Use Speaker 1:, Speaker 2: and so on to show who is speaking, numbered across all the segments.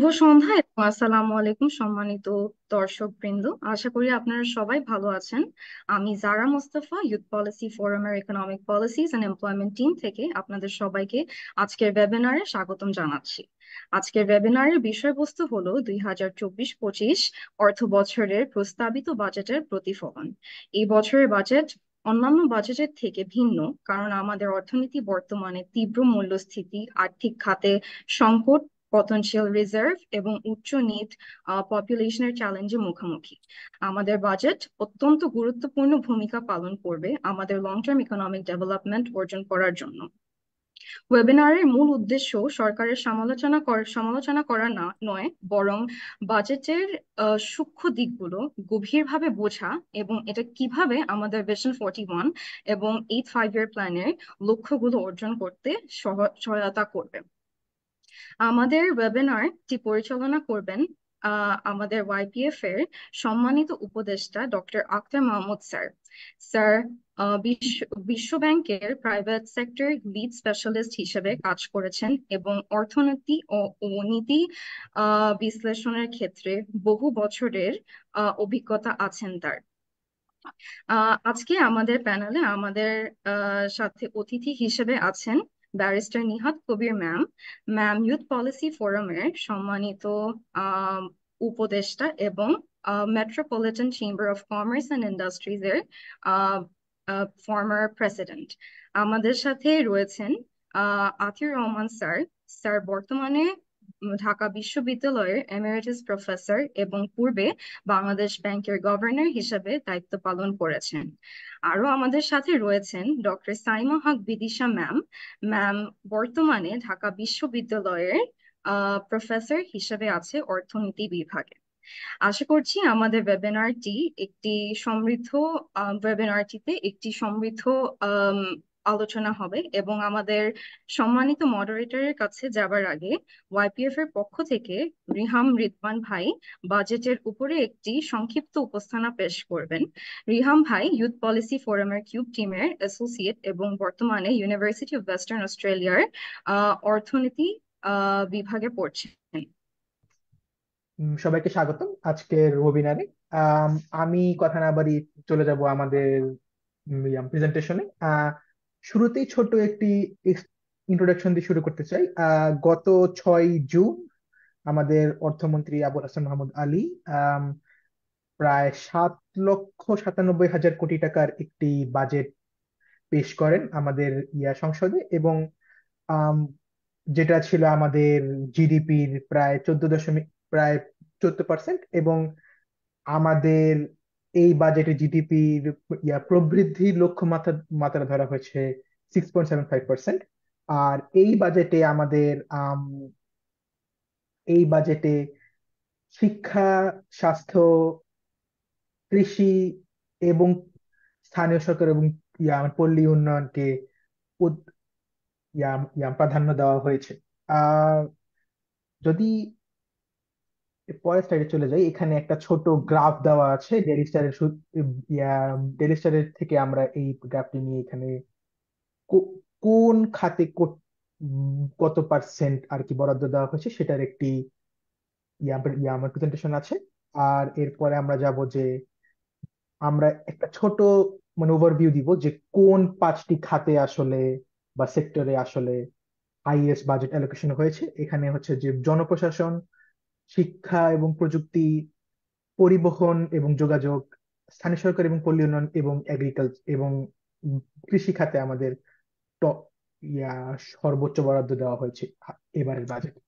Speaker 1: শুভ সন্ধ্যা এবং আসসালামু আলাইকুম সম্মানিত দর্শক বৃন্দ। আশা করি আপনারা সবাই ভালো আছেন। আমি জারা মোস্তফা, ইউথ পলিসি ফোরামের economic policies and employment team থেকে আপনাদের সবাইকে আজকের ওয়েবিনারে স্বাগতম জানাচ্ছি। আজকের ওয়েবিনারের বিষয়বস্তু হলো 2024-25 অর্থ বছরের প্রস্তাবিত বাজেটের প্রতিফলন। এই বছরের বাজেট অন্যান্য বাজেটের থেকে ভিন্ন, কারণ আমাদের অর্থনীতি বর্তমানে তীব্র মূল্যস্ফীতি, আর্থিক খাতে সংকট, পতনশীল রিজার্ভ এবং উচ্চ নিট পপুলেশনের চ্যালেঞ্জে মুখোমুখি। আমাদের বাজেট অত্যন্ত গুরুত্বপূর্ণ ভূমিকা পালন করবে আমাদের লং টার্ম ইকোনমিক ডেভেলপমেন্ট অর্জন করার জন্য। ওয়েবিনারের মূল উদ্দেশ্য সরকারের সমালোচনা করা না নয়, বরং বাজেটের সূক্ষ্ম দিকগুলো গভীরভাবে বোঝা এবং এটা কিভাবে আমাদের ভিশন 41 এবং 8 5 ইয়ার প্ল্যানের লক্ষ্যগুলো অর্জন করতে সহায়তা করবে। আমাদের ওয়েবিনারটি পরিচালনা করবেন আমাদের ওয়াইপিএফ এর সম্মানিত উপদেষ্টা doctor Akhtar Mahmud sir. Sir বিশ্ব ব্যাংকের প্রাইভেট সেক্টর লিড স্পেশালিস্ট হিসেবে কাজ করেছেন এবং অর্থনীতি ও নীতি বিশ্লেষণের ক্ষেত্রে বহু বছরের অভিজ্ঞতা আছেন তার। আজকে আমাদের প্যানেলে আমাদের সাথে অতিথি হিসেবে আছেন ব্যারিস্টার নিহাত কবির ম্যাম। ম্যাম ইউথ পলিসি ফোরামের সম্মানিত আহ, উপদেষ্টা এবং metropolitan chamber of commerce and industries এর ফর্মার প্রেসিডেন্ট। আমাদের সাথে রয়েছেন আতিউর রহমান স্যার। স্যার বর্তমানে ঢাকা বিশ্ববিদ্যালয়ের এমেরিটাস প্রফেসর এবং পূর্বে বাংলাদেশ ব্যাংকের গভর্নর হিসেবে দায়িত্ব পালন করেছেন। আরো আমাদের সাথে রয়েছেন ডক্টর সাইমা হক বিদিশা ম্যাম। ম্যাম বর্তমানে ঢাকা বিশ্ববিদ্যালয়ের প্রফেসর হিসেবে আছে অর্থনীতি বিভাগে। আশা করছি আমাদের ওয়েবিনারটিতে একটি সমৃদ্ধ আম, আলোচনা হবে এবং আমাদের সম্মানিত মডারেটরের কাছে যাবার আগে ওয়াইপিএফ এর পক্ষ থেকে রিহাম রিদওয়ান ভাই বাজেটের উপরে একটি সংক্ষিপ্ত উপস্থাপনা পেশ করবেন। রিহাম ভাই ইউথ পলিসি ফোরামের কিউব টিমের অ্যাসোসিয়েট এবং বর্তমানে ইউনিভার্সিটি অফ ওয়েস্টার্ন অস্ট্রেলিয়ার অর্থনীতি বিভাগে পড়ছেন।
Speaker 2: সবাইকে স্বাগতম আজকের ওয়েবিনারে। আম, আমি কথা না বাড়ি চলে যাব আমাদের প্রেজেন্টেশনে। শুরুতেই ছোট একটি ইন্ট্রোডাকশন দিয়ে শুরু করতে চাই। গত 6 জুন আমাদের অর্থমন্ত্রী আবুল হাসান মাহমুদ আলী আম, প্রায় 7,97,000 কোটি টাকার একটি বাজেট পেশ করেন আমাদের সংসদে, এবং আম, যেটা ছিল আমাদের জিডিপির প্রায় 14%, এবং আমাদের এই বাজেটে জিডিপির প্রবৃদ্ধির লক্ষ্য মাত্রা ধরা হয়েছে 6.75%। আর এই বাজেটে শিক্ষা, স্বাস্থ্য, কৃষি এবং স্থানীয় সরকার এবং পল্লী উন্নয়নকে উদ- প্রাধান্য দেওয়া হয়েছে। আহ যদি পরের স্লাইডে চলে যাই, এখানে একটা ছোট গ্রাফ দেওয়া আছে ডেইলি স্টারের ডেইলি স্টারের থেকে আমরা এই গ্রাফটি নিয়ে এখানে কো- কোন খাতে কত পার্সেন্ট আর কি বরাদ্দ দেওয়া হয়েছে সেটার একটি আমার প্রেজেন্টেশন আছে। আর এরপরে আমরা যাব যে আমরা একটা ছোট মানে ওভারভিউ দিব যে কোন 5টি খাতে আসলে বা সেক্টরে আসলে হাইয়েস্ট বাজেট অ্যালোকেশন হয়েছে। এখানে হচ্ছে যে জনপ্রশাসন, শিক্ষা এবং প্রযুক্তি, পরিবহন এবং যোগাযোগ, স্থানীয় সরকার এবং পল্লী উন্নয়ন এবং এগ্রিকালচার এবং কৃষি খাতে আমাদের ট- ইয়া সর্বোচ্চ বরাদ্দ দেওয়া হয়েছে এবারের বাজেট।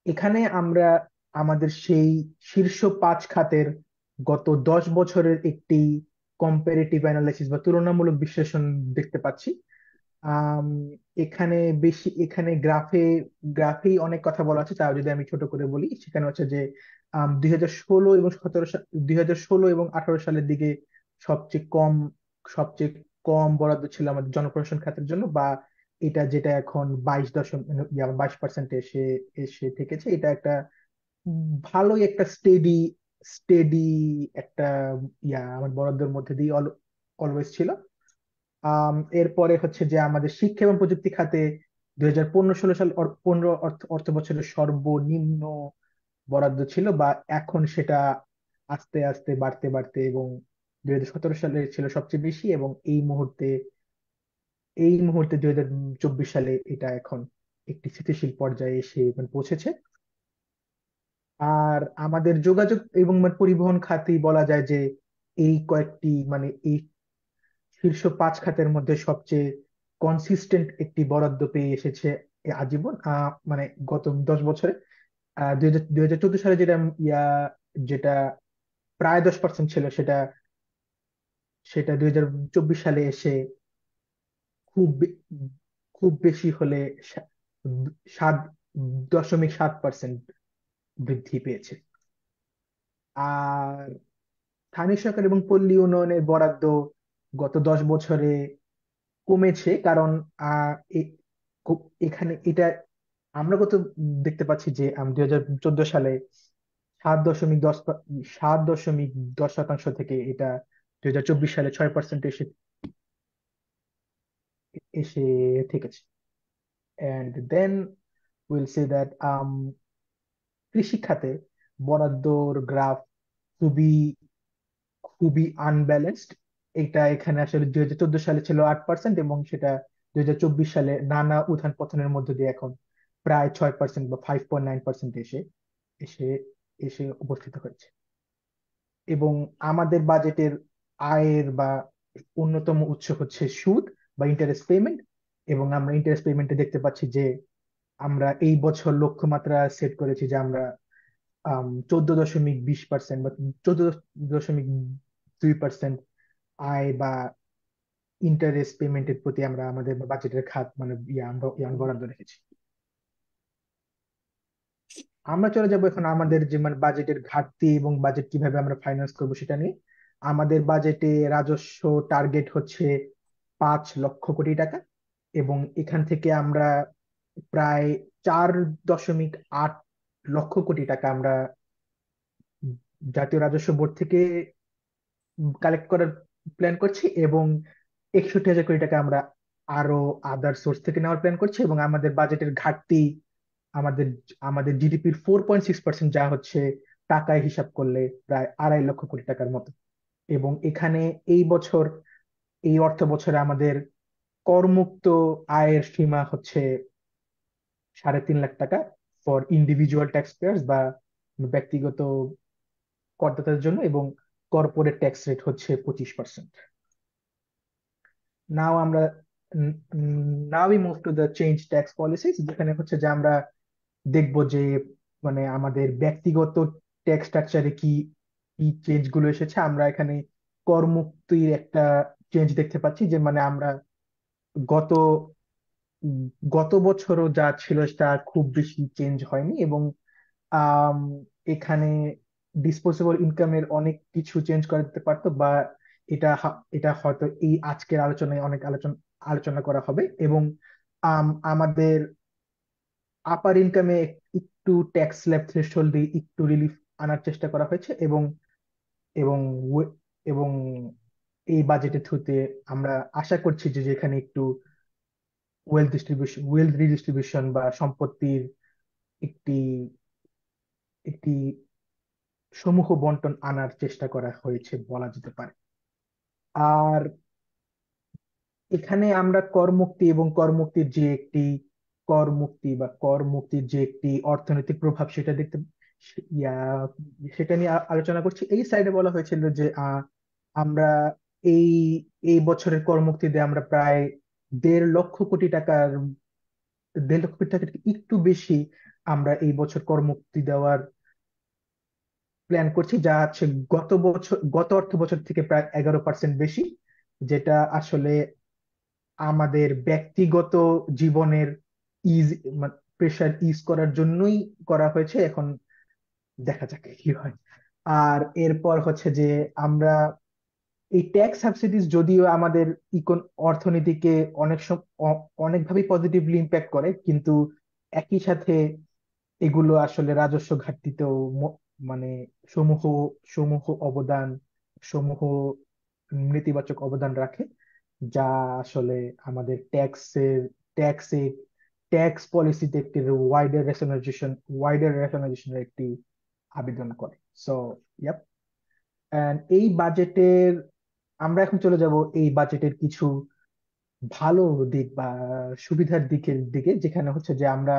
Speaker 2: এখানে আমরা আমাদের সেই শীর্ষ 5 খাতের গত 10 বছরের একটি কম্পারেটিভ অ্যানালাইসিস বা তুলনামূলক বিশ্লেষণ দেখতে পাচ্ছি। আম, এখানে গ্রাফেই অনেক কথা বলা আছে, তাও যদি আমি ছোট করে বলি সেখানে হচ্ছে যে 2016 এবং 2018 সালের দিকে সবচেয়ে কম সবচেয়ে কম বরাদ্দ ছিল আমাদের জনপ্রশাসন খাতের জন্য, বা যেটা এখন 22% এসে এসে থেকেছে। এটা একটা ভালোই একটা স্টেডি একটা আমার বরাদ্দের মধ্যে দিয়ে অলওয়েজ ছিল। এরপরে হচ্ছে যে আমাদের শিক্ষা এবং প্রযুক্তি খাতে 2015-16 সাল 15 অর্থ অর্থ বছরের সর্বনিম্ন বরাদ্দ ছিল, বা এখন সেটা আস্তে আস্তে বাড়তে বাড়তে এবং 2017 সালে ছিল সবচেয়ে বেশি, এবং এই মুহূর্তে 2024 সালে এটা এখন একটি স্থিতিশীল পর্যায়ে এসে পৌঁছেছে। আর আমাদের যোগাযোগ এবং পরিবহন খাতেই বলা যায় যে এই শীর্ষ 5 খাতের মধ্যে সবচেয়ে কনসিস্টেন্ট একটি বরাদ্দ পেয়ে এসেছে এ আজীবন, গত 10 বছরে। 2014 সালে যেটা প্রায় 10% ছিল, সেটা সেটা 2024 সালে এসে খুব বে- খুব বেশি হলে 7.7% বৃদ্ধি পেয়েছে। আর স্থানীয় সরকার এবং পল্লী উন্নয়নের বরাদ্দ গত 10 বছরে কমেছে, কারণ আহ, এ- এখানে এটা আমরা দেখতে পাচ্ছি যে 2014 সালে 7.10 7.10% থেকে এটা 2024 সালে 6% এসে এসে থেকেছে। And then will say that কৃষি খাতে বরাদ্দর গ্রাফ খুবই খুবই আনব্যালেন্সড। এখানে আসলে 2014 সালে ছিল 8%, এবং সেটা 2024 সালে নানা উত্থান পতনের মধ্য দিয়ে এখন প্রায় 6% বা 5.9% এসে এসে এসে উপস্থিত হয়েছে। এবং আমাদের বাজেটের আয়ের বা অন্যতম উৎস হচ্ছে সুদ বা ইন্টারেস্ট পেমেন্ট। এবং আমরা ইন্টারেস্ট পেমেন্টে দেখতে পাচ্ছি যে আমরা এই বছর লক্ষ্যমাত্রা সেট করেছি যে আমরা 14.20% বা 14.2% আয় বা ইন্টারেস্ট পেমেন্টের প্রতি আমরা আমাদের বাজেটের খাত আমরা বরাদ্দ রেখেছি। আমরা চলে যাব এখন আমাদের যে বাজেটের ঘাটতি এবং বাজেট কিভাবে আমরা ফাইন্যান্স করবো সেটা নিয়ে। আমাদের বাজেটে রাজস্ব টার্গেট হচ্ছে 5 লক্ষ কোটি টাকা, এবং এখান থেকে আমরা প্রায় 4.8 লক্ষ কোটি টাকা আমরা জাতীয় রাজস্ব বোর্ড থেকে কালেক্ট করার প্ল্যান করছি, এবং 61,000 কোটি টাকা আমরা আরো আদার সোর্স থেকে নেওয়ার প্ল্যান করছি। এবং আমাদের বাজেটের ঘাটতি আমাদের আমাদের জিডিপির 4.6%, যা হচ্ছে টাকায় হিসাব করলে প্রায় 2.5 লক্ষ কোটি টাকার মতো। এবং এখানে এই বছর এই অর্থ বছরে আমাদের করমুক্ত আয়ের সীমা হচ্ছে 3.5 লাখ টাকা ফর ইন্ডিভিজুয়াল ট্যাক্স পেয়ার্স বা ব্যক্তিগত করদাতাদের জন্য, এবং কর্পোরেট ট্যাক্স রেট হচ্ছে 25%। নাও আমরা now we move to the change tax policies, যেখানে হচ্ছে যে আমরা দেখবো যে আমাদের ব্যক্তিগত ট্যাক্স স্ট্রাকচারে কি কি চেঞ্জ গুলো এসেছে। আমরা এখানে কর মুক্তির একটা চেঞ্জ দেখতে পাচ্ছি, যে আমরা গত উম, গত বছরও যা ছিল তা খুব বেশি চেঞ্জ হয়নি। এবং আম, এখানে ডিসপোজেবল ইনকামের অনেক কিছু চেঞ্জ করা যেতে পারতো, বা এটা হয়তো এই আজকের আলোচনায় অনেক আলোচনা করা হবে। এবং আমাদের আপার ইনকামে একটু ট্যাক্স স্ল্যাব থ্রেশহোল্ড দিয়ে একটু রিলিফ আনার চেষ্টা করা হয়েছে। এবং এবং ওয়ে- এবং এই বাজেটের থ্রুতে আমরা আশা করছি যে যেখানে একটু ওয়েলথ রিডিস্ট্রিবিউশন বা সম্পত্তির একটি একটি সমূহ বন্টন আনার চেষ্টা করা হয়েছে বলা যেতে পারে। আর এখানে আমরা কর মুক্তির যে একটি অর্থনৈতিক প্রভাব সেটা দেখতে ইয়া সেটা নিয়ে আলোচনা করছি। এই সাইডে বলা হয়েছিল যে আমরা এই এই বছরের কর মুক্তি দিয়ে আমরা প্রায় 1.5 লক্ষ কোটি টাকার 1.5 লক্ষ কোটি টাকা থেকে একটু বেশি আমরা এই বছর কর মুক্তি দেওয়ার প্ল্যান করছি, যা হচ্ছে গত অর্থ বছর থেকে প্রায় 11% বেশি, যেটা আসলে আমাদের ব্যক্তিগত জীবনের ইজ প্রেশার ইজ করার জন্যই করা হয়েছে। এখন দেখা যাক কি হয়। আর এরপর হচ্ছে যে আমরা এই ট্যাক্স সাবসিডিজ যদিও আমাদের অর্থনীতিকে অনেকভাবেই পজিটিভলি ইম্প্যাক্ট করে, কিন্তু একই সাথে এগুলো আসলে রাজস্ব ঘাটতিতেও মানে সমূহ সমূহ অবদান সমূহ নেতিবাচক অবদান রাখে, যা আসলে আমাদের ট্যাক্সে ট্যাক্স পলিসিতে একটি ওয়াইডার রেশনালাইজেশনের একটি আবেদন করে। So yup. এন্ড এই বাজেটের আমরা এখন চলে যাব এই বাজেটের কিছু ভালো দিক বা সুবিধার দিকের দিকে, যেখানে হচ্ছে যে আমরা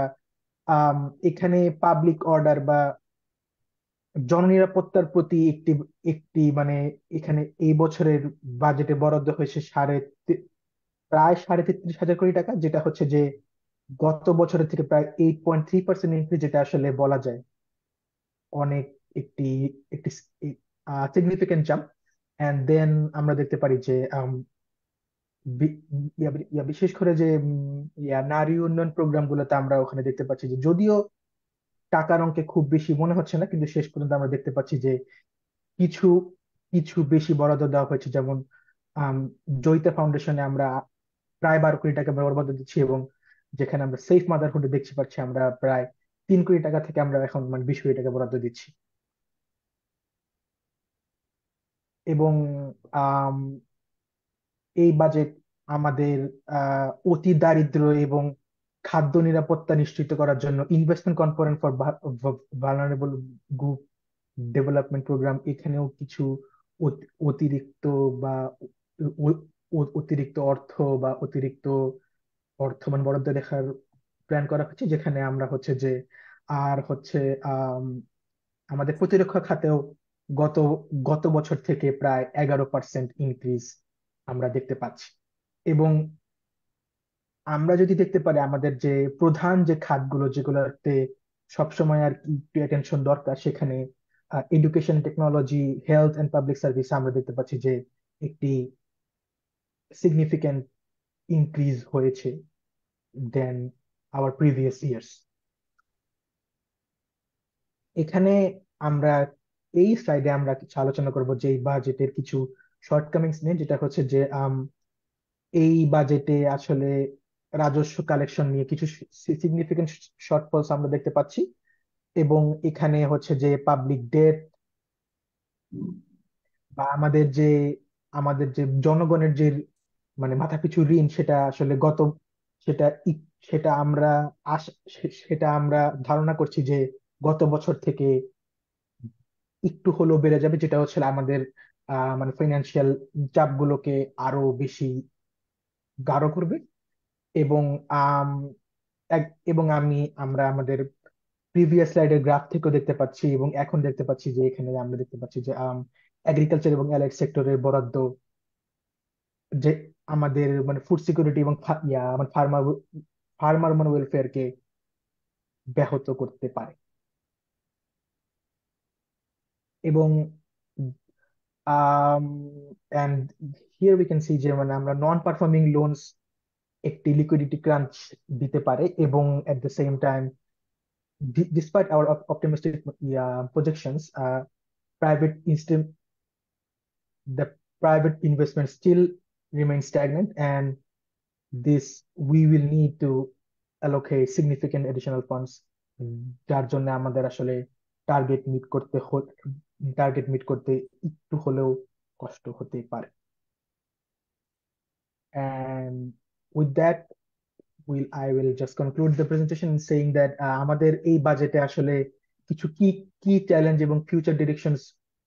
Speaker 2: আম, এখানে পাবলিক অর্ডার বা জননিরাপত্তার প্রতি একটি একটি মানে এখানে এই বছরের বাজেটে বরাদ্দ হয়েছে প্রায় 33,000 কোটি টাকা, যেটা হচ্ছে যে গত বছরের থেকে প্রায় 8.3% ইনক্রিজ, যেটা আসলে বলা যায় অনেক একটি একটি সিগনিফিকেন্ট জাম্প। এন্ড দেন আমরা দেখতে পারি যে বি- বিশেষ করে যে নারী উন্নয়ন প্রোগ্রাম গুলোতে আমরা ওখানে দেখতে পাচ্ছি যে যদিও টাকার অঙ্কে খুব বেশি মনে হচ্ছে না, কিন্তু শেষ পর্যন্ত আমরা দেখতে পাচ্ছি যে কিছু কিছু বেশি বরাদ্দ দেওয়া হয়েছে। যেমন আম, জয়িতা ফাউন্ডেশনে আমরা প্রায় 12 কোটি টাকা বরাদ্দ দিচ্ছি, এবং যেখানে আমরা সেফ মাদারহুডে দেখতে পাচ্ছি আমরা প্রায় 3 কোটি টাকা থেকে আমরা এখন 20 কোটি টাকা বরাদ্দ দিচ্ছি। এবং আম, এই বাজেট আমাদের অতি দারিদ্র এবং খাদ্য নিরাপত্তা নিশ্চিত করার জন্য investment component for vulnerable group development programme, এখানেও কিছু অতিরিক্ত বা অতিরিক্ত অর্থ বা অতিরিক্ত বরাদ্দ দেখার প্ল্যান করা হচ্ছে, যেখানে আমরা হচ্ছে যে আর হচ্ছে আম, আমাদের প্রতিরক্ষা খাতেও গত গত বছর থেকে প্রায় 11% ইনক্রিজ আমরা দেখতে পাচ্ছি। এবং আমরা যদি দেখতে পারি আমাদের যে প্রধান যে খাতগুলো যেগুলোতে সবসময় আর কি একটু অ্যাটেনশন দরকার, সেখানে education, technology, health and public service আমরা দেখতে পাচ্ছি যে একটি সিগনিফিক্যান্ট ইনক্রিজ হয়েছে দেন আওয়ার প্রিভিয়াস ইয়ার্স। এখানে আমরা এই স্লাইডে আমরা কিছু আলোচনা করব যে এই বাজেটের কিছু শর্টকামিংস নিয়ে, যেটা হচ্ছে যে এই বাজেটে আসলে রাজস্ব কালেকশন নিয়ে কিছু সিগনিফিকেন্ট শর্টফলস আমরা দেখতে পাচ্ছি। এবং এখানে হচ্ছে যে পাবলিক ডেট বা আমাদের যে জনগণের যে মাথাপিছু ঋণ, সেটা আসলে সেটা সেটা আমরা সেটা আমরা ধারণা করছি যে গত বছর থেকে একটু হলেও বেড়ে যাবে, যেটা হচ্ছে আমাদের ফাইন্যান্সিয়াল চাপগুলোকে আরো বেশি গাঢ় করবে। এবং আম, এবং আমরা আমাদের প্রিভিয়াস স্লাইডের গ্রাফ থেকেও দেখতে পাচ্ছি, এবং এখন দেখতে পাচ্ছি যে এখানে আমরা দেখতে পাচ্ছি যে এগ্রিকালচার এবং অ্যালাইড সেক্টরের বরাদ্দ যে আমাদের ফুড সিকিউরিটি এবং ফার্মার ফার্মার ওয়েলফেয়ারকে ব্যাহত করতে পারে। এবং and here we can see যে আমরা নন পারফর্মিং লোনস একটি লিকুইডিটি ক্রাঞ্চ দিতে পারে। এবং at the same time, despite our optimistic projections, private inst- the private investment still remains stagnant, and this we will need to allocate significant additional funds, যার জন্য আমাদের আসলে target meet করতে target meet করতে একটু হলেও কষ্ট হতে পারে। And with that, I will just conclude the presentation in saying that আমাদের এই বাজেটে আসলে কিছু কি কি চ্যালেঞ্জ এবং ফিউচার ডিরেকশনস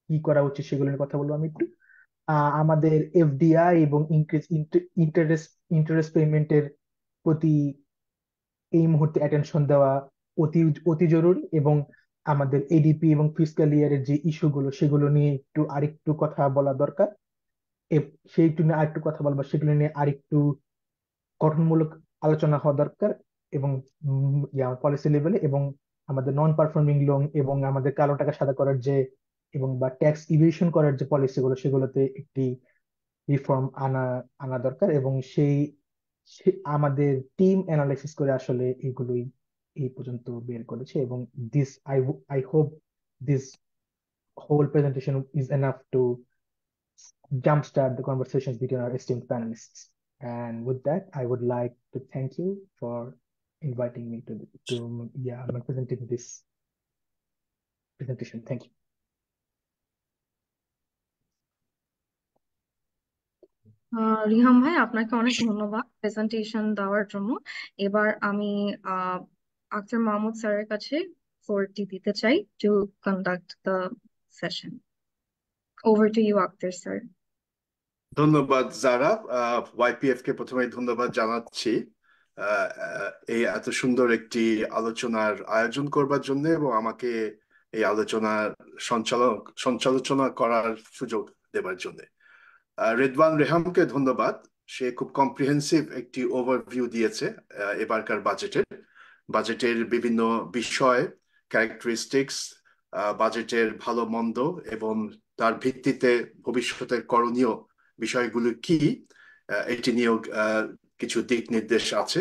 Speaker 2: কি করা উচিত সেগুলো নিয়ে কথা বলবো আমি একটু। আমাদের এফডিআই এবং ইন্টারেস্ট ইন্টারেস্ট পেমেন্টের প্রতি এই মুহূর্তে অ্যাটেনশন দেওয়া অতি অতি জরুরি। এবং আমাদের এডিপি এবং ফিসক্যাল ইয়ারের যে ইস্যুগুলো সেগুলো নিয়ে আরেকটু কথা বলা দরকার। সেইটু নিয়ে আরেকটু কথা বলবো, সেগুলো নিয়ে আরেকটু গঠনমূলক আলোচনা হওয়া দরকার। এবং পলিসি লেভেলে, এবং আমাদের নন পারফর্মিং লোন এবং আমাদের কালো টাকা সাদা করার যে এবং বা ট্যাক্স ইভিশন করার যে পলিসিগুলো, সেগুলোতে একটি রিফর্ম আনা আনা দরকার। এবং আমাদের টিম অ্যানালাইসিস করে আসলে এগুলোই এই পর্যন্ত বের করেছে। এবং this I hope this whole presentation is enough to jumpstart the conversations between our esteemed panelists. And with that, I would like to thank you for inviting me to presenting this presentation. Thank you.
Speaker 1: Riham ভাই, আপনাকে অনেক ধন্যবাদ presentation দেওয়ার জন্য। এবার আমি আহ আক্তার মাহমুদ স্যারের কাছে ফ্লোরটি দিতে চাই to conduct the session. Over to you Akhtar sir.
Speaker 3: ধন্যবাদ যারা। ওয়াইপিএফ কে প্রথমে ধন্যবাদ জানাচ্ছি এই এত সুন্দর একটি আলোচনার আয়োজন করবার জন্য এবং আমাকে এই আলোচনার সঞ্চালনা করার সুযোগ দেবার জন্য। রেদওয়ান রেহামকে ধন্যবাদ। সে খুব কম্প্রিহেন্সিভ একটি ওভারভিউ দিয়েছে এবারকার বাজেটের বিভিন্ন বিষয়, ক্যারেক্টারিস্টিক্স, বাজেটের ভালো মন্দ এবং তার ভিত্তিতে ভবিষ্যতের করণীয় বিষয়গুলো কি, এটি নিয়েও কিছু দিক নির্দেশ আছে।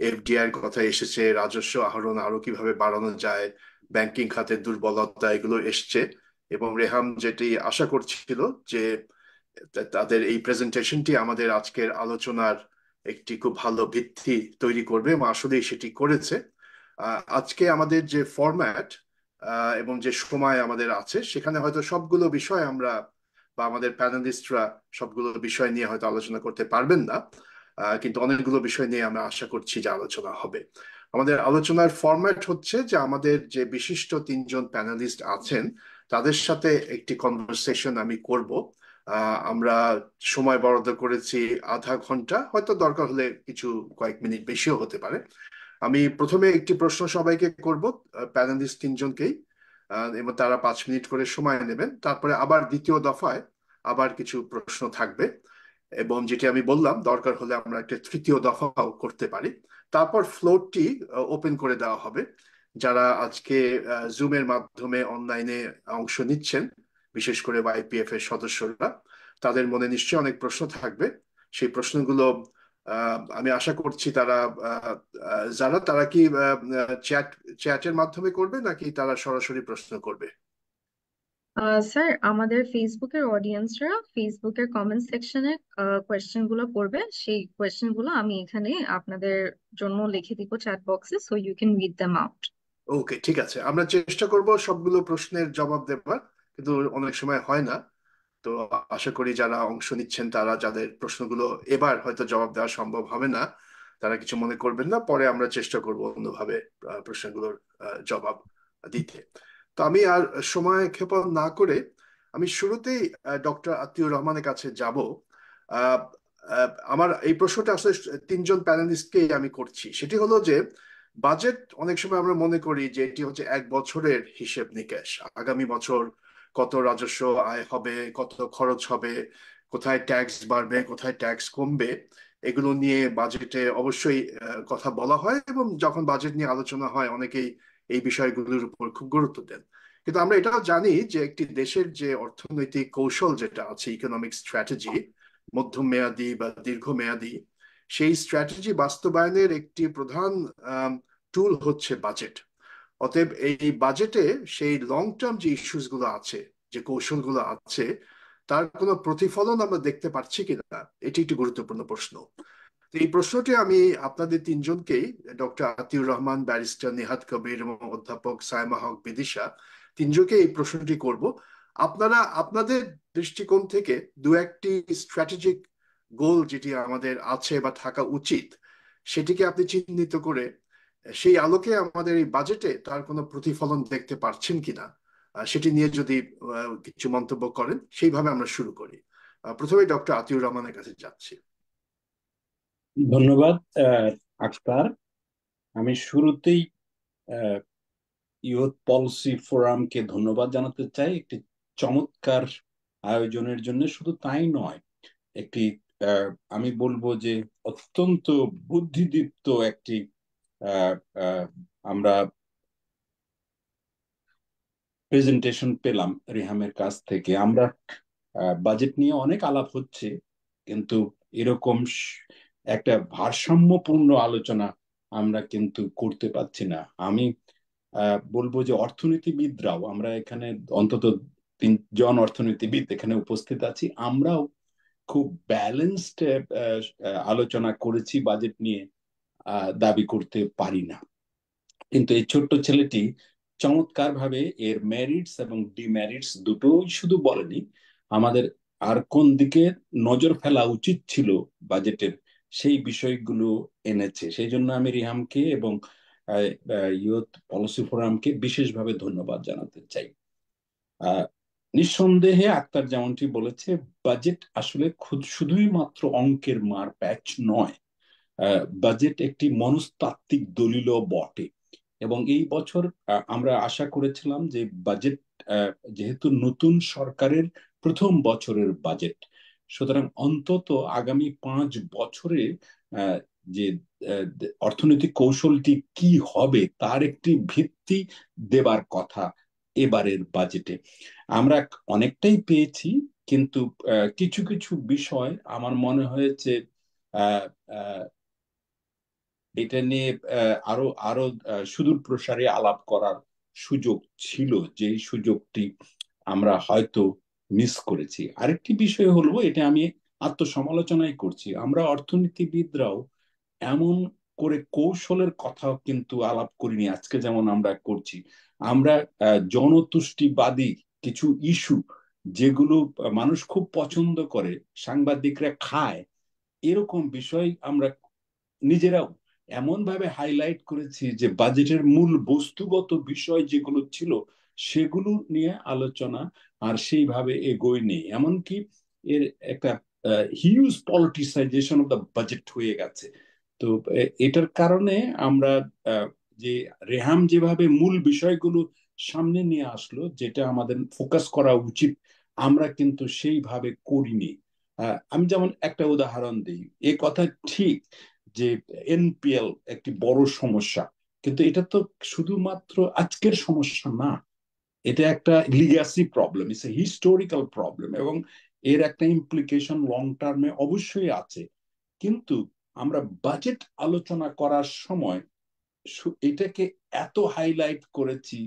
Speaker 3: এফডিআই এর কথা এসেছে, রাজস্ব আহরণ আরো কিভাবে বাড়ানো যায়, ব্যাংকিং খাতের দুর্বলতা, এগুলো এসছে। এবং রেহাম যেটি আশা করছিল যে তাদের এই প্রেজেন্টেশনটি আমাদের আজকের আলোচনার একটি খুব ভালো ভিত্তি তৈরি করবে এবং আসলেই সেটি করেছে। আজকে আমাদের যে ফরম্যাট এবং যে সময় আমাদের আছে, সেখানে হয়তো সবগুলো বিষয় আমরা বা আমাদের প্যানেলিস্টরা সবগুলো বিষয় নিয়ে হয়তো আলোচনা করতে পারবেন না, কিন্তু অনেকগুলো বিষয় নিয়ে আমরা আশা করছি যে আলোচনা হবে। আমাদের আলোচনার ফরম্যাট হচ্ছে যে আমাদের যে বিশিষ্ট তিনজন প্যানেলিস্ট আছেন তাদের সাথে একটি কনভারসেশন আমি করব। আমরা সময় বরাদ্দ করেছি আধা ঘন্টা, হয়তো দরকার হলে কিছু কয়েক মিনিট বেশিও হতে পারে। আমি প্রথমে একটি প্রশ্ন সবাইকে করব, প্যানেলিস্ট তিনজনকেই, এবং তারা 5 মিনিট করে সময় নেবেন। তারপরে আবার দ্বিতীয় দফায় আবার কিছু প্রশ্ন থাকবে এবং যেটি আমি বললাম দরকার হলে আমরা একটা তৃতীয় দফাও করতে পারি। তারপর ফ্লোরটি ওপেন করে দেওয়া হবে। যারা আজকে জুমের মাধ্যমে অনলাইনে অংশ নিচ্ছেন, বিশেষ করে ওয়াইপিএফ এর সদস্যরা, তাদের মনে নিশ্চয়ই অনেক প্রশ্ন থাকবে। সেই প্রশ্নগুলো আমি আশা করছি তারা তারা কি চ্যাটের মাধ্যমে করবে নাকি তারা সরাসরি প্রশ্ন করবে?
Speaker 1: স্যার, আমাদের ফেসবুকের অডিয়েন্সরা ফেসবুকের কমেন্ট সেকশনে কোয়েশ্চেন গুলো করবে। সেই কোয়েশ্চেন গুলো আমি এখানে আপনাদের জন্য লিখে দিব চ্যাট বক্সে, so you can read them out.
Speaker 3: Okay, ঠিক আছে, আমরা চেষ্টা করব সবগুলো প্রশ্নের জবাব দেবার, কিন্তু অনেক সময় হয় না। তো আশা করি যারা অংশ নিচ্ছেন, তারা যাদের প্রশ্নগুলো এবার হয়তো জবাব দেওয়া সম্ভব হবে না, তারা কিছু মনে করবেন না, পরে আমরা চেষ্টা করব অন্যভাবে প্রশ্নগুলোর জবাব দিতে। তো আমি আর সময় ক্ষেপণ না করে আমি শুরুতেই ডক্টর আতিউর রহমানের কাছে যাব। আমার এই প্রশ্নটা আসলে তিনজন প্যানেলিস্টকেই আমি করছি। সেটি হলো যে বাজেট অনেক সময় আমরা মনে করি যে এটি হচ্ছে এক বছরের হিসেব নিকেশ। আগামী বছর কত রাজস্ব আয় হবে, কত খরচ হবে, কোথায় ট্যাক্স বাড়বে, কোথায় ট্যাক্স কমবে, এগুলো নিয়ে বাজেটে অবশ্যই কথা বলা হয় এবং যখন বাজেট নিয়ে আলোচনা হয় অনেকেই এই বিষয়গুলোর উপর খুব গুরুত্ব দেন। কিন্তু আমরা এটাও জানি যে একটি দেশের যে অর্থনৈতিক কৌশল যেটা আছে, ইকোনমিক স্ট্র্যাটেজি, মধ্যমেয়াদী বা দীর্ঘমেয়াদী, সেই স্ট্র্যাটেজি বাস্তবায়নের একটি প্রধান টুল হচ্ছে বাজেট। অতএব এই বাজেটে সেই লং টার্ম যে ইস্যুস গুলো আছে, যে কৌশলগুলো আছে, তার কোনো প্রতিফলন আমরা দেখতে পাচ্ছি কিনা, এটি একটি গুরুত্বপূর্ণ প্রশ্ন। তো এই প্রশ্নটি আমি আপনাদের তিনজনকেই, ডক্টর আতিউর রহমান, ব্যারিস্টার নিহাদ কবির এবং অধ্যাপক সায়মা হক বিদিশা, তিনজনকে এই প্রশ্নটি করব। আপনারা আপনাদের দৃষ্টিকোণ থেকে দু একটি স্ট্র্যাটেজিক গোল যেটি আমাদের আছে বা থাকা উচিত, সেটিকে আপনি চিহ্নিত করে সেই আলোকে আমাদের এই বাজেটে তার কোনো প্রতিফলন দেখতে পারছেন কিনা, সেটি নিয়ে যদি কিছু মন্তব্য করেন, সেইভাবে আমরা শুরু করি। প্রথমে ডক্টর আতিউর রহমানের কাছে যাচ্ছি।
Speaker 4: ধন্যবাদ আখতার। আমি শুরুতেই ইউথ পলিসি ফোরামকে ধন্যবাদ জানাতে চাই একটি চমৎকার আয়োজনের জন্য। শুধু তাই নয়, একটি আমি বলবো যে অত্যন্ত বুদ্ধিদীপ্ত একটি আহ, আহ, আমরা প্রেজেন্টেশন পেলাম রিহামের কাছ থেকে। আমরা বাজেট নিয়ে অনেক আলাপ হচ্ছে, কিন্তু এরকম একটা ভারসাম্যপূর্ণ আলোচনা আমরা কিন্তু করতে পারছি না। আমি বলবো যে অর্থনীতিবিদরাও, আমরা এখানে অন্তত 3 জন অর্থনীতিবিদ এখানে উপস্থিত আছি, আমরাও খুব ব্যালেন্সড আলোচনা করেছি বাজেট নিয়ে, দাবি করতে পারি না। কিন্তু এই ছোট্ট ছেলেটি চমৎকার ভাবে এর মেরিটস এবং ডিমেরিটস দুটোই শুধু বলেনি, আমাদের আর কোন দিকে নজর ফেলা উচিত ছিল বাজেটের, সেই বিষয়গুলো এনেছে। সেই জন্য আমি রিহামকে এবং ইউথ পলিসি ফোরামকে বিশেষভাবে ধন্যবাদ জানাতে চাই। আহ নিঃসন্দেহে আক্তার যেমনটি বলেছে, বাজেট আসলে শুধুই মাত্র অঙ্কের মার প্যাচ নয়। বাজেট একটি মনস্তাত্ত্বিক দলিলও বটে। এবং এই বছর আমরা আশা করেছিলাম যে বাজেট, যেহেতু নতুন সরকারের প্রথম বছরের বাজেট, সুতরাং অন্তত আগামী 5 বছরে আহ, যে অর্থনৈতিক কৌশলটি কি হবে তার একটি ভিত্তি দেবার কথা এবারের বাজেটে। আমরা অনেকটাই পেয়েছি, কিন্তু কিছু কিছু বিষয় আমার মনে হয়েছে আহ আহ এটা নিয়ে আরো আরো সুদূর প্রসারী আলাপ করার সুযোগ ছিল, যেই সুযোগটি আমরা হয়তো মিস করেছি। আরেকটি বিষয় হলো, এটা আমি আত্মসমালোচনাই করছি, আমরা অর্থনীতিবিদরাও এমন করে কৌশলের কথা কিন্তু আলাপ করিনি আজকে যেমন আমরা করছি। আমরা জনতুষ্টিবাদী কিছু ইস্যু, যেগুলো মানুষ খুব পছন্দ করে, সাংবাদিকরা খায়, এরকম বিষয় আমরা নিজেরাও এমন ভাবে হাইলাইট করেছি যে বাজেটের মূল বস্তুগত বিষয় যেগুলো ছিল সেগুলো নিয়ে আলোচনা আর সেইভাবে এগোয়নি। এমনকি এর একটা huge politicisation of the budget হয়ে গেছে। তো এটার কারণে আমরা যে রেহাম যেভাবে মূল বিষয়গুলো সামনে নিয়ে আসলো, যেটা আমাদের ফোকাস করা উচিত, আমরা কিন্তু সেইভাবে করিনি। আমি যেমন একটা উদাহরণ দিই, এ কথা ঠিক যে এনপিএল একটি বড় সমস্যা, কিন্তু এটা তো শুধুমাত্র আজকের সমস্যা না, এটা একটা legacy problem, it's a historical problem, এবং এর একটা ইমপ্লিকেশন লং টার্মে অবশ্যই আছে। কিন্তু আমরা বাজেট আলোচনা করার সময় এটাকে এত হাইলাইট করেছি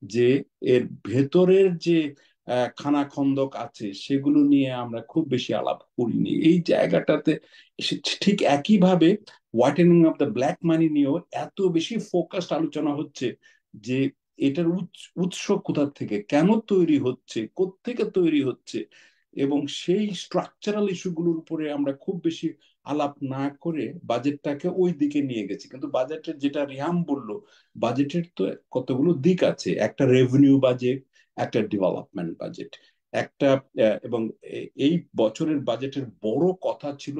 Speaker 4: যে এর ভেতরের যে খানাখন্দক আছে সেগুলো নিয়ে আমরা খুব বেশি আলাপ করিনি। এই জায়গাটাতে ঠিক একইভাবে whitening of the black money নিয়েও এত বেশি ফোকাসড আলোচনা হচ্ছে যে এটার উৎস কোথা থেকে, কেন তৈরি হচ্ছে, কোত্থেকে তৈরি হচ্ছে, এবং সেই স্ট্রাকচারাল ইস্যুগুলোর উপরে আমরা খুব বেশি আলাপ না করে বাজেটটাকে ওই দিকে নিয়ে গেছি। কিন্তু বাজেটের, যেটা রিহাম বলল, বাজেটের তো কতগুলো দিক আছে, একটা রেভিনিউ বাজেট, একটা ডেভেলপমেন্ট বাজেট, একটা এবং এই বছরের বাজেটের বড় কথা ছিল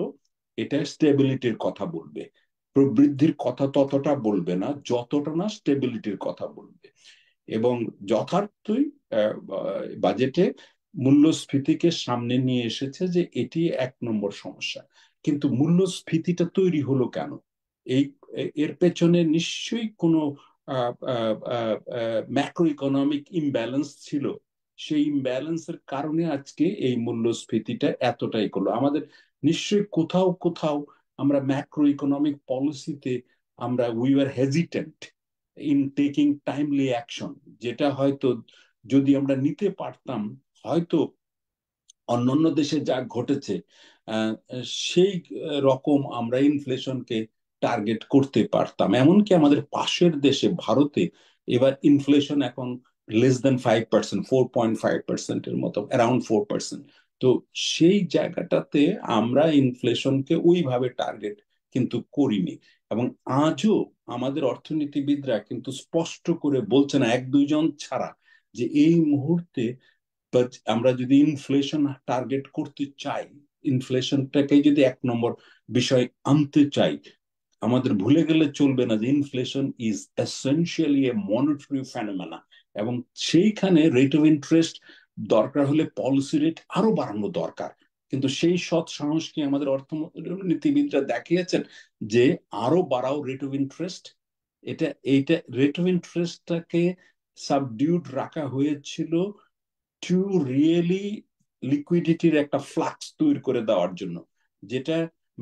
Speaker 4: এটা স্টেবিলিটির কথা বলবে, প্রবৃদ্ধির কথা ততটা বলবে না যতটা না স্টেবিলিটির কথা বলবে। এবং যথার্থই বাজেটে মূল্যস্ফীতিকে সামনে নিয়ে এসেছে যে এটি 1 নম্বর সমস্যা। কিন্তু মূল্যস্ফীতিটা তৈরি হলো কেন? এই এর পেছনে নিশ্চয়ই কোনো ম্যাক্রো ইকোনমিক ইমব্যালেন্স ছিল। সেই ইমব্যালেন্সের কারণে আজকে এই মূল্যস্ফীতিটা এতটাই করলো। আমাদের নিশ্চয়ই কোথাও কোথাও আমরা ম্যাক্রো ইকোনমিক পলিসিতে আমরা we are hesitant in taking timely action, যেটা হয়তো যদি আমরা নিতে পারতাম, হয়তো অন্যান্য দেশে যা ঘটেছে সেই রকম আমরা ইনফ্লেশনকে টার্গেট করতে পারতাম। এমনকি আমাদের পাশের দেশে ভারতে এবার ইনফ্লেশন এখন less than 5%, 4.5%-এর মতো, অ্যারাউন্ড 4%। তো সেই জায়গাটাতে আমরা ইনফ্লেশনকে ওইভাবে টার্গেট কিন্তু করিনি। এবং আজও আমাদের অর্থনীতিবিদরা কিন্তু স্পষ্ট করে বলছে না, 1-2 জন ছাড়া, যে এই মুহূর্তে আমরা যদি ইনফ্লেশন টার্গেট করতে চাই, ইনফ্লেশনটাকে যদি 1 নম্বর বিষয় আনতে চাই, আমাদের ভুলে গেলে চলবে না যে inflation is essentially A monetary phenomena. এবং সেইখানে রেট অফ ইন্টারেস্ট দরকার হলে পলিসি রেট আরো বাড়ানো দরকার। কিন্তু সেই সৎ সাহস কি আমাদের অর্থনীতিবিদরা দেখিয়েছেন যে আরো বাড়াও রেট অফ ইন্টারেস্ট? এইটা রেট অফ ইন্টারেস্টটাকে সাবডিউড রাখা হয়েছিল টু রিয়েলি লিকুইডিটির একটা ফ্লাক্স তৈরি করে দেওয়ার জন্য, যেটা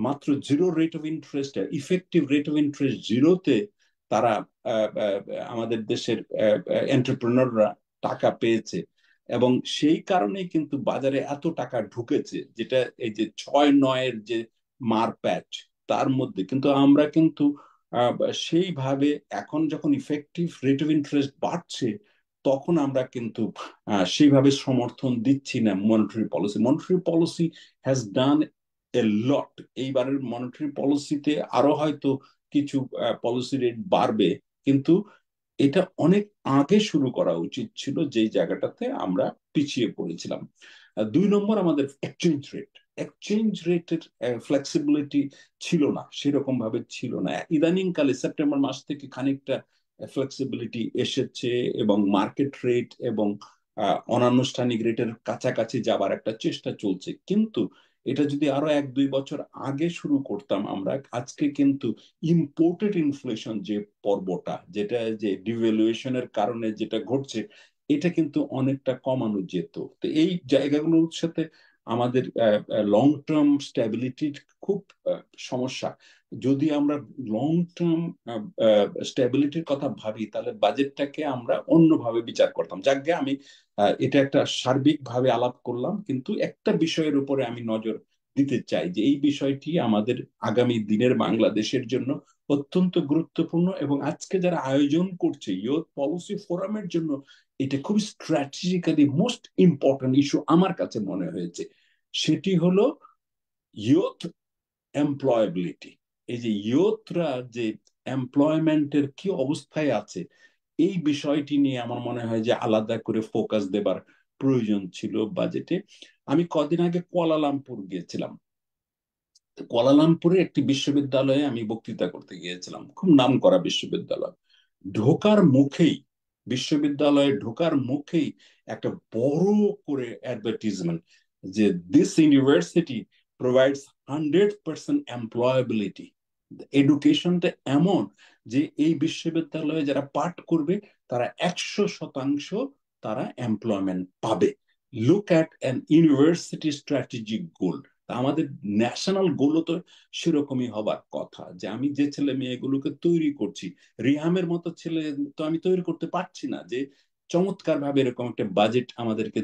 Speaker 4: মাত্র zero rate of interest, effective rate of interest জিরোতে তারা আমাদের দেশের এন্টারপ্রেনাররা টাকা পেয়েছে। এবং সেই কারণেই কিন্তু বাজারে এত টাকা ঢুকেছে, যেটা এই যে 6-9-এর যে মার প্যাচ, তার মধ্যে কিন্তু আমরা কিন্তু সেইভাবে এখন যখন ইফেক্টিভ রেট অফ ইন্টারেস্ট বাড়ছে, তখন আমরা কিন্তু সেইভাবে সমর্থন দিচ্ছি না monetary policy. Monetary policy has done a lot. এইবারের মনিটারি পলিসিতে আরো হয়তো কিছু পলিসি রেট বাড়বে, কিন্তু এটা অনেক আগে শুরু করা উচিত ছিল, যেই জায়গাটাতে আমরা পিছিয়ে পড়েছিলাম। 2 নম্বর, আমাদের এক্সচেঞ্জ রেটের ফ্লেক্সিবিলিটি ছিল না, সেরকম ভাবে ছিল না। ইদানিং কালে সেপ্টেম্বর মাস থেকে খানিকটা ফ্লেক্সিবিলিটি এসেছে, এবং মার্কেট রেট এবং অনানুষ্ঠানিক রেটের কাছাকাছি যাবার একটা চেষ্টা চলছে। কিন্তু এটা যদি আরো 1-2 বছর আগে শুরু করতাম আমরা, আজকে কিন্তু ইম্পোর্টেড ইনফ্লেশন যে পর্বটা, যেটা যে ডিভ্যালুয়েশনের কারণে যেটা ঘটছে, এটা কিন্তু অনেকটা কমানো যেত। তো এই জায়গাগুলোর সাথে আমাদের লং টার্ম স্ট্যাবিলিটির খুব সমস্যা। যদি আমরা লং টার্ম স্ট্যাবিলিটির কথা ভাবি, তাহলে বাজেটটাকে আমরা অন্যভাবে বিচার করতাম। যাকে আমি এটা একটা সার্বিকভাবে আলাপ করলাম, কিন্তু একটা বিষয়ের উপরে আমি নজর দিতে চাই, যে এই বিষয়টি আমাদের আগামী দিনের বাংলাদেশের জন্য অত্যন্ত গুরুত্বপূর্ণ, এবং আজকে যারা আয়োজন করছে ইয়ুথ পলিসি ফোরামের জন্য, এটা খুব স্ট্র্যাটেজিক্যালি মোস্ট ইম্পর্টেন্ট ইস্যু আমার কাছে মনে হয়েছে। সেটি হলো ইয়ুথ এমপ্লয়াবিলিটি। এই যে ইয়ুথরা যে এমপ্লয়মেন্টের কি অবস্থায় আছে, এই বিষয়টি নিয়ে আমার মনে হয় যে আলাদা করে ফোকাস দেবার প্রয়োজন ছিল বাজেটে। আমি কদিন আগে কুয়ালালামপুর গিয়েছিলাম। কুয়ালালামপুরের একটি বিশ্ববিদ্যালয়ে আমি বক্তৃতা করতে গিয়েছিলাম, খুব নামকরা বিশ্ববিদ্যালয়। ঢোকার মুখেই, বিশ্ববিদ্যালয়ে ঢোকার মুখেই একটা বড় করে অ্যাডভার্টিজমেন্ট, যে দিস ইউনিভার্সিটি প্রোভাইডস 100% এমপ্লয়াবিলিটি। এডুকেশনটা এমন যে এই বিশ্ববিদ্যালয়ে যারা পাঠ করবে তারা 100% তারা এমপ্লয়মেন্ট পাবে। Look at an university strategic goal. আমাদের ন্যাশনাল গোলও তো সেরকমই হবার কথা, যে আমি যে ছেলে মেয়েগুলোকে তৈরি করছি, রিহামের মতো ছেলে তো আমি তৈরি করতে পারছি না, যে চমৎকার ভাবে এরকম একটা বাজেট আমাদেরকে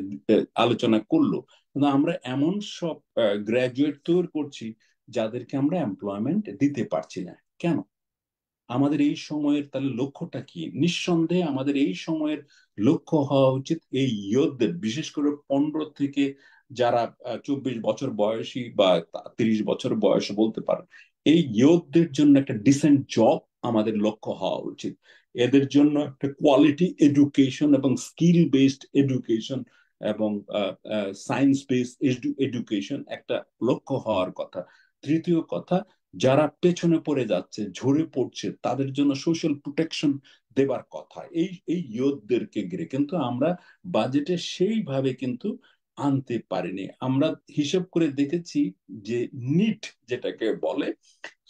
Speaker 4: আলোচনা করলো, কিন্তু আমরা এমন সব গ্রাজুয়েট তৈরি করছি যাদেরকে আমরা এমপ্লয়মেন্ট দিতে পারছি না। কেন? আমাদের এই সময়ের তাহলে লক্ষ্যটা কি? নিঃসন্দেহে আমাদের এই সময়ের লক্ষ্য হওয়া উচিত এই ইয়ুথদের, বিশেষ করে 15 থেকে যারা 24 বছর বয়সী বা 30 বছর বয়স বলতে পারেন, এই ইয়ুথদের জন্য একটা ডিসেন্ট জব আমাদের লক্ষ্য হওয়া উচিত। এদের জন্য একটা কোয়ালিটি এডুকেশন এবং স্কিল বেসড এডুকেশন এবং সায়েন্স বেসড এডুকেশন একটা লক্ষ্য হওয়ার কথা। তৃতীয় কথা, যারা পেছনে পড়ে যাচ্ছে, ঝরে পড়ছে, তাদের জন্য সোশ্যাল প্রোটেকশন দেবার কথা এই ইয়ুথদেরকে ঘিরে। কিন্তু আমরা বাজেটে সেইভাবে কিন্তু আনতে পারিনি। আমরা হিসেব করে দেখেছি যে নিট যেটাকে বলে,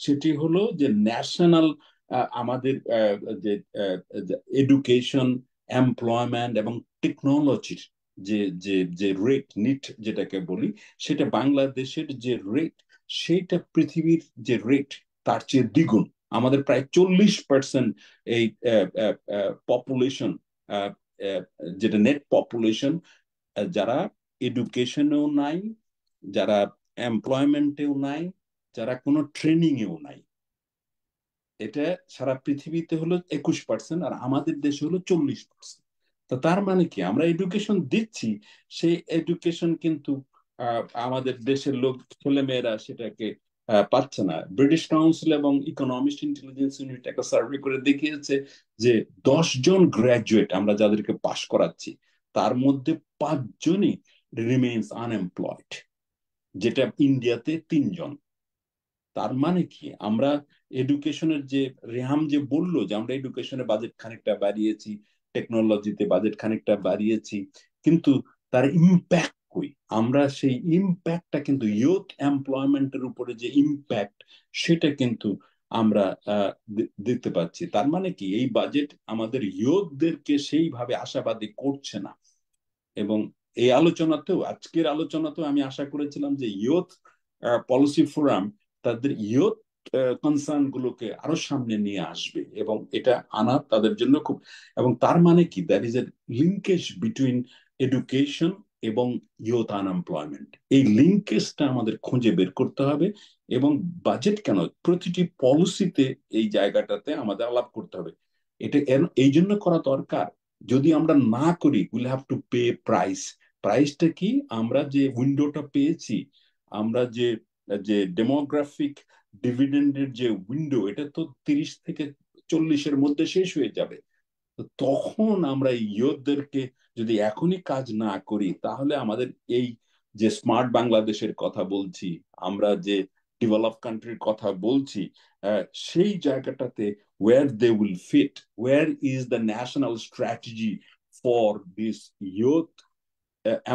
Speaker 4: সেটি হলো যে ন্যাশনাল আমাদের যে এডুকেশন, এমপ্লয়মেন্ট এবং টেকনোলজির যে যে যে রেট, নিট যেটাকে বলি, সেটা বাংলাদেশের যে রেট, সেইটা পৃথিবীর যে রেট তার চেয়ে দ্বিগুণ। আমাদের প্রায় 40% এই পপুলেশন, যেটা নেট পপুলেশন, যারা এডুকেশনেও নাই, যারা এমপ্লয়মেন্টেও নাই, যারা কোনো ট্রেনিং এও নাই। এটা সারা পৃথিবীতে হলো 21%, আর আমাদের দেশে হলো 40%। তো তার মানে কি, আমরা এডুকেশন দিচ্ছি, সেই এডুকেশন কিন্তু আমাদের দেশের লোক, ছেলেমেয়েরা সেটাকে পাচ্ছে না। ব্রিটিশ কাউন্সিল এবং ইকোনমিস্ট ইন্টেলিজেন্স ইউনিট একটা সার্ভে করে দেখিয়েছে যে 10 জন গ্রাজুয়েট আমরা যাদেরকে পাশ করাচ্ছি, তার মধ্যে 5 জনই রিমেইনস আনএমপ্লয়েড, যেটা ইন্ডিয়াতে 3 জন। তার মানে কি, আমরা এডুকেশনের যে রেহাম যে বললো যে আমরা এডুকেশনের বাজেট খানিকটা বাড়িয়েছি, টেকনোলজিতে বাজেট খানিকটা বাড়িয়েছি, কিন্তু তার ইম্প্যাক্ট কই? আমরা সেই ইম্প্যাক্টটা কিন্তু ইয়ুথ এমপ্লয়মেন্টের উপরে যে ইম্প্যাক্ট, সেটা কিন্তু আমরা দেখতে পাচ্ছি। তার মানে কি, এই বাজেট আমাদের ইয়ুথদেরকে সেইভাবে আশাবাদী করছে না। এবং এই আলোচনাতেও, আজকের আলোচনাতেও আমি আশা করেছিলাম যে ইয়ুথ পলিসি ফোরাম তাদের ইয়ুথ কনসার্ন গুলোকে আরো সামনে নিয়ে আসবে, এবং এটা আনা তাদের জন্য খুব। এবং তার মানে কি, that is a linkage between education এবং ইয়ুথ আনএমপ্লয়মেন্ট। এই লিঙ্কেজটা আমাদের খুঁজে বের করতে হবে, এবং বাজেট কেন, প্রতিটি পলিসিতে এই জায়গাটাতে আমাদের আলাপ করতে হবে। এটা এই জন্য করা দরকার যদি আমরা না করি will have to pay price. প্রাইসটা কি? আমরা যে উইন্ডোটা পেয়েছি, আমরা যে যে ডেমোগ্রাফিক ডিভিডেন্ডের যে উইন্ডো, এটা তো 30 থেকে 40-এর মধ্যে শেষ হয়ে যাবে। তো তখন আমরা ইয়ুথদেরকে যদি এখনই কাজ না করি, তাহলে আমাদের এই যে স্মার্ট বাংলাদেশের কথা বলছি, আমরা যে ডেভেলপ কান্ট্রির কথা বলছি, সেই জায়গাটাতে where they will fit, where is the national strategy for this youth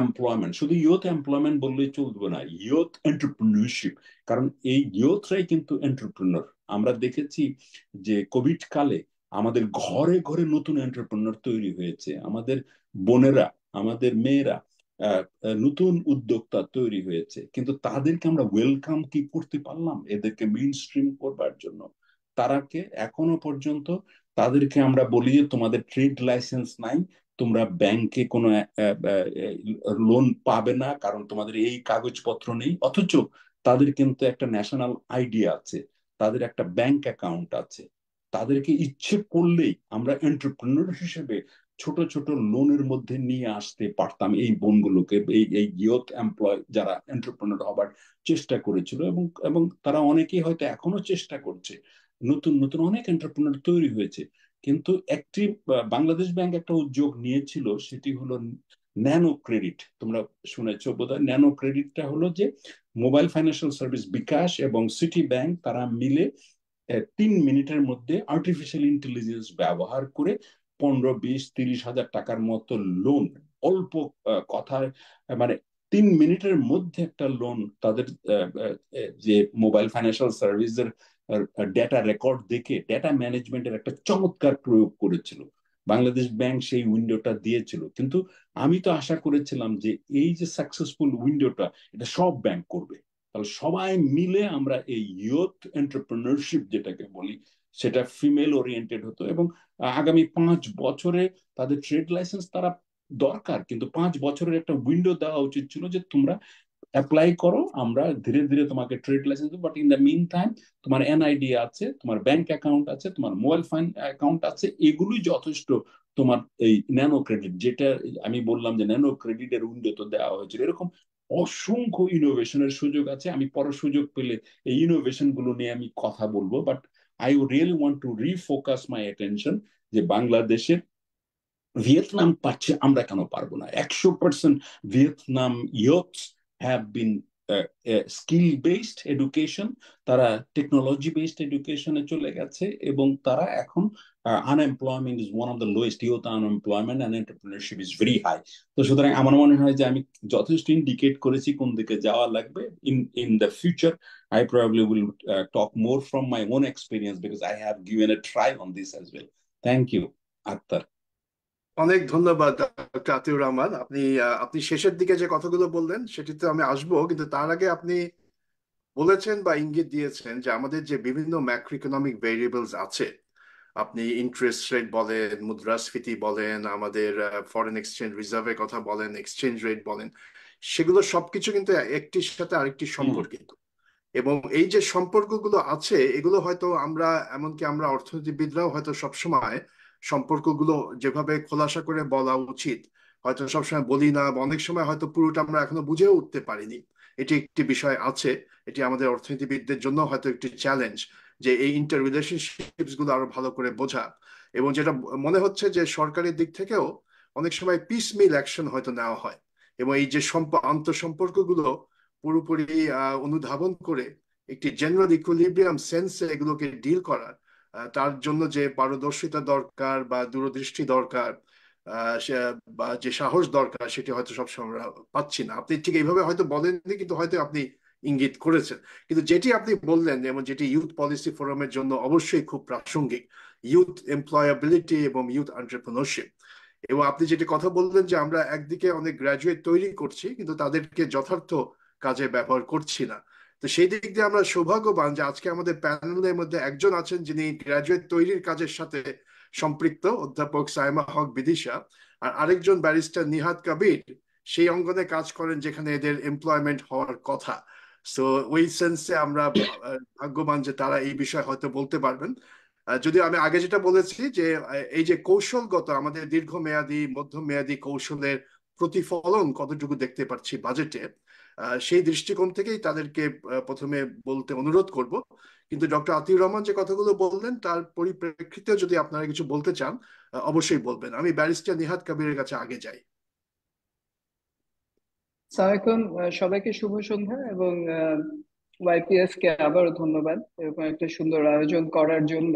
Speaker 4: employment? শুধু ইয়ুথ এমপ্লয়মেন্ট বললেই চলবে না, ইয়ুথ এন্টারপ্রেনিউরশিপ। কারণ এই ইয়ুথরাই কিন্তু এন্টারপ্রেনার। আমরা দেখেছি যে কোভিড কালে আমাদের ঘরে ঘরে নতুন এন্টারপ্রেনার তৈরি হয়েছে, আমাদের বোনেরা, আমাদের মেয়েরা নতুন উদ্যোক্তা তৈরি হয়েছে। কিন্তু তাদেরকে আমরা ওয়েলকাম কি করতে পারলাম এদেরকে মেইন স্ট্রিম করবার জন্য? তারাকে এখনো পর্যন্ত তাদেরকে আমরা বলি যে তোমাদের ট্রেড লাইসেন্স নাই, তোমরা ব্যাংকে কোনো লোন পাবে না, কারণ তোমাদের এই কাগজপত্র নেই। অথচ তাদের কিন্তু একটা ন্যাশনাল আইডি আছে, তাদের একটা ব্যাংক অ্যাকাউন্ট আছে। তাদেরকে ইচ্ছে করলেই আমরা এন্টারপ্রেনার হিসেবে ছোট ছোট লোনের মধ্যে নিয়ে আসতে পারতাম এই বোনগুলোকে, এই ইয়ুথ এমপ্লয় যারা এন্টারপ্রেনার হবার চেষ্টা করেছিল, এবং এবং তারা অনেকেই হয়তো এখনো চেষ্টা করছে। নতুন নতুন অনেক এন্টারপ্রেনার তৈরি হয়েছে। কিন্তু একটি বাংলাদেশ ব্যাংক একটা উদ্যোগ নিয়েছিল, সেটি হলো ন্যানো ক্রেডিট। তোমরা শুনেছো বোধহয়। ন্যানো ক্রেডিটটা হলো যে মোবাইল ফাইন্যান্সিয়াল সার্ভিস বিকাশ এবং সিটি ব্যাংক তারা মিলে 3 মিনিটের মধ্যে আর্টিফিশিয়াল ইন্টেলিজেন্স ব্যবহার করে 15, 20, 30 হাজার টাকার মতো লোন, অল্প কথায় মানে 3 মিনিটের মধ্যে একটা লোন তাদের যে মোবাইল ফাইন্যান্সিয়াল সার্ভিসের ডেটা রেকর্ড দেখে ডেটা ম্যানেজমেন্টের একটা চমৎকার প্রয়োগ করেছিল। বাংলাদেশ ব্যাংক সেই উইন্ডোটা দিয়েছিল। কিন্তু আমি তো আশা করেছিলাম যে এই যে সাকসেসফুল উইন্ডোটা, এটা সব ব্যাংক করবে। তাহলে সবাই মিলে আমরা এই ইয়ুথ এন্টারপ্রেনারশিপ যেটাকে বলি, সেটা ফিমেল ওরিয়েন্টেড হতো। এবং আগামী 5 বছরে তাদের ট্রেড লাইসেন্স তারা দরকার, কিন্তু 5 বছরের একটা উইন্ডো দেওয়া উচিত ছিল যে তোমরা অ্যাপ্লাই করো, আমরা ধীরে ধীরে তোমাকে ট্রেড লাইসেন্স দেবো, but in the meantime তোমার এনআইডি আছে, তোমার ব্যাংক অ্যাকাউন্ট আছে, তোমার মোবাইল ফাইন অ্যাকাউন্ট আছে, এগুলোই যথেষ্ট। তোমার এই ন্যানো ক্রেডিট, যেটা আমি বললাম যে ন্যানো ক্রেডিটের উইন্ডো তো দেওয়া হয়েছিল, এরকম অসংখ্য ইনোভেশনের সুযোগ আছে। আমি পরে সুযোগ পেলে এই ইনোভেশন গুলো নিয়ে আমি কথা বলবো, but I really want to refocus my attention যে বাংলাদেশের ভিয়েতনাম পাচ্ছে, আমরা কেন পারবো না? 100% Vietnam youths have been skill based education, তারা টেকনোলজি বেসড এডুকেশনে চলে গেছে, এবং তারা এখন unemployment is one of the lowest, youth unemployment and entrepreneurship is very high. তো সুতরাং আমার মনে হয় যে আমি যথেষ্ট ইন্ডিকেট করেছি কোন দিকে যাওয়া লাগবে। In the future I probably will talk more from my own experience because I have given a try on this as well. Thank you, Akhtar.
Speaker 3: অনেক ধন্যবাদ ডক্টর আতিউর রহমান। আপনি শেষের দিকে যে কথাগুলো বললেন সেটিতে আমি আসবো, কিন্তু তার আগে আপনি বলেছেন বা ইঙ্গিত দিয়েছেন যে আমাদের যে বিভিন্ন ম্যাক্রো ইকোনমিক ভেরিয়েবলস আছে, আপনি ইন্টারেস্ট রেট বলেন, মুদ্রাস্ফীতি বলেন, আমাদের ফরেন এক্সচেঞ্জ রিজার্ভের কথা বলেন, এক্সচেঞ্জ রেট বলেন, সেগুলো সবকিছু কিন্তু একটির সাথে আরেকটি সম্পর্কিত। এবং এই যে সম্পর্কগুলো আছে, এগুলো হয়তো আমরা, এমনকি আমরা অর্থনীতিবিদরাও হয়তো সবসময় সম্পর্কগুলো যেভাবে খোলাসা করে বলা উচিত হয়তো সবসময় বলি না, বা অনেক সময় হয়তো পুরোটা আমরা এখনো বুঝেও উঠতে পারিনি। এটি একটি বিষয় আছে, এটি আমাদের অর্থনীতিবিদদের জন্য হয়তো একটি চ্যালেঞ্জ, যে এই ইন্টার রিলেশনশিপস গুলো আরো ভালো করে বোঝা। এবং যেটা মনে হচ্ছে যে সরকারের দিক থেকেও অনেক সময় পিস মিল অ্যাকশন হয়তো নেওয়া হয়, এবং এই যে আন্তঃসম্পর্কগুলো পুরোপুরি অনুধাবন করে একটি জেনারেল ইকুইলিব্রিয়াম সেন্সে এগুলোকে ডিল করার, তার জন্য যে পারদর্শিতা দরকার বা দূরদৃষ্টি দরকার, বা যে সাহস দরকার, সেটি হয়তো সবসময় আমরা পাচ্ছি না। আপনি ঠিক এইভাবে হয়তো বলেননি, কিন্তু হয়তো আপনি ইঙ্গিত করেছেন। কিন্তু যেটি আপনি বললেন, যেমন যেটি ইউথ পলিসি ফোরামের জন্য অবশ্যই খুব প্রাসঙ্গিক, ইউথ এমপ্লয়াবিলিটি এবং ইউথ এন্টারপ্রেনারশিপ। এবং আপনি যেটি কথা বললেন যে আমরা একদিকে অনেক গ্রাজুয়েট তৈরি করছি, কিন্তু তাদেরকে যথার্থ কাজে ব্যবহার করছি না। তো সেই দিক দিয়ে আমরা সৌভাগ্যবান যে আজকে আমাদের প্যানেলের মধ্যে একজন আছেন যিনি গ্রাজুয়েট তৈরির কাজের সাথে সম্পৃক্ত, অধ্যাপক সাইমা হক বিদিশা। আর আরেকজন ব্যারিস্টার নিহাদ কবির সেই অঙ্গনে কাজ করেন যেখানে এদের এমপ্লয়মেন্ট হওয়ার কথা। সো ওই সেন্সে আমরা ভাগ্যবান যে তারা এই বিষয়ে হয়তো বলতে পারবেন। যদিও আমি আগে যেটা বলেছি যে এই যে কৌশলগত আমাদের দীর্ঘমেয়াদী মধ্যমেয়াদী কৌশলের প্রতিফলন কতটুকু দেখতে পাচ্ছি বাজেটে, সেই দৃষ্টিকোণ থেকেই তাদেরকে প্রথমে বলতে অনুরোধ করব। কিন্তু ডক্টর আতিউর রহমান যে কথাগুলো বললেন তার পরিপ্রেক্ষিতে যদি আপনারা কিছু বলতে চান অবশ্যই বলবেন। আমি ব্যারিস্টার নিহাদ কবিরের কাছে আগে যাই।
Speaker 5: সালামালাইকুম, সবাইকে শুভ সন্ধ্যা এবং ওয়াইপিএফ কে আবারও ধন্যবাদ এরকম একটা সুন্দর আয়োজন করার জন্য।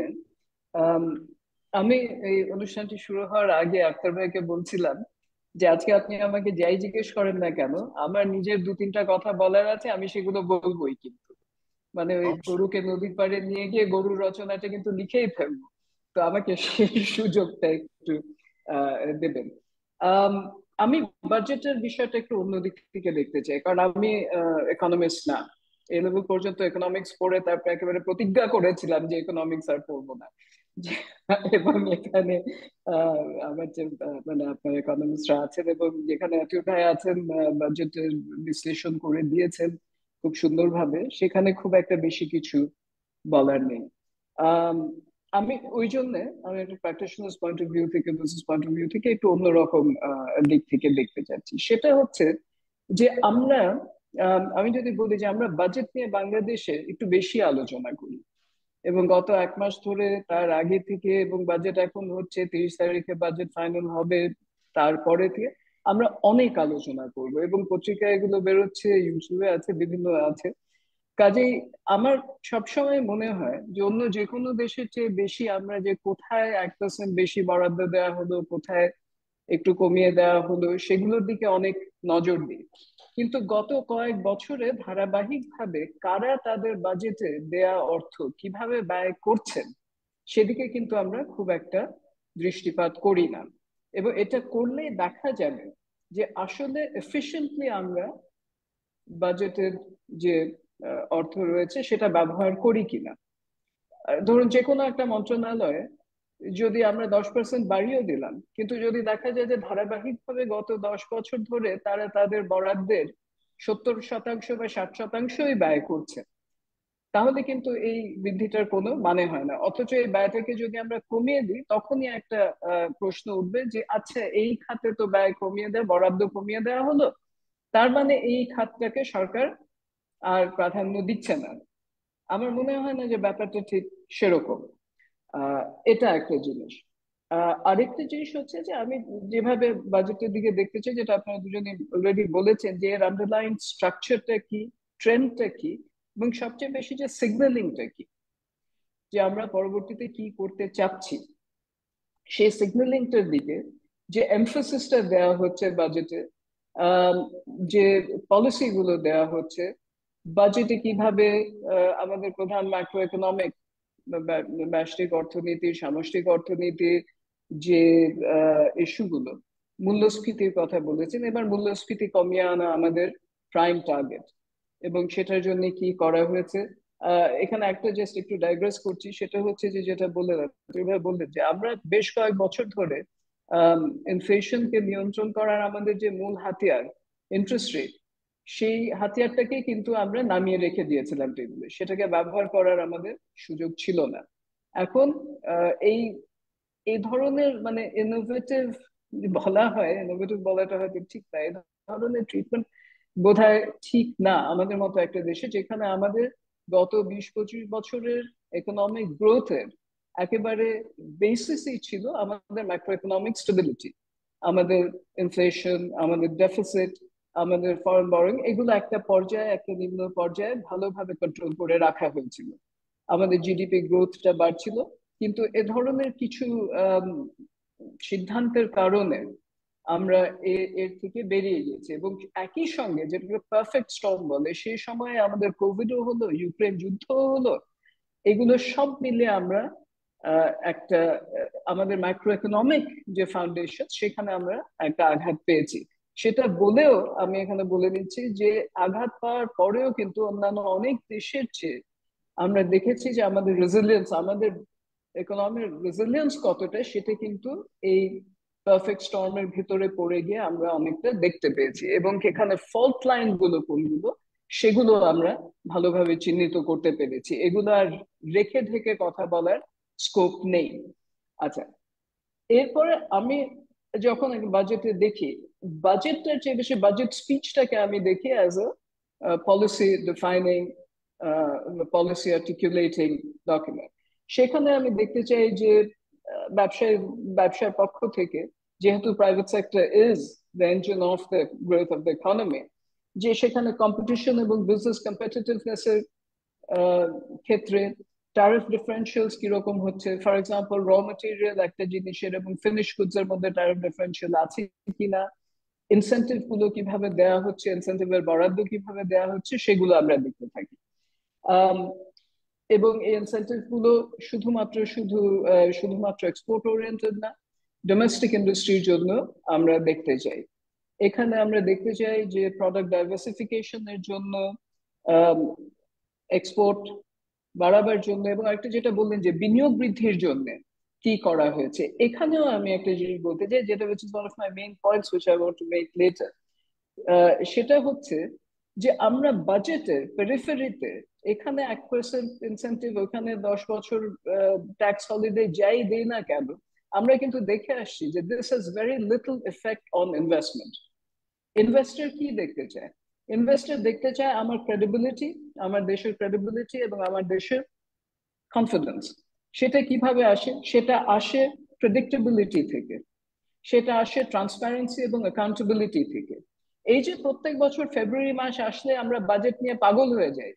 Speaker 5: আমি এই অনুষ্ঠানটি শুরু হওয়ার আগে আক্তার ভাইকে বলছিলাম যে আজকে আপনি আমাকে যাই জিজ্ঞেস করেন না কেন, আমার নিজের দু তিনটা কথা বলার আছে, আমি সেগুলো বলবোই। কিন্তু মানে ওই
Speaker 3: অবশ্যই।
Speaker 5: গরুকে নদীর পাড়ে নিয়ে গিয়ে গরুর রচনাটা কিন্তু লিখেই ফেলবো। তো আমাকে সেই সুযোগটা একটু দেবেন। আম, আমি বাজেটের বিষয়টা একটু অন্য দিক থেকে দেখতে চাই, কারণ আমি ইকোনমিক্স না। এ লেভেল পর্যন্ত ইকোনমিক্স পড়ে তারপর একেবারে প্রতিজ্ঞা করেছিলাম যে ইকোনমিক্স আর পড়বো না। এবং এখানে আহ, আমার যে মানে আপনার ইকোনমিক্সরা আছেন এবং যেখানে আতিউর ভাই আছেন, বাজেটের বিশ্লেষণ করে দিয়েছেন খুব সুন্দরভাবে, সেখানে খুব একটা বেশি কিছু বলার নেই। আম, আমি ওই জন্য আমি একটা প্র্যাকটিশনার্স পয়েন্ট অফ ভিউ থেকে, বিজনেস পয়েন্ট অফ ভিউ থেকে একটু অন্যরকম দিক থেকে দেখতে চাচ্ছি। সেটা হচ্ছে যে আমরা আমি যদি বলি যে আমরা বাজেট নিয়ে বাংলাদেশে একটু বেশি আলোচনা করি, এবং গত এক মাস ধরে তার আগে থেকে, এবং বাজেট এখন হচ্ছে 30 তারিখে বাজেট ফাইনাল হবে, তারপরে থেকে আমরা অনেক আলোচনা করব এবং পত্রিকায় এগুলো বেরোচ্ছে, ইউটিউবে আছে, বিভিন্ন আছে। কাজেই আমার সবসময় মনে হয় যে অন্য যে কোনো দেশের চেয়ে বেশি আমরা যে কোথায় 1% বেশি বরাদ্দ দেওয়া হলো, কোথায় একটু কমিয়ে দেওয়া হলো, সেগুলোর দিকে অনেক নজর দিই। কিন্তু গত কয়েক বছরে ধারাবাহিকভাবে কারা তাদের বাজেটে দেয়া অর্থ কিভাবে ব্যয় করছেন সেদিকে কিন্তু আমরা খুব একটা দৃষ্টিপাত করি না। এবং এটা করলেই দেখা যাবে যে আসলে এফিশিয়েন্টলি আমরা বাজেটের যে অর্থ রয়েছে সেটা ব্যবহার করি কিনা। ধরুন যে কোনো একটা মন্ত্রণালয়ে যদি আমরা 10% বাড়িয়েও দিলাম, কিন্তু যদি দেখা যায় যে ধারাবাহিকভাবে গত 10 বছর ধরে তারা তাদের বরাদ্দের 70% বা 60%ই ব্যয় করছে, তাহলে কিন্তু এই বৃদ্ধিটার কোনো মানে হয় না। অথচ এই ব্যয়টাকে যদি আমরা কমিয়ে দিই, তখনই একটা প্রশ্ন উঠবে যে আচ্ছা, এই খাতে তো ব্যয় কমিয়ে দেয়, বরাদ্দ কমিয়ে দেওয়া হলো, তার মানে এই খাতটাকে সরকার আর প্রাধান্য দিচ্ছে না। আমার মনে হয় না যে ব্যাপারটা ঠিক সেরকম। আহ এটা একটা জিনিস। আরেকটা জিনিস হচ্ছে যে আমি যেভাবে বাজেটের দিকে দেখতে চাই, যেটা আপনারা দুজনে অলরেডি বলেছেন, যে এর আন্ডারলাইন স্ট্রাকচারটা কি, ট্রেন্ডটা কি, এবং সবচেয়ে বেশি যে সিগন্যালিংটা কি, যে আমরা পরবর্তীতে কি করতে চাচ্ছি, সেই সিগন্যালিংটার দিকে যে এমফোসিসটা দেওয়া হচ্ছে বাজেটে, যে পলিসি গুলো দেওয়া হচ্ছে বাজেটে, কিভাবে আমাদের প্রধান ম্যাক্রো ইকোনমিক, ব্যষ্টিক অর্থনীতি, সামষ্টিক অর্থনীতি, যে ইস্যুগুলো, মূল্যস্ফীতির কথা বলেছেন, এবার মূল্যস্ফীতি কমিয়ে আনা আমাদের প্রাইম টার্গেট, এবং সেটার জন্য কি করা হয়েছে। এখানে একটা জাস্ট একটু ডাইগ্রেস করছি, সেটা হচ্ছে যে যেটা বললেন যে আমরা বেশ কয়েক বছর ধরে ইনফ্লেশনকে নিয়ন্ত্রণ করার আমাদের যে মূল হাতিয়ার, ইন্টারেস্ট রেট, সেই হাতিয়ারটাকে কিন্তু আমরা নামিয়ে রেখে দিয়েছিলাম টেবিলে, সেটাকে ব্যবহার করার আমাদের সুযোগ ছিল না। এখন এই এই ধরনের মানে ইনোভেটিভ বলা হয়, ইনোভেটিভ বলাটা হয়তো ঠিক না, এই ধরনের ট্রিটমেন্ট বোধহয় ঠিক না আমাদের মতো একটা দেশে, যেখানে আমাদের গত 20-25 বছরের ইকোনমিক গ্রোথের একেবারে বেসিসই ছিল আমাদের ম্যাক্রো ইকোনমিক স্টেবিলিটি, আমাদের ইনফ্লেশন, আমাদের ডেফিসিট, আমাদের ফরেন বরোইং, এগুলো একটা পর্যায়ে, একটা নিম্ন পর্যায়ে ভালোভাবে কন্ট্রোল করে রাখা হয়েছিল, আমাদের জিডিপি গ্রোথটা বাড়ছিল। কিন্তু এ ধরনের কিছু আম, সিদ্ধান্তের কারণে আমরা এর থেকে বেরিয়ে গেছি, এবং একই সঙ্গে যেটাকে পারফেক্ট স্টর্ম বলে, সেই সময়ে আমাদের কোভিডও হলো, ইউক্রেন যুদ্ধও হলো, এগুলো সব মিলে আমরা একটা আমাদের মাইক্রো ইকোনমিক যে ফাউন্ডেশন, সেখানে আমরা একটা আঘাত পেয়েছি। সেটা বলেও আমি এখানে বলে দিচ্ছি যে আঘাত পাওয়ার পরেও কিন্তু অন্যান্য অনেক দেশের চেয়ে আমরা দেখেছি যে আমাদের রেজিলিয়েন্স, আমাদের ইকোনমির রেজিলিয়েন্স কতটা, সেটা কিন্তু এই পারফেক্ট স্টর্মের ভিতরে পড়ে গিয়ে আমরা অনেকটা দেখতে পেয়েছি, এবং এখানে ফল্ট লাইন গুলো কোনগুলো সেগুলো আমরা ভালোভাবে চিহ্নিত করতে পেরেছি। এগুলো আর রেখে ঢেকে কথা বলার স্কোপ নেই। আচ্ছা, এরপরে আমি যখন বাজেটে দেখি, বাজেটটার চেয়ে বেশি বাজেট স্পিচটাকে আমি দেখি as a policy defining, policy articulating document. সেখানে আমি দেখতে চাই যে ব্যবসার পক্ষ থেকে, যেহেতু private sector is the engine of the growth of the economy, যে সেখানে কম্পিটিশন এবং বিজনেস কম্পিটিটিভনেস এর ক্ষেত্রে ট্যারিফ ডিফারেন্সিয়ালস কিরকম হচ্ছে। ফর এক্সাম্পল, র মেটেরিয়াল একটা জিনিসের এবং ফিনিশ গুডস এর মধ্যে ট্যারিফ ডিফারেন্সিয়াল আছে কিনা, ইনসেন্টিভ গুলো কিভাবে দেওয়া হচ্ছে, ইনসেন্টিভের বরাদ্দ কিভাবে দেওয়া হচ্ছে, সেগুলো আমরা দেখতে থাকি। এবং এই ইনসেন্টিভ গুলো শুধুমাত্র এক্সপোর্ট ওরিয়েন্টেড না, ডোমেস্টিক ইন্ডাস্ট্রির জন্য আমরা দেখতে চাই। এখানে আমরা দেখতে চাই যে প্রোডাক্ট ডাইভার্সিফিকেশনের জন্য, এক্সপোর্ট বাড়াবার জন্য, এবং একটা যেটা বললেন যে বিনিয়োগ বৃদ্ধির জন্য কি করা হয়েছে। এখানেও আমি একটা জিনিস বলতে চাই, যেটা হচ্ছে one of my main points which I want to make letter. সেটা হচ্ছে যে আমরা বাজেটের পেরিফেরিতে এখানে 1% ইনসেন্টিভ, ওখানে 10 বছর ট্যাক্স হলিডে যাই দেই না কেন, আমরা কিন্তু দেখে আসছি যে this has very little effect on investment. Investor কি দেখতে চায়? ইনভেস্টর দেখতে চায় আমার ক্রেডিবিলিটি, আমার দেশের ক্রেডিবিলিটি এবং আমার দেশের কনফিডেন্স। সেটা কিভাবে আসে? সেটা আসে প্রেডিক্টেবিলিটি থেকে, সেটা আসে ট্রান্সপারেন্সি এবং অ্যাকাউন্টেবিলিটি থেকে। এই যে প্রত্যেক বছর ফেব্রুয়ারি মাস আসলে আমরা বাজেট নিয়ে পাগল হয়ে যাই,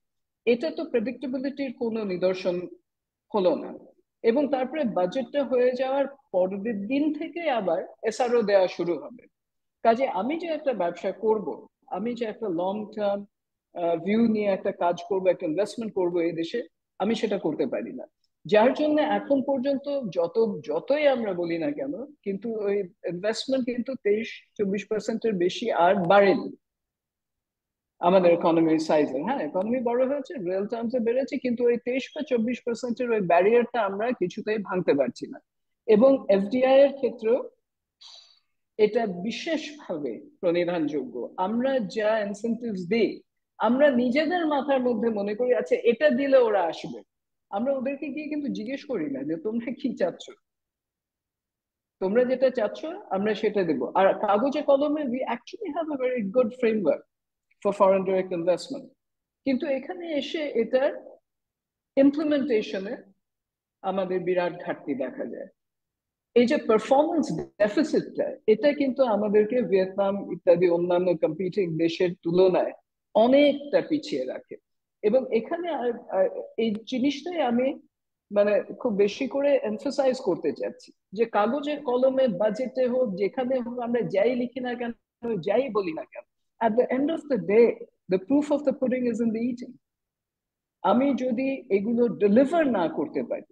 Speaker 5: এটা তো প্রেডিক্টেবিলিটির কোনো নিদর্শন হলো না। এবং তারপরে বাজেটটা হয়ে যাওয়ার পরের দিন থেকে আবার এসআরও দেওয়া শুরু হবে। কাজে আমি যে একটা ব্যবসা করব, আমি যে একটা লং টার্ম ভিউ নিয়ে একটা কাজ করব, একটা ইনভেস্টমেন্ট করব এই দেশে, আমি সেটা করতে পারি না। যার জন্য এখন পর্যন্ত যতই আমরা বলি না কেন, কিন্তু ওই ইনভেস্টমেন্ট কিন্তু 23-24% বেশি আর বাড়েনি আমাদের ইকোনমির সাইজে। হ্যাঁ, ইকোনমি বড় হয়েছে, রিয়েল টার্মসে বেড়েছে, কিন্তু ওই 23 বা 24%-এর ওই ব্যারিয়ারটা আমরা কিছুতেই ভাঙতে পারছি না। এবং এফডিআই এর ক্ষেত্রেও এটা বিশেষভাবে প্রণিধানযোগ্য। আমরা যা ইনসেন্টিভস দিই, আমরা নিজেদের মাথার মধ্যে মনে করি আচ্ছা এটা দিলে ওরা আসবে, আমরা ওদেরকে গিয়ে কিন্তু জিজ্ঞেস করি না যে তোমরা কি চাচ্ছ, তোমরা যেটা চাচ্ছ আমরা সেটা দেবো। আর কাগজে কলমে we actually have a very good framework for foreign direct investment, কিন্তু এখানে এসে এটার ইমপ্লিমেন্টেশনে আমাদের বিরাট ঘাটতি দেখা যায়। এই যে পারফরমেন্স ডেফিসিটটা, এটা কিন্তু আমাদেরকে ভিয়েতনাম ইত্যাদি অন্যান্য কম্পিটিং দেশের তুলনায় অনেকটা পিছিয়ে রাখে। এবং এখানে এই জিনিসটাই আমি মানে খুব বেশি করে এমফাসাইজ করতে চাচ্ছি, যে কাগজে কলমে বাজেটে হোক, যেখানে হোক, আমরা যাই লিখি না কেন, যাই বলি না কেন, at the end of the day the proof of the pudding is in the eating. আমি যদি এগুলো ডেলিভার না করতে পারি,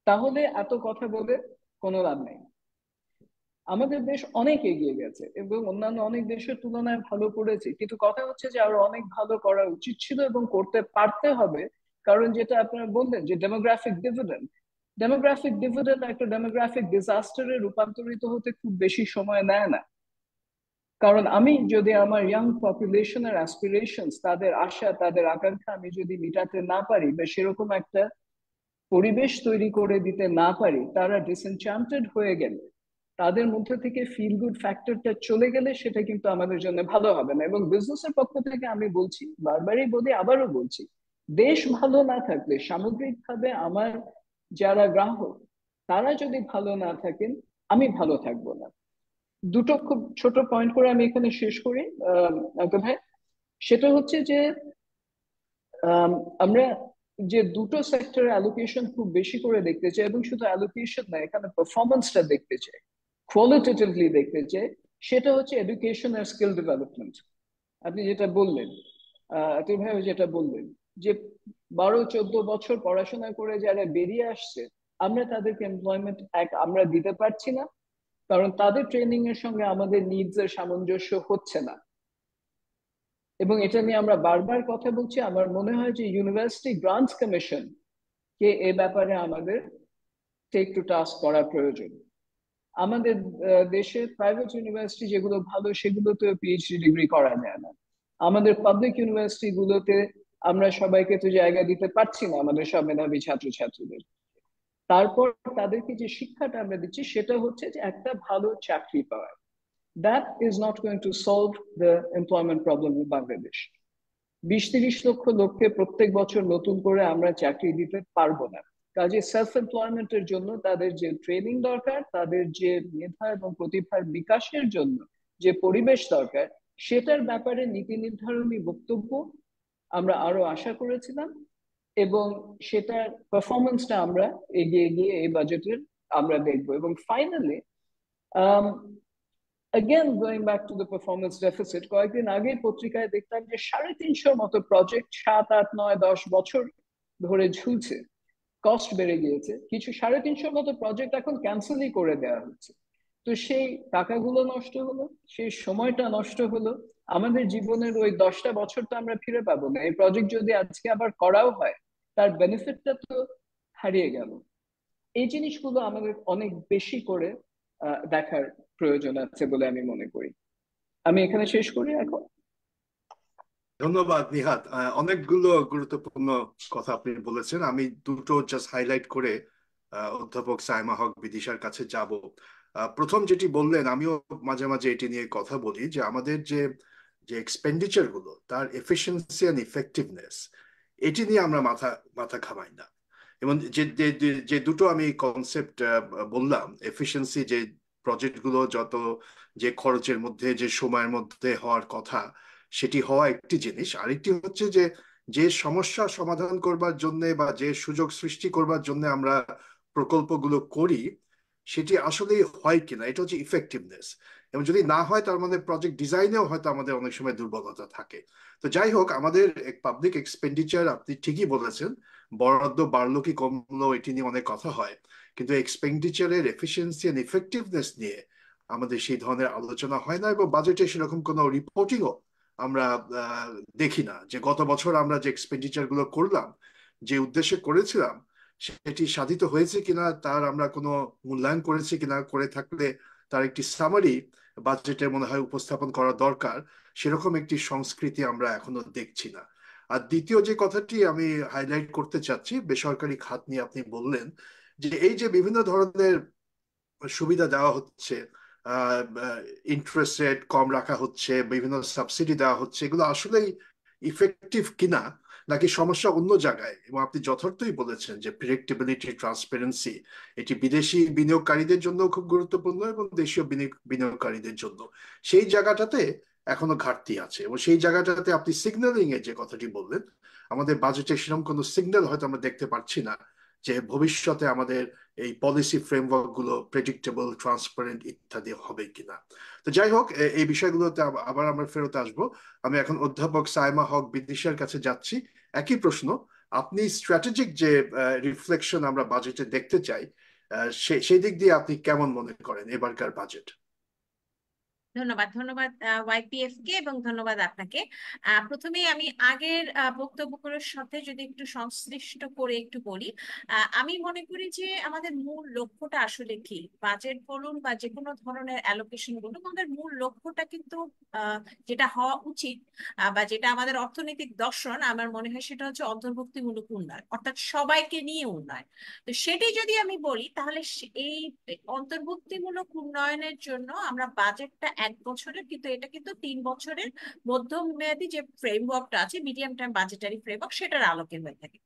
Speaker 5: তাহলে এত কথা বলে কোনো লাভ নেই। আমাদের দেশ অনেক এগিয়ে গেছে এবং অন্যান্য অনেক দেশের তুলনায় ভালো করেছে, কিন্তু কথা হচ্ছে যে আরো অনেক ভালো করা উচিত ছিল এবং করতে পারতে হবে। কারণ যেটা আপনারা বললেন যে ডেমোগ্রাফিক ডিভিডেন্ড একটা ডেমোগ্রাফিক ডিজাস্টারে রূপান্তরিত হতে খুব বেশি সময় নেয় না। কারণ আমি যদি আমার ইয়াং পপুলেশনের অ্যাসপিরেশনস, তাদের আশা, তাদের আকাঙ্ক্ষা আমি যদি মিটাতে না পারি, বা সেরকম একটা পরিবেশ তৈরি করে দিতে না পারি, তারা ডিসএনচ্যান্টেড হয়ে গেলে, তাদের মধ্যে থেকে ফিল গুড ফ্যাক্টরটা চলে গেলে, সেটা কিন্তু আমাদের জন্য ভালো হবে না। এবং বিজনেসের পক্ষ থেকে আমি বলছি, বারবারই বলি, আবারও বলছি, দেশ ভালো না থাকলে, সামগ্রিকভাবে আমার যারা গ্রাহক তারা যদি ভালো না থাকেন, আমি ভালো থাকবো না। দুটো খুব ছোট পয়েন্ট করে আমি এখানে শেষ করি ভাই। সেটা হচ্ছে যে আমরা যে দুটো সেক্টরে অ্যালোকেশন খুব বেশি করে দেখতে চাই, এবং শুধু অ্যালোকেশন না, এখানে পারফরমেন্সটা দেখতে চাই, কোয়ালিটেটিভলি দেখতে চাই, সেটা হচ্ছে এডুকেশন আর স্কিল ডেভেলপমেন্ট। আপনি যেটা বললেন, তুই ভাই যেটা বললেন যে 12-14 বছর পড়াশোনা করে যারা বেরিয়ে আসছে, আমরা তাদেরকে এমপ্লয়মেন্ট আমরা দিতে পারছি না, কারণ তাদের ট্রেনিং এর সঙ্গে আমাদের নিডস এর সামঞ্জস্য হচ্ছে না। এবং এটা নিয়ে আমরা বারবার কথা বলছি। আমার মনে হয় যে ইউনিভার্সিটি গ্রান্টস কমিশন কে এ ব্যাপারে আমাদের টেক টু টাস্ক করা প্রয়োজন। আমাদের দেশে প্রাইভেট ইউনিভার্সিটি যেগুলো ভালো, সেগুলোতে পিএইচডি ডিগ্রি করা যায় না। আমাদের পাবলিক ইউনিভার্সিটি গুলোতে আমরা সবাইকে তো জায়গা দিতে পারছি না, আমাদের সব মেধাবী ছাত্রছাত্রীদের। তারপর তাদেরকে যে শিক্ষাটা আমরা দিচ্ছি সেটা হচ্ছে যে একটা ভালো চাকরি পাওয়া। That is not going to solve the employment problem in Bangladesh. 20-30 লক্ষ লোককে প্রত্যেক বছর নতুন করে আমরা চাকরি দিতে পারবো না। কাজে সেলফ এমপ্লয়মেন্টের জন্য তাদের যে ট্রেনিং দরকার, তাদের যে মেধা এবং প্রতিভার বিকাশের জন্য যে পরিবেশ দরকার, সেটার ব্যাপারে নীতি নির্ধারণী বক্তব্য আমরা আরো আশা করেছিলাম, এবং সেটার পারফরমেন্সটা আমরা এগিয়ে গিয়ে এই বাজেটের আমরা দেখবো। এবং finally, again going back to the performance deficit, কয়েকদিন আগে পত্রিকায় দেখতাম যে 350 মতো প্রজেক্ট 7, 8, 9, 10 বছর ধরে ঝুলছে, কস্ট বেড়ে গিয়েছে, কিছু 350 মতো প্রজেক্ট এখন ক্যান্সেলই করে দেওয়া হচ্ছে। তো সেই টাকাগুলো নষ্ট হলো, সেই সময়টা নষ্ট হলো, আমাদের জীবনের ওই 10টা বছর তো আমরা ফিরে পাবো না। এই প্রজেক্ট যদি আজকে আবার করাও হয়, তার বেনিফিটটা তো হারিয়ে গেল। এই জিনিসগুলো আমাদের অনেক বেশি করে দেখার প্রয়োজন আছে বলে আমি মনে করি। আমি এখানে শেষ করি এখন।
Speaker 3: ধন্যবাদ নিহাত, অনেকগুলো গুরুত্বপূর্ণ কথা আপনি বলেছেন। আমি দুটো জাস্ট হাইলাইট করে অধ্যাপক সাইমা হক বিদিশার কাছে যাব। প্রথম যেটি বললেন, আমিও মাঝে মাঝে এটি নিয়ে কথা বলি যে আমাদের যে যে এক্সপেন্ডিচার গুলো তার এফিসিয়েন্সি অ্যান্ড ইফেক্টিভনেস, এটি নিয়ে আমরা মাথা মাথা ঘামাই না। এবং যে যে যে- যে দুটো আমি কনসেপ্ট বললাম, এফিসিয়েন্সি, যে প্রজেক্ট গুলো যত যে খরচের মধ্যে যে সময়ের মধ্যে হওয়ার কথা সেটি হওয়া একটি জিনিস, আরেকটি হচ্ছে যে যে সমস্যা সমাধান করবার জন্য বা যে সুযোগ সৃষ্টি করবার জন্য আমরা প্রকল্পগুলো করি সেটি আসলে হয় কিনা, এটা হচ্ছে ইফেক্টিভনেস। এবং যদি না হয় তার মানে প্রজেক্ট ডিজাইনেও হয়তো আমাদের অনেক সময় দুর্বলতা থাকে। তো যাই হোক, আমাদের পাবলিক এক্সপেন্ডিচার, আপনি ঠিকই বলেছেন, বরাদ্দ বাড়লো কি কমলো এটি নিয়ে অনেক কথা হয়, কিন্তু এক্সপেন্ডিচারের এফিসিয়েন্সি এন্ড ইফেক্টিভনেস নিয়ে আমাদের সেই ধরনের আলোচনা হয় না, এবং বাজেটে সেরকম কোনো রিপোর্টিংও আমরা দেখি না যে গত বছর আমরা যে এক্সপেন্ডিচার গুলো করলাম, যে উদ্দেশ্যে করেছিলাম, সেটি সাধিত হয়েছে কিনা তার আমরা কোনো মূল্যায়ন করেছি কিনা, করে থাকলে তার একটি সামারি বাজেটে মনে হয় উপস্থাপন করা দরকার। সেরকম একটি সংস্কৃতি আমরা এখনো দেখছি না। আর দ্বিতীয় যে কথাটি আমি হাইলাইট করতে চাচ্ছি, বেসরকারি খাত নিয়ে আপনি বললেন যে এই যে বিভিন্ন ধরনের সুবিধা দেওয়া হচ্ছে, ইন্টারেস্ট রেট কম রাখা হচ্ছে, বিভিন্ন সাবসিডি দেওয়া হচ্ছে, এগুলো আসলেই ইফেক্টিভ কিনা, নাকি সমস্যা অন্য জায়গায়। এবং আপনি যথার্থই বলেছেন যে প্রেডিক্টেবিলিটি, ট্রান্সপারেন্সি, এটি বিদেশি বিনিয়োগকারীদের জন্য খুব গুরুত্বপূর্ণ এবং দেশীয় বিনিয়োগকারীদের জন্য সেই জায়গাটাতে এখনো ঘাটতি আছে। এবং সেই জায়গাটাতে আপনি সিগন্যালিং এর যে কথাটি বললেন, আমাদের বাজেটে সেরকম কোনো সিগন্যাল হয়তো আমরা দেখতে পাচ্ছি না যে ভবিষ্যতে আমাদের এই পলিসি ফ্রেমওয়ার্ক গুলো প্রেডিক্টেবল, ট্রান্সপারেন্ট ইত্যাদি হবে কিনা। তো যাই হোক, এই বিষয়গুলোতে আবার আমরা ফেরত আসবো। আমি এখন অধ্যাপক সাইমা হক বিদিশার কাছে যাচ্ছি। একই প্রশ্ন, আপনি স্ট্র্যাটেজিক যে রিফ্লেকশন আমরা বাজেটে দেখতে চাই, সেই দিক দিয়ে আপনি কেমন মনে করেন এবারকার বাজেট?
Speaker 6: ধন্যবাদ, ধন্যবাদ ওয়াইপিএফ কে, এবং ধন্যবাদ আপনাকে। প্রথমেই আমি আগের বক্তব্যগুলোর সাথে যদি একটু সংশ্লিষ্ট করে একটু বলি, আমি মনে করি যে আমাদের মূল লক্ষ্যটা আসলে কি, বাজেট বলুন বা যে কোনো ধরনের অ্যালোকেশন বলুন, আমাদের মূল লক্ষ্যটা কিন্তু যেটা হওয়া উচিত বা যেটা আমাদের অর্থনৈতিক দর্শন, আমার মনে হয় সেটা হচ্ছে অন্তর্ভুক্তিমূলক উন্নয়ন, অর্থাৎ সবাইকে নিয়ে উন্নয়ন। তো সেটি যদি আমি বলি তাহলে এই অন্তর্ভুক্তিমূলক উন্নয়নের জন্য আমরা বাজেটটা 1 বছরের, কিন্তু এটা কিন্তু 3 বছরের মধ্যমেয়াদী যে ফ্রেমওয়ার্কটা আছে, মিডিয়াম টার্ম বাজেটারি ফ্রেমওয়ার্ক, সেটার আলোকে হয়ে থাকে।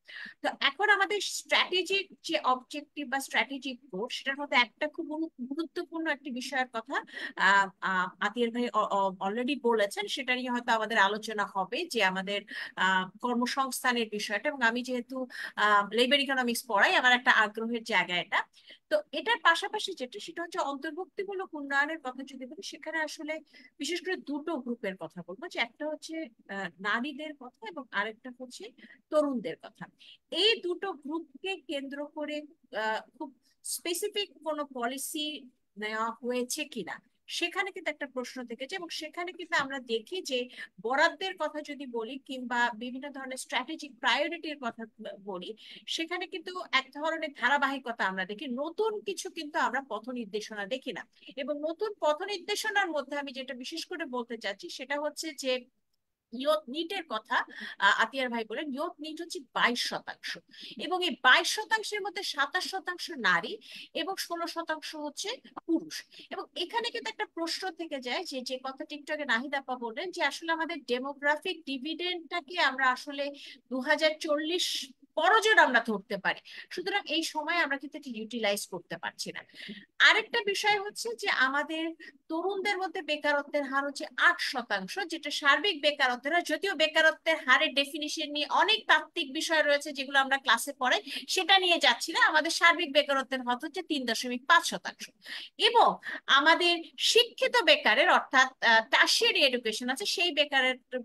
Speaker 6: তো এখন আমাদের স্ট্র্যাটেজিক যে অবজেক্টিভ বা স্ট্র্যাটেজিক গোল, সেটার মধ্যে একটা খুব গুরুত্বপূর্ণ একটি বিষয়ের কথা আতিয়ার ভাই অলরেডি বলেছেন, সেটা নিয়ে হয়তো আমাদের আলোচনা হবে, যে আমাদের কর্মসংস্থানের বিষয়টা। এবং আমি যেহেতু লেবার ইকোনমিক্স পড়াই, আমার একটা আগ্রহের জায়গা এটা। তো এটার পাশাপাশি যেটা, সেটা হচ্ছে অন্তর্ভুক্তিমূলক উন্নয়নের কথা যদি বলি, সেখানে আসলে বিশেষ করে দুটো গ্রুপের কথা বলবো, যে একটা হচ্ছে নারীদের কথা এবং আরেকটা হচ্ছে তরুণদের কথা। এই দুটো গ্রুপকে কেন্দ্র করে খুব স্পেসিফিক কোনো পলিসি নেওয়া হয়েছে কিনা, সেখানে কিন্তু একটা প্রশ্ন থেকেছে। এবং সেখানে কিন্তু আমরা দেখি যে বরাদ্দের কথা যদি বলি কিংবা বিভিন্ন ধরনের স্ট্র্যাটেজিক প্রায়োরিটির কথা বলি, সেখানে কিন্তু এক ধরনের ধারাবাহিকতা আমরা দেখি, নতুন কিছু কিন্তু আমরা পথ নির্দেশনা দেখি না। এবং নতুন পথ নির্দেশনার মধ্যে আমি যেটা বিশেষ করে বলতে চাচ্ছি, সেটা হচ্ছে যে নিটের কথা আতিয়ার ভাই বলেন, ইয়ত নিট হচ্ছে 22%, এবং এই 22%-এর মধ্যে 27% নারী এবং 16% হচ্ছে পুরুষ। এবং এখানে কিন্তু একটা প্রশ্ন থেকে যায়, যে যে কথাটি একটু আগে নাহিদ আপা বললেন, যে আসলে আমাদের ডেমোগ্রাফিক ডিভিডেন্ডটাকে আমরা আসলে 2040 পরজন আমরা ধরতে পারি, সুতরাং এই সময় আমরা কিন্তু এটা ইউটিলাইজ করতে পারছি না। আরেকটা বিষয় হচ্ছে যে আমাদের তরুণদের মধ্যে বেকারত্বের হার হচ্ছে 8%, যেটা সার্বিক বেকারত্বের হার। যদিও বেকারত্বের হারের ডেফিনিশন নিয়ে অনেক তাত্ত্বিক বিষয় রয়েছে যেগুলো আমরা ক্লাসে পড়াই, সেটা নিয়ে যাচ্ছি না। আমাদের সার্বিক বেকারত্বের হার হচ্ছে 3.5%। এবং আমাদের শিক্ষিত বেকারের, অর্থাৎ টারশিয়ারি এডুকেশন আছে, সেই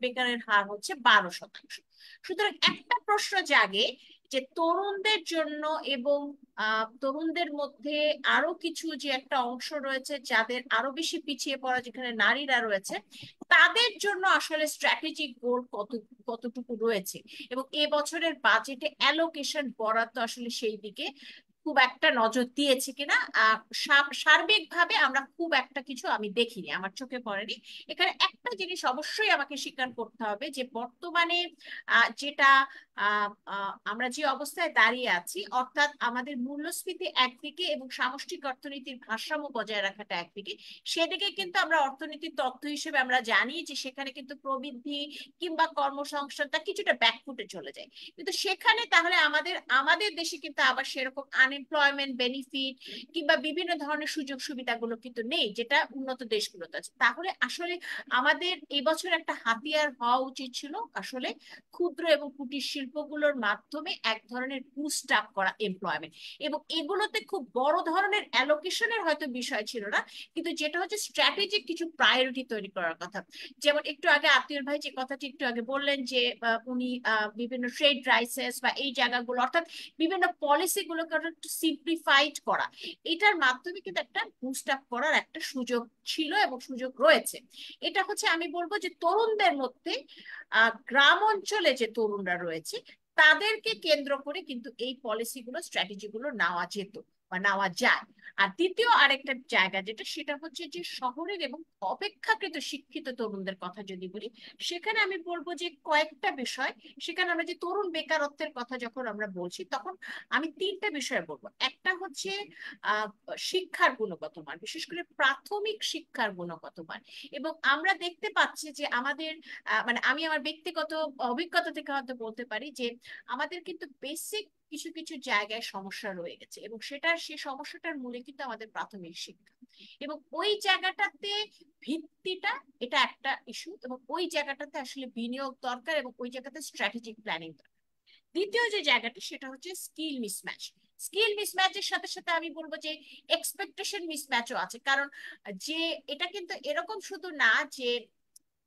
Speaker 6: বেকারের হার হচ্ছে 12%। সুতরাং একটা প্রশ্ন জাগে যে তরুণদের জন্য এবং তরুণদের মধ্যে আরো কিছু যে একটা অংশ রয়েছে যাদের আরো বেশি পিছিয়ে পড়া, যেখানে নারীরা রয়েছে, তাদের জন্য আসলে স্ট্র্যাটেজিক গোল কতটুকু রয়েছে, এবং এবছরের বাজেটে অ্যালোকেশন বরাদ্দ আসলে সেই দিকে খুব একটা নজর দিয়েছে কিনা। সার্বিকভাবে আমরা খুব একটা কিছু আমি দেখিনি, আমার চোখে পড়েনি। এখানে একটা জিনিস অবশ্যই আমাকে স্বীকার করতে হবে, যে বর্তমানে যেটা আমরা যে অবস্থায় দাঁড়িয়ে আছি, অর্থাৎ আমাদের মূল্যস্ফীতি একদিকে এবং সামষ্টিক অর্থনীতির ভারসাম্য বজায় রাখাটা একদিকে, সেদিকে কিন্তু আমরা অর্থনীতির তথ্য হিসেবে আমরা জানি যে সেখানে কিন্তু প্রবৃদ্ধি কিংবা কর্মসংস্থানটা কিছুটা ব্যাকফুটে চলে যায়। কিন্তু সেখানে তাহলে আমাদের দেশে কিন্তু আবার সেরকম আনএমপ্লয়মেন্ট বেনিফিট কিংবা বিভিন্ন ধরনের সুযোগ সুবিধাগুলো কিন্তু নেই, যেটা উন্নত দেশগুলোতে আছে। তাহলে আসলে আমাদের এবছর একটা হাতিয়ার হওয়া উচিত ছিল আসলে ক্ষুদ্র এবং কুটির শিল্পগুলোর মাধ্যমে এক ধরনের বুস্ট আপ করা এমপ্লয়মেন্ট, এবং এগুলোতে খুব বড় ধরনের অ্যালোকেশনের হয়তো বিষয় ছিল না, কিন্তু যেটা হচ্ছে স্ট্র্যাটেজিক কিছু প্রায়োরিটি তৈরি করার কথা। যেমন একটু আগে আতিউর ভাই যে কথাটি একটু আগে বললেন, যে উনি বিভিন্ন ট্রেড রাইসেস বা এই জায়গাগুলো, অর্থাৎ বিভিন্ন পলিসি গুলোকে একটু সিম্পলিফাইড করা, এটার মাধ্যমে কিন্তু একটা বুস্ট আপ করার একটা সুযোগ ছিল এবং সুযোগ রয়েছে। এটা হচ্ছে আমি বলবো যে তরুণদের মধ্যে গ্রাম অঞ্চলে যে তরুণরা রয়েছে তাদেরকে কেন্দ্র করে কিন্তু এই পলিসিগুলো স্ট্র্যাটেজিগুলো নেওয়া যেত বা নেওয়া যায়। আর দ্বিতীয় আরেকটা জায়গা যেটা, সেটা হচ্ছে যে শহরের এবং অপেক্ষাকৃত শিক্ষিত তরুণদের কথা যদি বলি, সেখানে আমি বলবো যে কয়েকটা বিষয়। সেখানে আমরা যে তরুণ বেকারত্বের কথা যখন আমরা বলছি, তখন আমি তিনটা বিষয় বলবো। একটা হচ্ছে আহ শিক্ষার গুণগত মান, বিশেষ করে প্রাথমিক শিক্ষার গুণগত মান। এবং আমরা দেখতে পাচ্ছি যে আমাদের মানে আমি আমার ব্যক্তিগত অভিজ্ঞতা থেকে হয়তো বলতে পারি যে আমাদের কিন্তু বেসিক কিছু কিছু জায়গায় সমস্যা রয়ে গেছে, এবং সেই সমস্যাটার মূলে কিন্তু আমাদের প্রাথমিক শিক্ষা। এবং ওই জায়গাটাতে ভিত্তিটা, এটা একটা ইস্যু, এবং ওই জায়গাটাতে আসলে বিনিয়োগ দরকার, এবং ওই জায়গাতে স্ট্র্যাটেজিক প্ল্যানিং দরকার। দ্বিতীয় যে জায়গাটি, সেটা হচ্ছে স্কিল মিসম্যাচ। স্কিল মিসম্যাচের সাথে সাথে আমি বলবো যে এক্সপেকটেশন মিসম্যাচও আছে। কারণ যে এটা কিন্তু এরকম শুধু না যে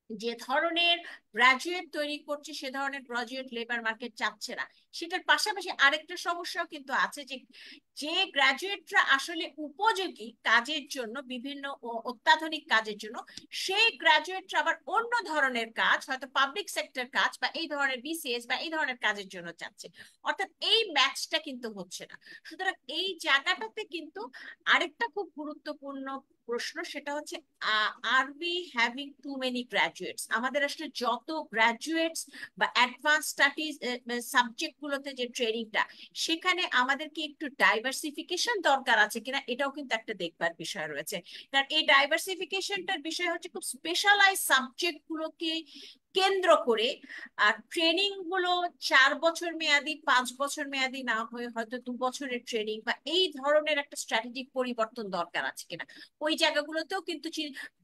Speaker 6: যে ধরনের গ্রাজুয়েট তৈরি করছে সে ধরনের গ্রাজুয়েট লেবার মার্কেট চাচ্ছে না, সেটার পাশাপাশি আরেকটা সমস্যাও কিন্তু আছে, যে যে গ্রাজুয়েটরা আসলে উপযোগী কাজের জন্য, বিভিন্ন অত্যাধুনিক কাজের জন্য, সেই গ্রাজুয়েটরা আবার অন্য ধরনের কাজ, হয়তো পাবলিক সেক্টর কাজ বা এই ধরনের বিসিএস বা এই ধরনের কাজের জন্য চাচ্ছে। অর্থাৎ এই ম্যাচটা কিন্তু হচ্ছে না। সুতরাং এই জায়গাটাতে কিন্তু আরেকটা খুব গুরুত্বপূর্ণ প্রশ্ন, সেটা হচ্ছে are we having too many graduates? আমাদের আসলে যত গ্রাজুয়েটস বা অ্যাডভান্স স্টাডিজ সাবজেক্ট গুলোতে যে ট্রেনিংটা, সেখানে আমাদের কি একটু ডাইভার্সিফিকেশন দরকার আছে কিনা, এটাও কিন্তু একটা দেখবার বিষয় রয়েছে। কারণ এই ডাইভার্সিফিকেশনটার বিষয় হচ্ছে খুব স্পেশালাইজ সাবজেক্ট গুলোকে কেন্দ্র করে আর ট্রেনিং গুলো 4 বছর মেয়াদি, 5 বছর মেয়াদি না হয়ে হয়তো 2 বছরের ট্রেনিং বা এই ধরনের একটা স্ট্র্যাটেজিক পরিবর্তন দরকার আছে কিনা। ওই জায়গাগুলোতেও কিন্তু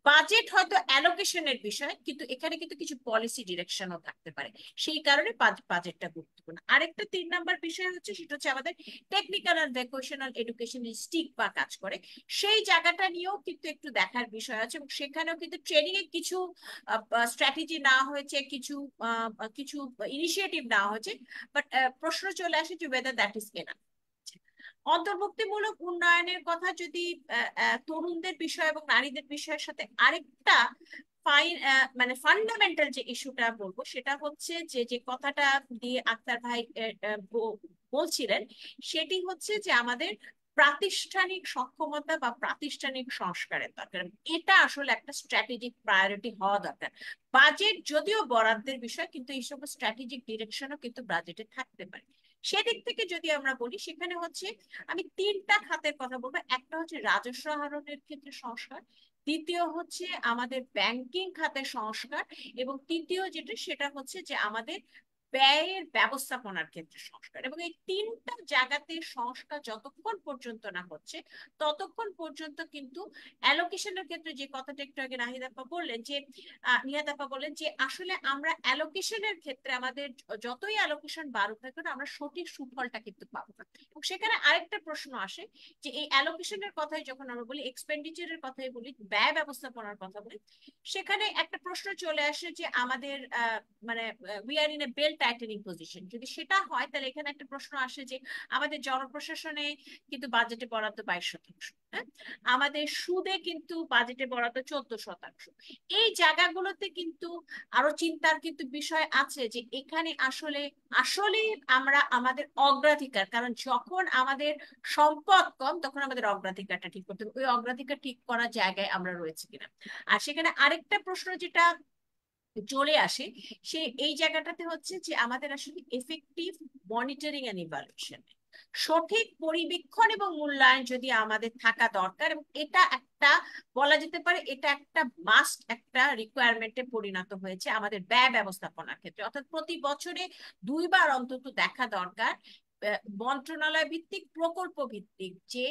Speaker 6: বাজেট হয়তো অ্যালোকেশনের বিষয়, কিন্তু এখানে কিন্তু কিছু পলিসি ডিরেকশনও থাকতে পারে। সেই কারণে বাজেটটা গুরুত্বপূর্ণ। আরেকটা 3 নম্বর বিষয় হচ্ছে, সেটা হচ্ছে আমাদের টেকনিক্যাল আর ভোকেশনাল এডুকেশন স্টিক বা কাজ করে, সেই জায়গাটা নিয়েও কিন্তু একটু দেখার বিষয় আছে। এবং সেখানেও কিন্তু ট্রেনিং এ কিছু স্ট্র্যাটেজি নেওয়া হয়েছে, কিছু কিছু ইনিশিয়েটিভ নেওয়া হয়েছে, বাট প্রশ্ন চলে আসে যে ওয়েদার দ্যাট ইজ এনাফ। অন্তর্ভুক্তিমূলক উন্নয়নের কথা যদি তরুণদের বিষয় এবং নারীদের বিষয়ের সাথে আরেকটা মানে ফান্ডামেন্টাল যে ইস্যুটা বলবো, সেটা হচ্ছে যে যে কথাটা দিয়ে আক্তার ভাই বলছিলেন, সেটি হচ্ছে যে আমাদের প্রাতিষ্ঠানিক সক্ষমতা বা প্রাতিষ্ঠানিক সংস্কারের দরকার। এটা আসলে একটা স্ট্র্যাটেজিক প্রায়োরিটি হওয়া দরকার। বাজেট যদিও বরাদ্দের বিষয়, কিন্তু এই সব স্ট্র্যাটেজিক ডিরেকশনও কিন্তু বাজেটে থাকতে পারে। সেদিক থেকে যদি আমরা বলি, সেখানে হচ্ছে আমি তিনটা খাতের কথা বলবো। একটা হচ্ছে রাজস্ব আহরণের ক্ষেত্রে সংস্কার, দ্বিতীয় হচ্ছে আমাদের ব্যাংকিং খাতের সংস্কার, এবং তৃতীয় যেটা সেটা হচ্ছে যে আমাদের ব্যয়ের ব্যবস্থাপনার ক্ষেত্রে সংস্কার। এবং এই তিনটা জায়গাতে সংস্কার যতক্ষণ পর্যন্ত না হচ্ছে, ততক্ষণ পর্যন্ত কিন্তু অ্যালোকেশনের ক্ষেত্রে যে কথাটা একটু আগে নাহিদাপ্পা বললেন যে নিহাদাপ্পা বললেন যে আসলে আমরা অ্যালোকেশনের ক্ষেত্রে আমাদের যতই অ্যালোকেশন বাড়ুক না কেন, আমরা সঠিক সুফলটা কিন্তু পাবো না। এবং সেখানে আরেকটা প্রশ্ন আসে যে এই অ্যালোকেশনের কথাই যখন আমরা বলি, এক্সপেন্ডিচারের কথাই বলি, ব্যয় ব্যবস্থাপনার কথা বলি, সেখানে একটা প্রশ্ন চলে আসে যে আমাদের মানে we are in a belt tightening position. যদি সেটা হয়, তাহলে এখানে একটা প্রশ্ন আসে যে আমাদের জনপ্রশাসনে কিন্তু বাজেটে বরাদ্দ 22%, হ্যাঁ, আমাদের সুদে কিন্তু বাজেটে বরাদ্দ 14%। এই জায়গাগুলোতে কিন্তু আরো চিন্তার কিন্তু বিষয় আছে যে এখানে আসলে আসলে আমরা আমাদের অগ্রাধিকার, কারণ যখন আমাদের সম্পদ কম তখন আমাদের অগ্রাধিকারটা ঠিক করতে হবে, ওই অগ্রাধিকার ঠিক করার জায়গায় আমরা রয়েছে কিনা। আর সেখানে আরেকটা প্রশ্ন যেটা চলে আসে, সে এই জায়গাটাতে হচ্ছে যে আমাদের আসলে এফেক্টিভ মনিটরিং এন্ড ইভালুয়েশন, সঠিক পরিবীক্ষণ এবং মূল্যায়ন যদি আমাদের থাকা দরকার। এবং এটা একটা বলা যেতে পারে এটা একটা মাস্ট, একটা রিকোয়ারমেন্টে পরিণত হয়েছে আমাদের ব্যয় ব্যবস্থাপনার ক্ষেত্রে। অর্থাৎ প্রতি বছরে 2বার অন্তত দেখা দরকার মন্ত্রণালয় ভিত্তিক, প্রকল্প ভিত্তিক, যে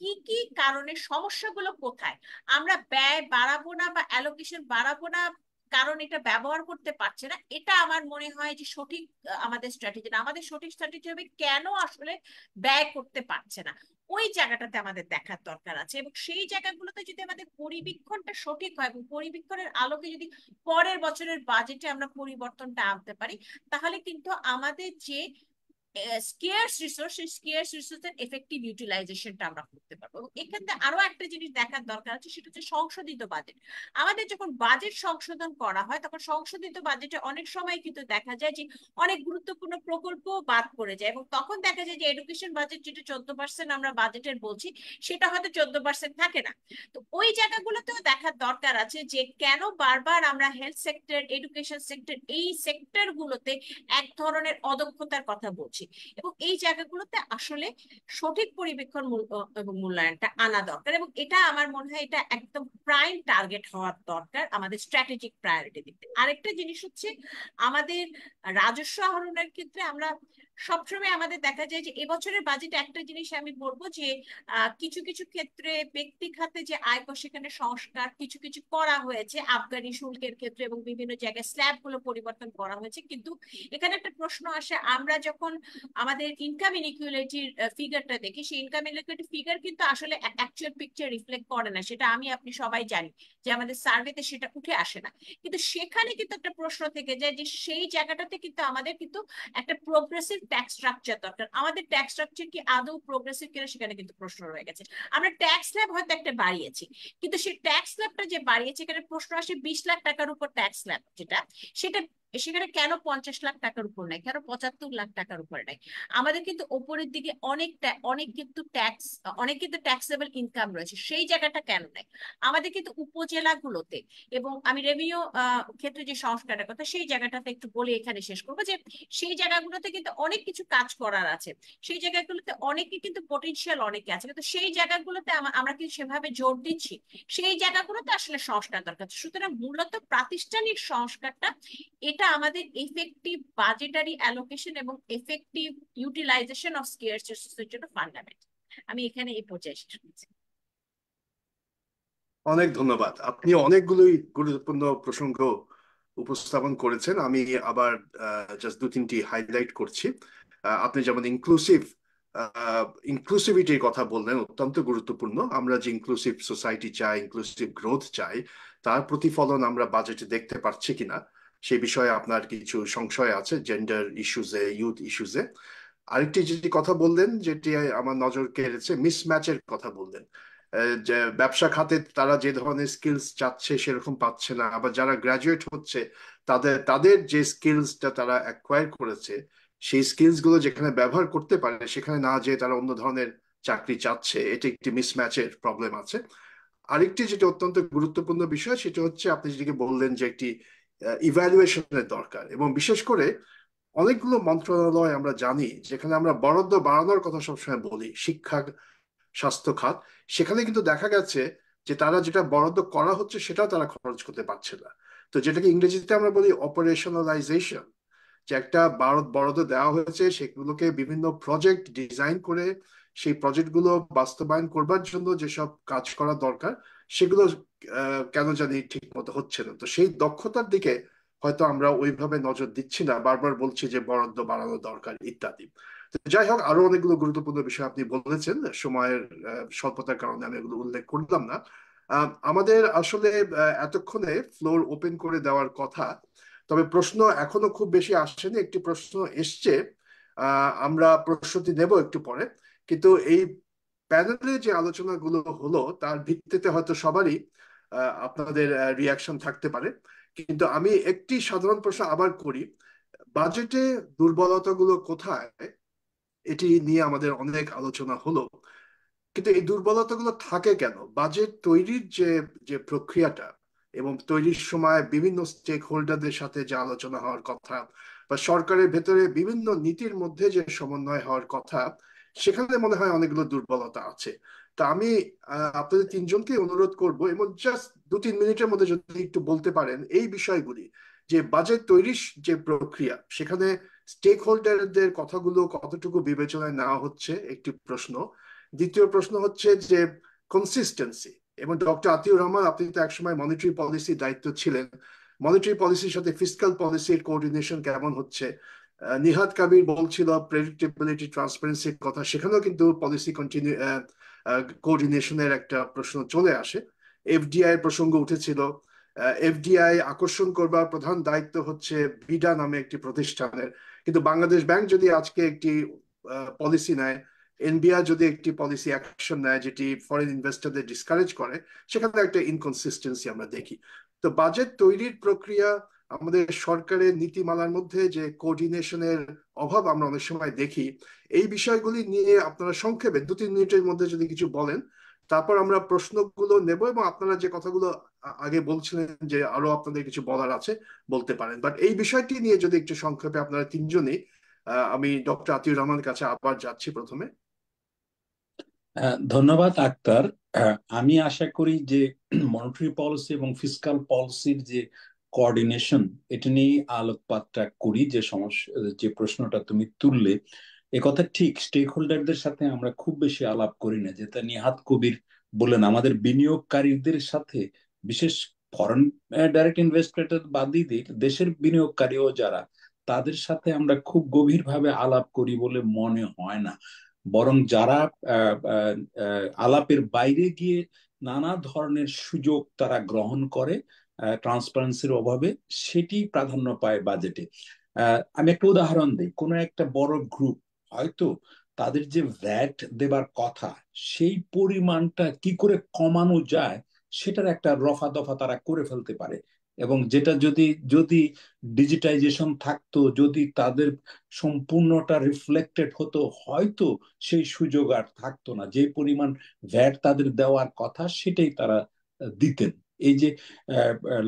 Speaker 6: কি কি কারণে সমস্যাগুলো কোথায়। আমরা ব্যয় বাড়াবো না বা অ্যালোকেশন বাড়াবো না কারণ এটা ব্যবহার করতে পারছে না, এটা আমার মনে হয় যে সঠিক আমাদের স্ট্র্যাটেজি না। আমাদের সঠিক স্ট্র্যাটেজি হবে কেন আসলে ব্যয় করতে পারছে না, ওই জায়গাটাতে আমাদের দেখার দরকার আছে। এবং সেই জায়গাগুলোতে যদি আমাদের পরিবীক্ষণটা সঠিক হয় এবং পরিবীক্ষণের আলোকে যদি পরের বছরের বাজেটে আমরা পরিবর্তনটা আনতে পারি, তাহলে কিন্তু আমাদের যে স্কেয়ার্স রিসোর্স, সেই স্কেয়ার্স রিসোর্সের এফেক্টিভ ইউটিলাইজেশনটা আমরা করতে পারবো। এবং এখানে আরো একটা জিনিস দেখার দরকার আছে, সেটা হচ্ছে সংশোধিত বাজেট। আমাদের যখন বাজেট সংশোধন করা হয়, তখন সংশোধিত বাজেটে অনেক সময় কিন্তু দেখা যায় যে অনেক গুরুত্বপূর্ণ প্রকল্প বাদ পড়ে যায়, এবং তখন দেখা যায় যে এডুকেশন বাজেট যেটা 14% আমরা বাজেটের বলছি, সেটা হয়তো 14% থাকে না। তো ওই জায়গাগুলোতেও দেখার দরকার আছে যে কেন বারবার আমরা হেলথ সেক্টর, এডুকেশন সেক্টর, এই সেক্টর গুলোতে এক ধরনের অদক্ষতার কথা বলছি। এবং এই জায়গাগুলোতে আসলে সঠিক পরিবীক্ষণ এবং মূল্যায়নটা আনা দরকার। এবং এটা আমার মনে হয় এটা একদম প্রাইম টার্গেট হওয়ার দরকার আমাদের স্ট্র্যাটেজিক প্রায়োরিটি দিতে। আরেকটা জিনিস হচ্ছে আমাদের রাজস্ব আহরণের ক্ষেত্রে আমরা সবসময় আমাদের দেখা যায় যে এবছরের বাজেটে একটা জিনিস আমি বলবো যে কিছু কিছু ক্ষেত্রে ব্যক্তি খাতে যে আয়কর, সেখানে সংস্কার কিছু কিছু করা হয়েছে আবগারি শুল্কের ক্ষেত্রে, এবং বিভিন্ন জায়গায় স্ল্যাব গুলো পরিবর্তন করা হয়েছে। কিন্তু এখানে একটা প্রশ্ন আসে, আমরা যখন আমাদের ইনকাম ইনইকুয়ালিটির ফিগারটা দেখি, সেই ইনকাম ইনইকুয়ালিটি ফিগার কিন্তু আসলে অ্যাকচুয়াল পিকচার রিফ্লেক্ট করে না, সেটা আমি আপনি সবাই জানি যে আমাদের সার্ভেতে সেটা উঠে আসে না। কিন্তু সেখানে কিন্তু একটা প্রশ্ন থেকে যায় যে সেই জায়গাটাতে কিন্তু আমাদের কিন্তু একটা প্রোগ্রেসিভ ট্যাক্স স্ট্রাকচার দরকার। আমাদের ট্যাক্স স্ট্রাকচার কি আদৌ প্রোগ্রেসিভ কিনা, সেখানে কিন্তু প্রশ্ন রয়ে গেছে। আমরা ট্যাক্স স্ল্যাব হয়তো একটা বাড়িয়েছি, কিন্তু সেই ট্যাক্স স্ল্যাবটা যে বাড়িয়েছে, এখানে প্রশ্ন আসে 20 লাখ টাকার উপর ট্যাক্স স্ল্যাব যেটা, সেটা সেখানে কেন 50 লাখ টাকার উপর নাই, কেন 75 লাখ টাকার উপর নাই। আমাদের কিন্তু উপরের দিকে অনেক কিন্তু ট্যাক্সেবল ইনকাম রয়েছে, সেই জায়গাটা কেন নাই। আমাদের কিন্তু উপজেলাগুলোতে, এবং আমি রেভিনিউ ক্ষেত্রে যে সংস্কারের কথা, সেই জায়গাটাতে একটু বলে এখানে শেষ করবো যে সেই জায়গাগুলোতে কিন্তু অনেক কিছু কাজ করার আছে। সেই জায়গাগুলোতে অনেকে কিন্তু পটেনশিয়াল অনেকে আছে, কিন্তু সেই জায়গাগুলোতে আমরা কিন্তু সেভাবে জোর দিচ্ছি, সেই জায়গাগুলোতে আসলে সংস্কার দরকার। সুতরাং মূলত প্রাতিষ্ঠানিক সংস্কারটা, এটা আমাদের এফেক্টিভ বাজেটারি অ্যালোকেশন এবং এফেক্টিভ ইউটিলাইজেশন অফ স্কেয়ার্স রিসোর্সের জন্য ফান্ডামেন্টাল। আমি এখানে এই পর্যায়ে শেষ করছি।
Speaker 3: অনেক ধন্যবাদ। আপনি অনেকগুলোই গুরুত্বপূর্ণ প্রসঙ্গ উপস্থাপন করেছেন। আমি আবার জাস্ট 2-3টি হাইলাইট করছি। আপনি যেমন ইনক্লুসিভিটির কথা বললেন, অত্যন্ত গুরুত্বপূর্ণ। আমরা যে ইনক্লুসিভ সোসাইটি চাই, ইনক্লুসিভ গ্রোথ চাই, তার প্রতিফলন আমরা বাজেটে দেখতে পাচ্ছি কিনা সেই বিষয়ে আপনার কিছু সংশয় আছে, জেন্ডার ইস্যুজে, ইউথ ইস্যুজে। আরেকটি যেটি কথা বললেন, যেটি আমার নজর কেড়েছে, মিসম্যাচের কথা বললেন। যে ব্যবসা খাতে তারা যে ধরনের স্কিলস চাচ্ছে সেরকম পাচ্ছে না, আবার যারা গ্রাজুয়েট হচ্ছে তাদের যে স্কিলসটা তারা অ্যাকোয়ার করেছে, সেই স্কিলস গুলো যেখানে ব্যবহার করতে পারে, সেখানে না যেয়ে তারা অন্য ধরনের চাকরি চাচ্ছে, এটা একটি মিসম্যাচের প্রবলেম আছে। আরেকটি যেটা অত্যন্ত গুরুত্বপূর্ণ বিষয় সেটা হচ্ছে আপনি যেটাকে বললেন যে একটি ইভ্যালুয়েশনের দরকার, এবং বিশেষ করে অনেকগুলো মন্ত্রণালয় আমরা জানি যেখানে আমরা বরাদ্দ বাড়ানোর কথা সবসময় বলি, শিক্ষা, স্বাস্থ্য খাত, সেখানে কিন্তু দেখা গেছে যে তারা যেটা বরাদ্দ করা হচ্ছে সেটাও তারা খরচ করতে পারছে না। তো যেটাকে ইংরেজিতে আমরা বলি অপারেশনালাইজেশন, যে একটা বরাদ্দ দেওয়া হয়েছে, সেগুলোকে বিভিন্ন প্রজেক্ট ডিজাইন করে সেই প্রজেক্টগুলো বাস্তবায়ন করবার জন্য যেসব কাজ করা দরকার সেগুলো কেন জানি ঠিক মতো হচ্ছে না। তো সেই দক্ষতার দিকে হয়তো আমরা ওইভাবে নজর দিচ্ছি না, বারবার বলছি যে বরাদ্দ বাড়ানো দরকার ইত্যাদি। তো যাই হোক, আরো অনেকগুলো গুরুত্বপূর্ণ বিষয় আপনি বলেছেন, সময়ের স্বল্পতার কারণে আমি এগুলো উল্লেখ করলাম না। আমাদের আসলে এতক্ষণে ফ্লোর ওপেন করে দেওয়ার কথা, তবে প্রশ্ন এখনো খুব বেশি আসেনি। একটি প্রশ্ন এসছে, আমরা প্রশ্নটি নেব একটু পরে। কিন্তু এই প্যানেলে যে আলোচনাগুলো হলো তার ভিত্তিতে হয়তো সবারই আপনাদের রিয়াকশন থাকতে পারে। কিন্তু আমি একটি সাধারণ প্রশ্ন আবার করি, বাজেটে দুর্বলতাগুলো কোথায় এটি নিয়ে আমাদের অনেক আলোচনা হলো, কিন্তু এই দুর্বলতাগুলো থাকে কেন? বাজেট তৈরির যে যে প্রক্রিয়াটা এবং তৈরির সময় বিভিন্ন স্টেক হোল্ডারদের সাথে যে আলোচনা হওয়ার কথা, বা সরকারের ভেতরে বিভিন্ন নীতির মধ্যে যে সমন্বয় হওয়ার কথা, সেখানে মনে হয় অনেকগুলো দুর্বলতা আছে। তা আমি আপনাদের তিনজনকে অনুরোধ করব, এবং জাস্ট 2-3 মিনিটের মধ্যে যদি একটু বলতে পারেন এই বিষয়গুলি, যে বাজেট তৈরির যে প্রক্রিয়া সেখানে স্টেক হোল্ডারদের কথাগুলো কতটুকু বিবেচনায় নেওয়া হচ্ছে, একটি প্রশ্ন। দ্বিতীয় প্রশ্ন হচ্ছে যে কনসিস্টেন্সি, এবং ডক্টর আতিউর রহমান, আপনি তো একসময় মনিটারি পলিসির দায়িত্ব ছিলেন, মনিটারি পলিসির সাথে ফিসকাল পলিসির কোঅর্ডিনেশন কেমন হচ্ছে? নিহাদ কাবির বলছিল প্রেডিক্টেবিলিটি, ট্রান্সপারেন্সির কথা, সেখানেও কিন্তু পলিসি কোঅর্ডিনেশনের একটা প্রশ্ন চলে আসে। এফডিআই এর প্রসঙ্গ উঠেছিল, এফডিআই আকর্ষণ করবার প্রধান দায়িত্ব হচ্ছে বিডা নামে একটি প্রতিষ্ঠানের, কিন্তু বাংলাদেশ ব্যাংক যদি আজকে একটি পলিসি নেয়, এনবিআর যদি একটি পলিসি অ্যাকশন নেয় যেটি ফরেন ইনভেস্টরদের ডিসকারেজ করে, সেখানে একটা ইনকনসিস্টেন্সি আমরা দেখি। তো বাজেট তৈরির প্রক্রিয়া, আমাদের সরকারের নীতিমালার মধ্যে যে কোঅর্ডিনেশনের অভাব আমরা অনেক সময় দেখি, এই বিষয়গুলি নিয়ে আপনারা সংক্ষেপে 2-3 মিনিটের মধ্যে যদি কিছু বলেন, তারপর আমরা প্রশ্নগুলো নেব, এবং আপনারা যে কথাগুলো আগে বলছিলেন যে আরো আপনাদের কিছু বলার আছে বলতে পারেন। বাট এই বিষয়টি নিয়ে যদি একটু সংক্ষেপে আপনারা তিনজনই, আমি ডক্টর আতিউর রহমানের কাছে আবার যাচ্ছি প্রথমে।
Speaker 4: ধন্যবাদ আক্তার। আমি আশা করি যে মনিটারি পলিসি এবং ফিসকাল পলিসির যে কোঅর্ডিনেশন, এটা নিয়ে আলোকপাতটা করি। যে সমস্যা, যে প্রশ্নটা তুমি তুললে, কথা ঠিক, স্টেক হোল্ডারদের সাথে আমরা খুব বেশি আলাপ করি না, যেটা নিহাত কবির বললেন। আমাদের বিনিয়োগকারীদের সাথে, বিশেষ ফরেন ডাইরেক্ট ইনভেস্টমেন্টের বাদই দিই, দেশের বিনিয়োগকারীও যারা, তাদের সাথে আমরা খুব গভীরভাবে আলাপ করি বলে মনে হয় না। বরং যারা আলাপের বাইরে গিয়ে নানা ধরনের সুযোগ তারা গ্রহণ করে ট্রান্সপারেন্সির অভাবে, সেটি প্রাধান্য পায় বাজেটে। আমি একটা উদাহরণ দিই। কোনো একটা বড় গ্রুপ হয়তো তাদের যে ভ্যাট দেবার কথা, সেই পরিমাণটা কি করে কমানো যায় সেটার একটা রফা দফা তারা করে ফেলতে পারে। এবং যেটা যদি যদি ডিজিটাইজেশন থাকতো, যদি তাদের সম্পূর্ণটা রিফ্লেক্টেড হতো, হয়তো সেই সুযোগ আর থাকতো না। যে পরিমাণ ভ্যাট তাদের দেওয়ার কথা সেটাই তারা দিতেন। এই যে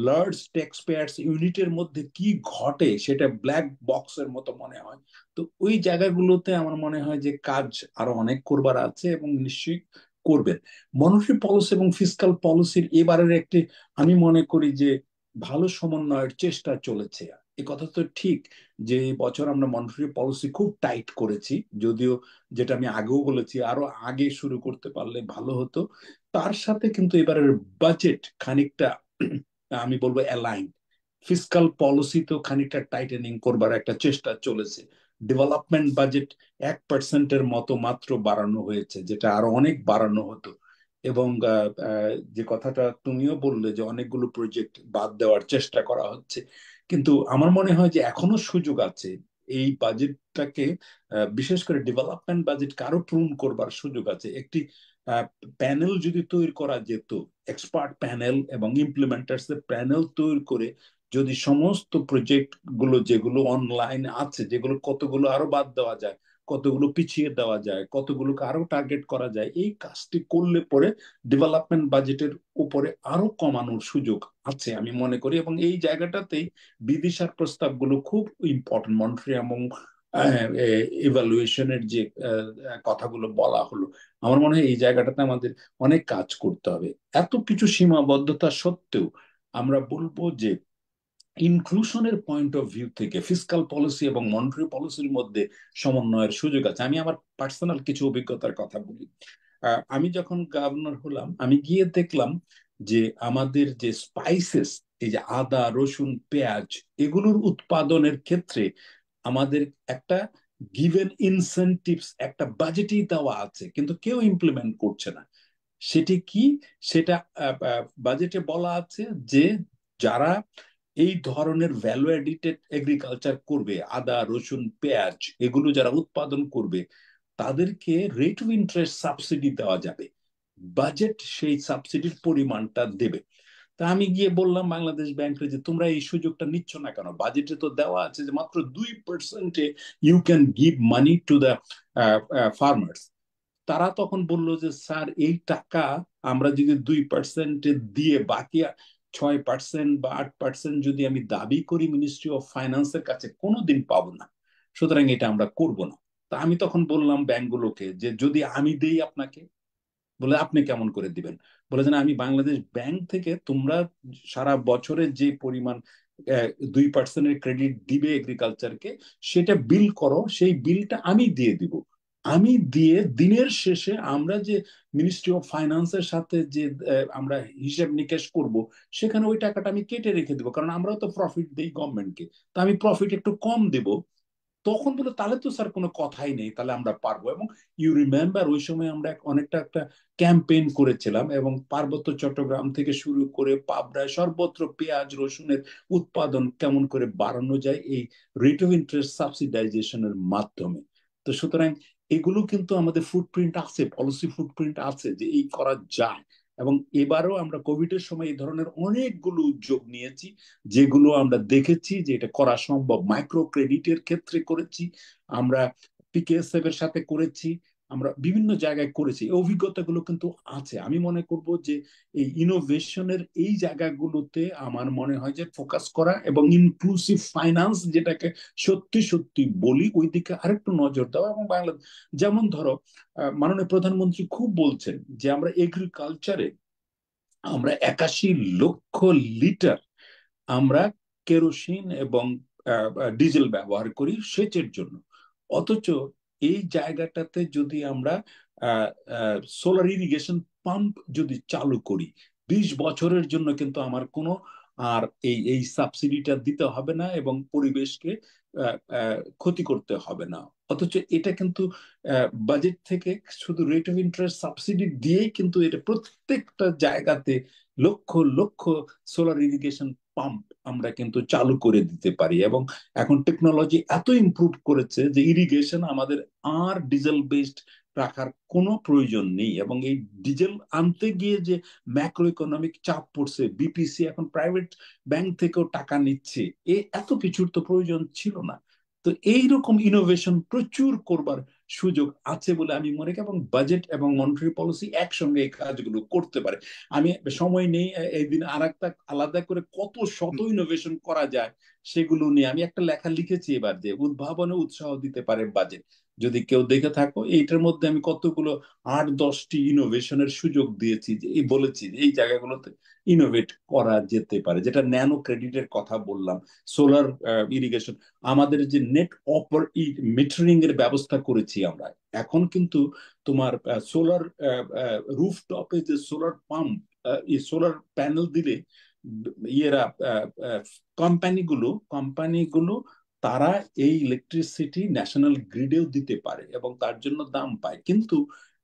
Speaker 4: লার্জ ট্যাক্স পেয়ার্স ইউনিটের মধ্যে কি ঘটে সেটা ব্ল্যাক বক্সের মতো মনে হয়। তো ওই জায়গাগুলোতে আমার মনে হয় যে কাজ আরো অনেক করবার আছে, এবং নিশ্চয়ই করবেন। মনিটারি পলিসি এবং ফিসকাল পলিসির এবারের একটি, আমি মনে করি যে ভালো সমন্বয়ের চেষ্টা চলেছে। এ কথা তো ঠিক যে এই বছর আমরা মনিটারি পলিসি খুব টাইট করেছি, যদিও যেটা আমি আগেও বলেছি আরো আগে শুরু করতে পারলে ভালো হতো। তার সাথে কিন্তু এবারের বাজেট খানিকটা, আমি বলবো অ্যালাইন। ফিসকাল পলিসি তো খানিকটা টাইটেনিং করবার একটা চেষ্টা চলেছে। ডেভেলপমেন্ট বাজেট 1%-এর মতো মাত্র বাড়ানো হয়েছে, যেটা আরো অনেক বাড়ানো হতো। এবং যে কথাটা তুমিও বললে যে অনেকগুলো প্রজেক্ট বাদ দেওয়ার চেষ্টা করা হচ্ছে, কিন্তু আমার মনে হয় যে এখনো সুযোগ আছে এই বাজেটটাকে, বিশেষ করে ডেভেলপমেন্ট বাজেট আরো প্রুন করবার সুযোগ আছে। একটি প্যানেল যদি তৈরি করা যেত, এক্সপার্ট প্যানেল এবং ইমপ্লিমেন্টার্স প্যানেল তৈরি করে, যদি সমস্ত প্রজেক্ট গুলো যেগুলো অনলাইন আছে, যেগুলো কতগুলো আরো বাদ দেওয়া যায়, কতগুলো পিছিয়ে দেওয়া যায়, কতগুলোকে আরো টার্গেট করা যায়, এই কাজটি করলে পরে ডেভেলপমেন্ট বাজেটের উপরে আরো কমানোর সুযোগ আছে আমি মনে করি। এবং এই জায়গাটাতেই বিদিশার প্রস্তাবগুলো খুব ইম্পর্টেন্ট। মন্ট্রি এবং ইভালুয়েশনের যে কথাগুলো বলা হলো, আমার মনে হয় এই জায়গাটাতে আমাদের অনেক কাজ করতে হবে। এত কিছু সীমাবদ্ধতা সত্ত্বেও আমরা বলবো যে ইনক্লুশনের পয়েন্ট অফ ভিউ থেকে ফিসকাল পলিসি এবং মনিটারি পলিসির মধ্যে সমন্বয়ের সুযোগ আছে। আমি আমার পার্সোনাল কিছু অভিজ্ঞতার কথা বলি। আমি যখন গভর্নর হলাম, আমি গিয়ে দেখলাম যে আমাদের যে স্পাইসেস, এই যে আদা, রসুন, পেঁয়াজ, এগুলোর উৎপাদনের ক্ষেত্রে আমাদের একটা গিভেন ইনসেনটিভস, একটা বাজেটই দেওয়া আছে, কিন্তু কেউ ইমপ্লিমেন্ট করছে না। সেটি কি? সেটা বাজেটে বলা আছে যে যারা এই ধরনের ভ্যালু এডিটেড এগ্রিকালচার করবে, আদা, রসুন, পেঁয়াজ এগুলো যারা উৎপাদন করবে, তাদেরকে রেট অফ ইন্টারেস্ট সাবসিডি দেওয়া যাবে। বাজেট সেই সাবসিডির পরিমাণটা দেবে। তা আমি গিয়ে বললাম বাংলাদেশ ব্যাংকে যে তোমরা এই সুযোগটা নিচ্ছ না কেন? বাজেটে তো দেওয়া আছে যে মাত্র 2% you can give money to the farmers. তারা তখন বলল যে স্যার, এই টাকা আমরা যদি 2% দিয়ে বাকি 6% বা 8% যদি আমি দাবি করি মিনিস্ট্রি অফ ফাইন্যান্সের কাছে, কোনোদিন পাবো না, সুতরাং এটা আমরা করব না। তা আমি তখন বললাম ব্যাংকগুলোকে যে যদি আমি দেই আপনাকে, বলে আপনি কেমন করে দিবেন? বলে যে না, আমি বাংলাদেশ ব্যাংক থেকে তোমরা সারা বছরের যে পরিমাণ 2%-এর ক্রেডিট দিবে এগ্রিকালচারকে, সেটা বিল করো, সেই বিলটা আমি দিয়ে দিব। আমি দিয়ে দিনের শেষে আমরা যে মিনিস্ট্রি অফ ফাইন্যান্সের সাথে যে আমরা হিসেব নিকেশ করব, সেখানে ওই টাকাটা আমি কেটে রেখে দেবো, কারণ আমরাও তো প্রফিট দিই গভর্নমেন্টকে, তা আমি প্রফিট একটু কম দেব। তখন বলে তাহলে তো স্যার কোনো কথাই নেই, তাহলে আমরা পারবো। এবং ইউ রিমেম্বার ওই সময় আমরা অনেকটা একটা ক্যাম্পেইন করেছিলাম, এবং পার্বত্য চট্টগ্রাম থেকে শুরু করে পাবনায় সর্বত্র পেঁয়াজ, রসুনের উৎপাদন কেমন করে বাড়ানো যায় এই রেট অফ ইন্টারেস্ট সাবসিডাইজেশনের মাধ্যমে। তো সুতরাং এগুলো কিন্তু আমাদের ফুটপ্রিন্ট আছে, পলিসি ফুটপ্রিন্ট আছে যে এই করা যায়। এবং এবারও আমরা কোভিড এর সময় এই ধরনের অনেকগুলো উদ্যোগ নিয়েছি, যেগুলো আমরা দেখেছি যে এটা করা সম্ভব। মাইক্রো ক্রেডিটের ক্ষেত্রে করেছি আমরা, পিকেএসএফ এর সাথে করেছি, আমরা বিভিন্ন জায়গায় করেছি। এই অভিজ্ঞতাগুলো কিন্তু আছে। আমি মনে করব যে এই ইনোভেশনের এই জায়গাগুলোতে আমার মনে হয় যে ফোকাস করা এবং ইনক্লুসিভ ফাইন্যান্স, যেটাকে সত্যি সত্যি বলি, ওই দিকে আরেকটু নজর দেওয়া। এবং বাংলাদেশ যেমন ধরো মাননীয় প্রধানমন্ত্রী খুব বলছেন যে আমরা এগ্রিকালচারে আমরা 81 লক্ষ লিটার আমরা কেরোসিন এবং ডিজেল ব্যবহার করি সেচের জন্য। অথচ এই জায়গাটাতে যদি আমরা সোলার ইরিগেশন পাম্প যদি চালু করি, 20 বছরের জন্য কিন্তু আমার কোনো আর এই সাবসিডিটা দিতে হবে না এবং পরিবেশকে ক্ষতি করতে হবে না। অথচ এটা কিন্তু বাজেট থেকে শুধু রেট অফ ইন্টারেস্ট সাবসিডি দিয়েই কিন্তু এটা প্রত্যেকটা জায়গাতে lakh lakh solar irrigation pump আমরা কিন্তু চালু করে দিতে পারি। এবং এখন টেকনোলজি এত ইমপ্রুভ করেছে যে ইরিগেশন আমাদের আর ডিজেল বেসড রাখার কোনো প্রয়োজন নেই। এবং এই ডিজেল আনতে গিয়ে যে ম্যাক্রো ইকোনমিক চাপ পড়ছে, বিপিসি এখন প্রাইভেট ব্যাংক থেকেও টাকা নিচ্ছে, এত কিছুর তো প্রয়োজন ছিল না। তো এইরকম ইনোভেশন প্রচুর করবার সুযোগ আছে বলে আমি মনে করি, এবং বাজেট এবং মনিটারি পলিসি একসঙ্গে এই কাজগুলো করতে পারে। আমি সময় নেই এই দিন আর একটা আলাদা করে কত শত ইনোভেশন করা যায় সেগুলো নিয়ে আমি একটা লেখা লিখেছি এবার, যে উদ্ভাবনে উৎসাহ দিতে পারে বাজেট। যদি কেউ দেখে থাকো, এইটার মধ্যে আমি কতগুলো 8-10টি ইনোভেশনের সুযোগ দিয়েছি, যে এই বলেছি যে এই জায়গাগুলোতে ইনোভেট করা যেতে পারে। যেটা ন্যানো ক্রেডিটের কথা বললাম, সোলার ইরিগেশন, আমাদের যে নেট অপার মিটারিং এর ব্যবস্থা করেছি আমরা। এখন কিন্তু তোমার সোলার রুফটপে যে সোলার পাম্প, এই সোলার প্যানেল দিলে ইয়েরা কোম্পানিগুলো তারা এই ইলেকট্রিসিটি ন্যাশনাল গ্রিডেও দিতে পারে এবং তার জন্য দাম পায়। কিন্তু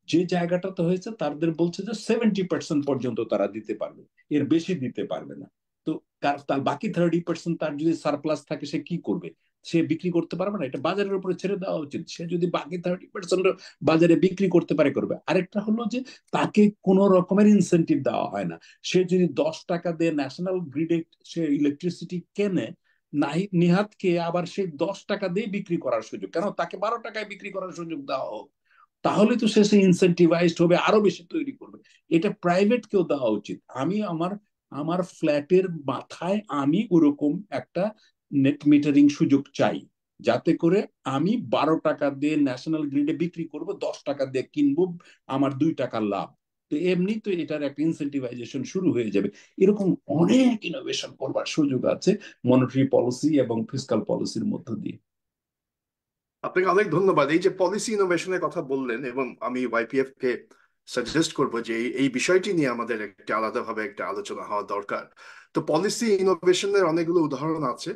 Speaker 4: যে জায়গাটাতে হয়েছে তাদের বলছে যে 70% পর্যন্ত তারা দিতে পারবে, এর বেশি দিতে পারবে না। তো তার বাকি 30% তার যদি সারপ্লাস থাকে সে কি করবে? সে বিক্রি করতে পারবে না, এটা বাজারের উপরে ছেড়ে দেওয়া উচিত। সে যদি বাকি 30% বাজারে বিক্রি করতে পারে করবে। আরেকটা হলো যে তাকে কোনো রকমের ইনসেন্টিভ দেওয়া হয় না। সে যদি 10 টাকা দিয়ে ন্যাশনাল গ্রিডে সে ইলেকট্রিসিটি কেনে, নিহাতকে আবার সেই 10 টাকা দিয়ে বিক্রি করার সুযোগ, কেন তাকে 12 টাকায় বিক্রি করার সুযোগ দেওয়া হোক, তাহলে তো সে ইনসেন্টিভাইজড হবে, আরো বেশি তৈরি করবে। এটা প্রাইভেট কেও দেওয়া উচিত। আমি আমার আমার ফ্ল্যাটের মাথায় আমি ওরকম একটা নেট মিটারিং সুযোগ চাই, যাতে করে আমি 12 টাকা দিয়ে ন্যাশনাল গ্রিডে বিক্রি করব, 10 টাকা দিয়ে কিনবো, আমার 2 টাকা লাভ। তো এমনি তো এটার একটা ইনসেন্টিভাইজেশন শুরু হয়ে যাবে। এরকম অনেক ইনোভেশন করবার সুযোগ আছে মনিটারি পলিসি এবং ফিসকাল পলিসির মধ্য দিয়ে।
Speaker 3: আপনাকে অনেক ধন্যবাদ। এই যে পলিসি ইনোভেশনের কথা বললেন, এবং আমি ওয়াইপিএফ কে সাজেস্ট করবো যে এই বিষয়টি নিয়ে আমাদের একটা আলাদাভাবে একটা আলোচনা হওয়া দরকার। তো পলিসি ইনোভেশনের অনেকগুলো উদাহরণ আছে।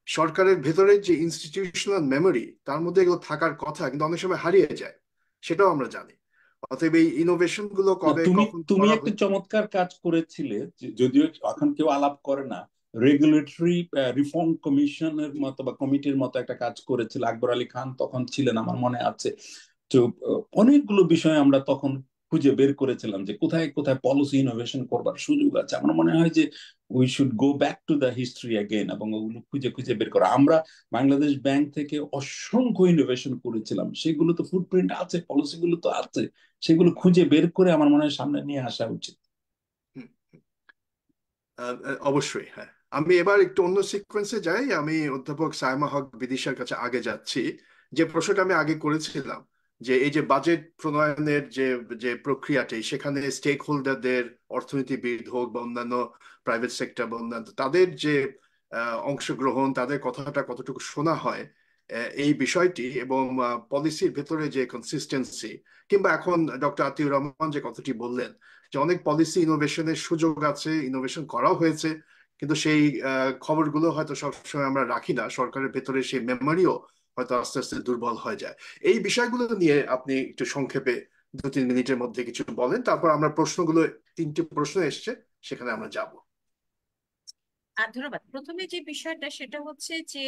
Speaker 3: সরকারের ভেতরে যে ইনস্টিটিউশনাল মেমোরি, তার মধ্যে এগুলো থাকার কথা, কিন্তু অনেক সময় হারিয়ে যায়, সেটাও আমরা জানি। অতএব এই ইনোভেশন গুলো কবে
Speaker 4: তুমি
Speaker 3: কখন
Speaker 4: তুমি
Speaker 3: করা
Speaker 4: একটা চমৎকার কাজ করেছিলে, যদিও এখন কেউ আলাপ করে না, রেগুলেটরি রিফর্ম কমিশনের মতো বা কমিটির মতো একটা কাজ করেছিল, আকবর আলী খান তখন ছিলেন আমার মনে আছে। তো অনেকগুলো বিষয় আমরা তখন খুঁজে বের করেছিলাম যে কোথায় কোথায় পলিসি ইনোভেশন করবার সুযোগ আছে। আমার মনে হয় যে we should go back to the history again এবং ওগুলো খুঁজে খুঁজে বের করা। আমরা বাংলাদেশ ব্যাংক থেকে অসংখ্য ইনোভেশন করেছিলাম, সেগুলো তো ফুটপ্রিন্ট আছে, পলিসিগুলো তো আছে, সেগুলো খুঁজে বের করে আমার মনে হয় সামনে নিয়ে আসা উচিত।
Speaker 3: অবশ্যই, হ্যাঁ। আমি এবার একটু অন্য সিকোয়েন্সে যাই। আমি অধ্যাপক সায়মা হক বিদিশার কাছে আগে যাচ্ছি। যে প্রশ্নটা আমি আগে করেছিলাম, যে এই যে বাজেট প্রণয়নের যে যে প্রক্রিয়াটি, সেখানে স্টেক হোল্ডারদের, অর্থনীতিবিদ হোক বা অন্যান্য প্রাইভেট সেক্টর বা অন্যান্য, তাদের যে অংশগ্রহণ, তাদের কথাটা কতটুকু শোনা হয়, এই বিষয়টি, এবং পলিসির ভেতরে যে কনসিস্টেন্সি, কিংবা এখন ডক্টর আতিউর রহমান যে কথাটি বললেন যে অনেক পলিসি ইনোভেশনের সুযোগ আছে, ইনোভেশন করাও হয়েছে, কিন্তু সেই খবরগুলো হয়তো সবসময় আমরা রাখি না, সরকারের ভেতরে সেই মেমোরিও হয়তো আস্তে আস্তে দুর্বল হয়ে যায়। এই বিষয়গুলো নিয়ে আপনি একটু সংক্ষেপে 2-3 মিনিটের মধ্যে কিছু বলেন, তারপর আমরা প্রশ্নগুলো, 3টে প্রশ্ন এসছে, সেখানে আমরা যাব।
Speaker 6: ধন্যবাদ। প্রথমে যে বিষয়টা সেটা হচ্ছে যে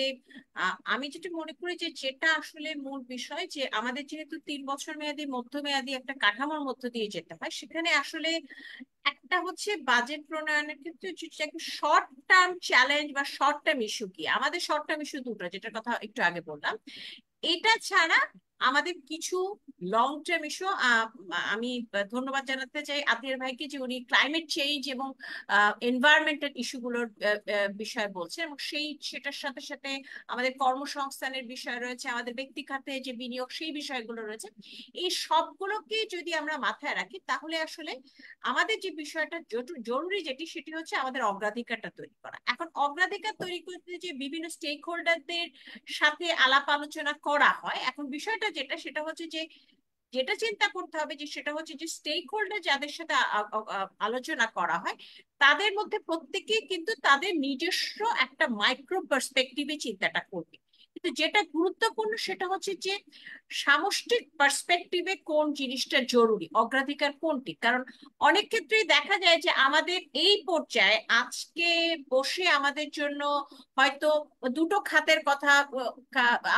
Speaker 6: আমি যেটা মনে করি যে যেটা আসলে মূল বিষয়, যে আমাদের যেহেতু 3 বছর মেয়াদী মধ্যমেয়াদী একটা কাঠামোর মধ্য দিয়ে যেতে হয়, সেখানে আসলে একটা হচ্ছে বাজেট প্রণয়নের ক্ষেত্রে শর্ট টার্ম চ্যালেঞ্জ বা শর্ট টার্ম ইস্যু কি, আমাদের শর্ট টার্ম ইস্যু দুটো, যেটার কথা একটু আগে বললাম। এটা ছাড়া আমাদের কিছু লং টার্ম ইস্যু, আমি ধন্যবাদ জানাতে চাই আতির ভাইকে যে উনি ক্লাইমেট চেঞ্জ এবং এনভায়রনমেন্টাল ইস্যুগুলোর বিষয়ে বলছেন, এবং সেটার সাথে সাথে আমাদের কর্মসংস্থানের বিষয় রয়েছে, আমাদের ব্যক্তি খাতে যে বিনিয়োগ, সেই বিষয়গুলো রয়েছে। এই সবগুলোকে যদি আমরা মাথায় রাখি, তাহলে আসলে আমাদের যে বিষয়টা জরুরি যেটি, সেটি হচ্ছে আমাদের অগ্রাধিকারটা তৈরি করা। এখন অগ্রাধিকার তৈরি করতে যে বিভিন্ন স্টেক হোল্ডারদের সাথে আলাপ আলোচনা করা হয়, এখন বিষয়টা যেটা, সেটা হচ্ছে যে যেটা চিন্তা করতে হবে যে সেটা হচ্ছে যে স্টেক হোল্ডার যাদের সাথে আলোচনা করা হয়, তাদের মধ্যে প্রত্যেকেই কিন্তু তাদের নিজস্ব একটা মাইক্রো পার্সপেক্টিভে চিন্তাটা করবে। কিন্তু যেটা গুরুত্বপূর্ণ সেটা হচ্ছে যে সামষ্টিক পার্সপেক্টিভে কোন জিনিসটা জরুরি, অগ্রাধিকার কোনটি। কারণ অনেক ক্ষেত্রেই দেখা যায় যে আমাদের এই পর্যায়ে আজকে বসে আমাদের জন্য হয়তো দুটো খাতের কথা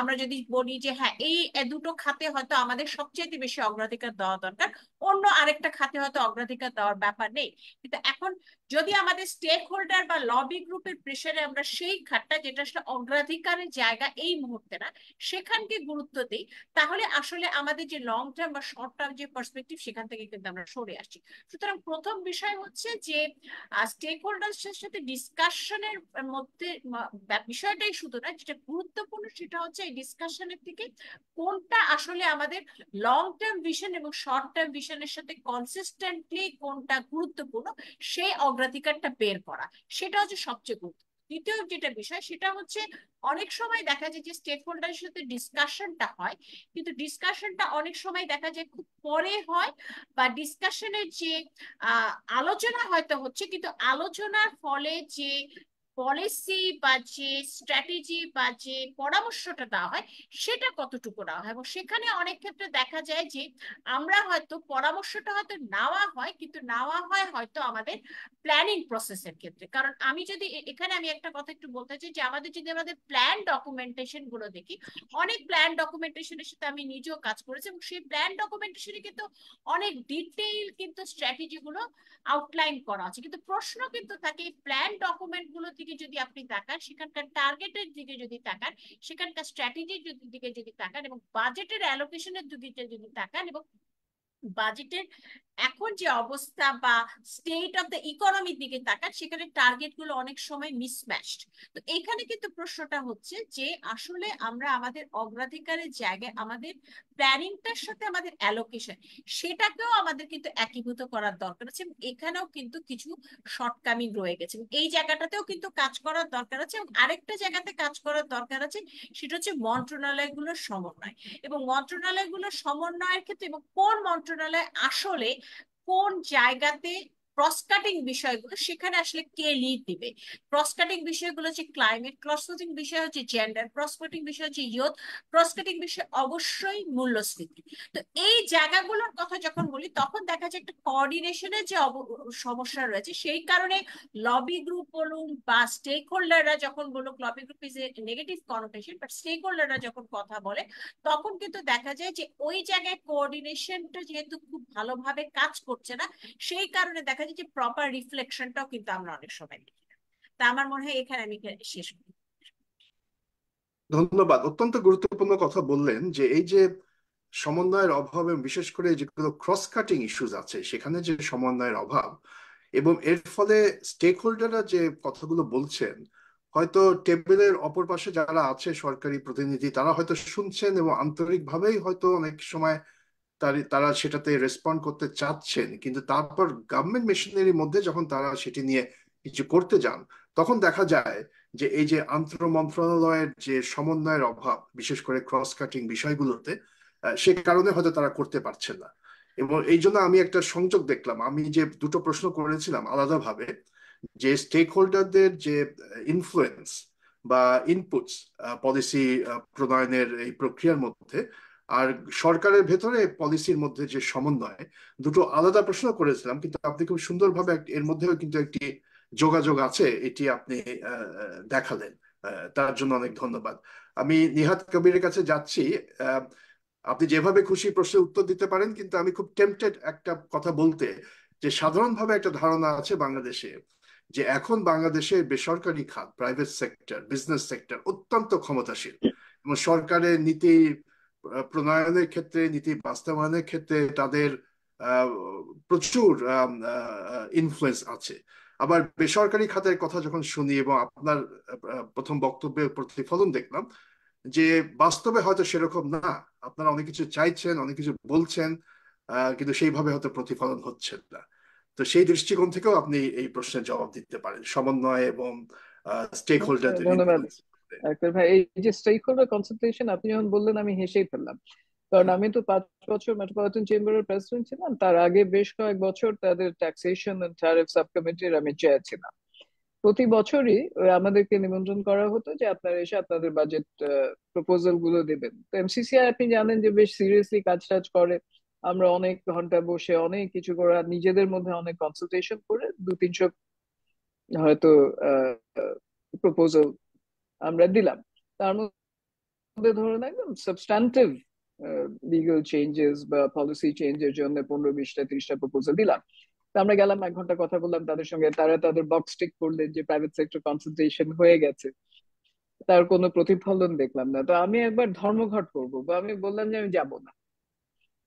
Speaker 6: আমরা যদি বলি যে হ্যাঁ, এই দুটো খাতে হয়তো আমাদের সবচেয়ে বেশি অগ্রাধিকার দেওয়া দরকার, অন্য আরেকটা খাতে হয়তো অগ্রাধিকার দেওয়ার ব্যাপার নেই। কিন্তু এখন যদি আমাদের স্টেক হোল্ডার বা লবি গ্রুপের প্রেসারে আমরা সেই খাতটা, যেটা আসলে অগ্রাধিকারের জায়গা এই মুহূর্তে না, সেখানকে গুরুত্ব দিই, তাহলে আসলে আমাদের যে লং টার্ম বা শর্ট টার্ম যে পার্সপেক্টিভ, সেখান থেকে কিন্তু আমরা সরে আসছি। সুতরাং প্রথম বিষয় হচ্ছে যে স্টেক হোল্ডার্সের সাথে ডিসকাশনের মধ্যে বিষয়টাই শুধু না, যেটা গুরুত্বপূর্ণ সেটা হচ্ছে এই ডিসকাশনের থেকে কোনটা আসলে আমাদের লং টার্ম ভিশন এবং শর্ট টার্ম ভিশনের সাথে কনসিস্টেন্টলি কোনটা গুরুত্বপূর্ণ, সেই অগ্রাধিকারটা বের করা, সেটা হচ্ছে সবচেয়ে গুরুত্বপূর্ণ। দ্বিতীয় যেটা বিষয় সেটা হচ্ছে অনেক সময় দেখা যায় যে স্টেক হোল্ডারের সাথে ডিসকাশনটা হয়, কিন্তু ডিসকাশনটা অনেক সময় দেখা যায় খুব পরে হয়, বা ডিসকাশনের যে আলোচনা হয়তো হচ্ছে, কিন্তু আলোচনার ফলে যে পলিসি বা যে স্ট্র্যাটেজি বা যে পরামর্শটা দেওয়া হয়, সেটা কতটুকু নেওয়া হয়। এবং সেখানে অনেক ক্ষেত্রে দেখা যায় যে আমরা হয়তো পরামর্শটা হয়তো নেওয়া হয়, কিন্তু নেওয়া হয় হয়তো আমাদের প্ল্যানিং প্রসেসের ক্ষেত্রে। কারণ আমি যদি এখানে আমি একটা কথা একটু বলতে চাই যে আমাদের যদি আমাদের প্ল্যান ডকুমেন্টেশন গুলো দেখি, অনেক প্ল্যান ডকুমেন্টেশনের সাথে আমি নিজেও কাজ করেছি, এবং সেই প্ল্যান ডকুমেন্টেশনে কিন্তু অনেক ডিটেইল কিন্তু স্ট্র্যাটেজি গুলো আউটলাইন করা আছে, কিন্তু প্রশ্ন কিন্তু থাকে প্ল্যান ডকুমেন্ট গুলো দিকে যদি আপনি তাকান, সেখানকার টার্গেটের দিকে যদি তাকান, সেখানকার স্ট্র্যাটেজির দিকে যদি তাকান, এবং বাজেটের অ্যালোকেশনের দিকে যদি তাকান, এবং বাজেটের এখন যে অবস্থা বা স্টেট অফ দ্য ইকোনমির দিকে তাকান, সেখানে টার্গেট গুলো অনেক সময় মিসম্যাচড। তো এখানে কিন্তু প্রশ্নটা হচ্ছে যে আসলে আমরা আমাদের অগ্রাধিকারের জায়গায় আমাদের প্ল্যানিংটার সাথে আমাদের অ্যালোকেশন, সেটাকেও আমাদের কিন্তু একীভূত করার দরকার আছে, এবং এখানেও কিন্তু কিছু শর্টকামিং রয়ে গেছে, এবং এই জায়গাটাতেও কিন্তু কাজ করার দরকার আছে। এবং আরেকটা জায়গাতে কাজ করার দরকার আছে, সেটা হচ্ছে মন্ত্রণালয়গুলোর সমন্বয়। এবং মন্ত্রণালয়গুলোর সমন্বয়ের ক্ষেত্রে, এবং কোন মন্ত্রণালয় আসলে কোন জায়গাতে ক্রস কাটিং বিষয়গুলো, সেখানে আসলে কে লিড দিবে। ক্রস কাটিং বিষয়গুলো হচ্ছে ক্লাইমেট, ক্রস কাটিং বিষয় হচ্ছে জেন্ডার, ক্রস কাটিং বিষয় হচ্ছে ইয়ুথ, ক্রস কাটিং বিষয় অবশ্যই মূল্যস্ফীতি। তো এই জায়গাগুলোর কথা যখন বলি, তখন দেখা যায় একটা কোঅর্ডিনেশনের যে সমস্যা রয়েছে, সেই কারণে লবি গ্রুপ বলুন বা স্টেক হোল্ডাররা যখন বলুক, lobby group is a negative connotation, but stake হোল্ডাররা যখন কথা বলে, তখন কিন্তু দেখা যায় যে ওই জায়গায় কোঅর্ডিনেশনটা যেহেতু খুব ভালোভাবে কাজ করছে না, সেই কারণে দেখা যায় যে প্রপার রিফ্লেকশনটাও কিন্তু আমরা অনেক সময় দেখি না। তা আমার মনে হয় এখানে আমি শেষ করি।
Speaker 3: ধন্যবাদ। অত্যন্ত গুরুত্বপূর্ণ কথা বললেন যে এই যে সমন্বয়ের অভাব এবং বিশেষ করে যেগুলো ক্রস কাটিং ইস্যুস আছে সেখানে যে সমন্বয়ের অভাব, এবং এর ফলে স্টেক হোল্ডাররা যে কথাগুলো বলছেন, হয়তো টেবিলের অপর পাশে যারা আছে সরকারি প্রতিনিধি, তারা হয়তো শুনছেন এবং আন্তরিকভাবেই হয়তো অনেক সময় তারা সেটাতে রেসপন্ড করতে চাচ্ছেন, কিন্তু তারপর গভর্নমেন্ট মেশিনারির মধ্যে যখন তারা সেটি নিয়ে কিছু করতে যান, তখন দেখা যায় যে এই যে আন্তঃ মন্ত্রণালয়ের যে সমন্বয়ের অভাব, বিশেষ করে ক্রস কাটিং বিষয়গুলোতে, সে কারণে হয়তো তারা করতে পারছেন না। এবং এই জন্য আমি একটা সংযোগ দেখলাম, আমি যে দুটো প্রশ্ন করেছিলাম আলাদাভাবে, যে স্টেক হোল্ডারদের যে ইনফ্লুয়েন্স বা ইনপুটস পলিসি প্রণয়নের এই প্রক্রিয়ার মধ্যে, আর সরকারের ভেতরে পলিসির মধ্যে যে সমন্বয়, দুটো আলাদা প্রশ্ন করেছিলাম, কিন্তু আপনি খুব সুন্দরভাবে এর মধ্যেও কিন্তু একটি যোগাযোগ আছে, এটি আপনি দেখালেন। তার জন্য অনেক ধন্যবাদ। আমি নিহাত কবিরের কাছে যাচ্ছি। আহ, আপনি যেভাবে খুশি প্রশ্নের উত্তর দিতে পারেন, কিন্তু আমি খুব টেম্পটেড একটা কথা বলতে, যে সাধারণভাবে একটা ধারণা আছে বাংলাদেশে যে এখন বাংলাদেশের বেসরকারি খাত, প্রাইভেট সেক্টর, বিজনেস সেক্টর অত্যন্ত ক্ষমতাশীল, এবং সরকারের নীতি প্রণয়নের ক্ষেত্রে, নীতি বাস্তবায়নের ক্ষেত্রে তাদের আহ, প্রচুর ইনফ্লুয়েন্স আছে। আবার বেসরকারি খাতের কথা যখন শুনি এবং আপনার প্রথম বক্তব্যের প্রতিফলন দেখলাম, যে বাস্তবে হয়তো সেরকম না, আপনারা অনেক কিছু চাইছেন, অনেক কিছু বলছেন, কিন্তু সেইভাবে হয়তো প্রতিফলন হচ্ছে না। তো সেই দৃষ্টিকোণ থেকেও আপনি এই প্রশ্নের জবাব দিতে পারেন, সমন্বয় এবং স্টেক হোল্ডারদের
Speaker 5: ধন্যবাদ
Speaker 3: ইনফ্লুয়েন্স।
Speaker 5: আক্তার ভাই। এই যে স্টেক হোল্ডার কনসালটেশন আপনি যখন বললেন, আমি হেসেই ফেললাম। কারণ আমি তো 5 বছর মেট্রোপলিটন চেম্বারের প্রেসিডেন্ট ছিলাম, তার আগে বেশ কয়েক বছর তাদের ট্যাক্সেশন এন্ড ট্যারিফ সাব কমিটির আমি চেয়ার ছিলাম। প্রতি বছরই আমাদেরকে নিমন্ত্রণ করা হতো যে আপনারা এসে আপনাদের বাজেট প্রপোজাল গুলো দেবেন। তো এমসিসিআই আপনি জানেন যে বেশ সিরিয়াসলি কাজ টাজ করে। আমরা অনেক ঘন্টা বসে অনেক কিছু করে, আর নিজেদের মধ্যে অনেক কনসালটেশন করে 200-300 হয়তো প্রপোজাল আমরা দিলাম। তার মধ্যে ধরুন একদম সাবস্ট্যান্টিভ লিগাল চেঞ্জেস বা পলিসি চেঞ্জের জন্য 15-20-30টা প্রপোজাল দিলাম। তো আমরা গেলাম, 1 ঘন্টা কথা বললাম তাদের সঙ্গে, তারা তাদের বক্স টিক করলেন যে প্রাইভেট সেক্টর কনসালটেশন হয়ে গেছে। তার কোনো প্রতিফলন দেখলাম না। তো আমি একবার ধর্মঘট করবো, বা আমি বললাম যে আমি যাব না।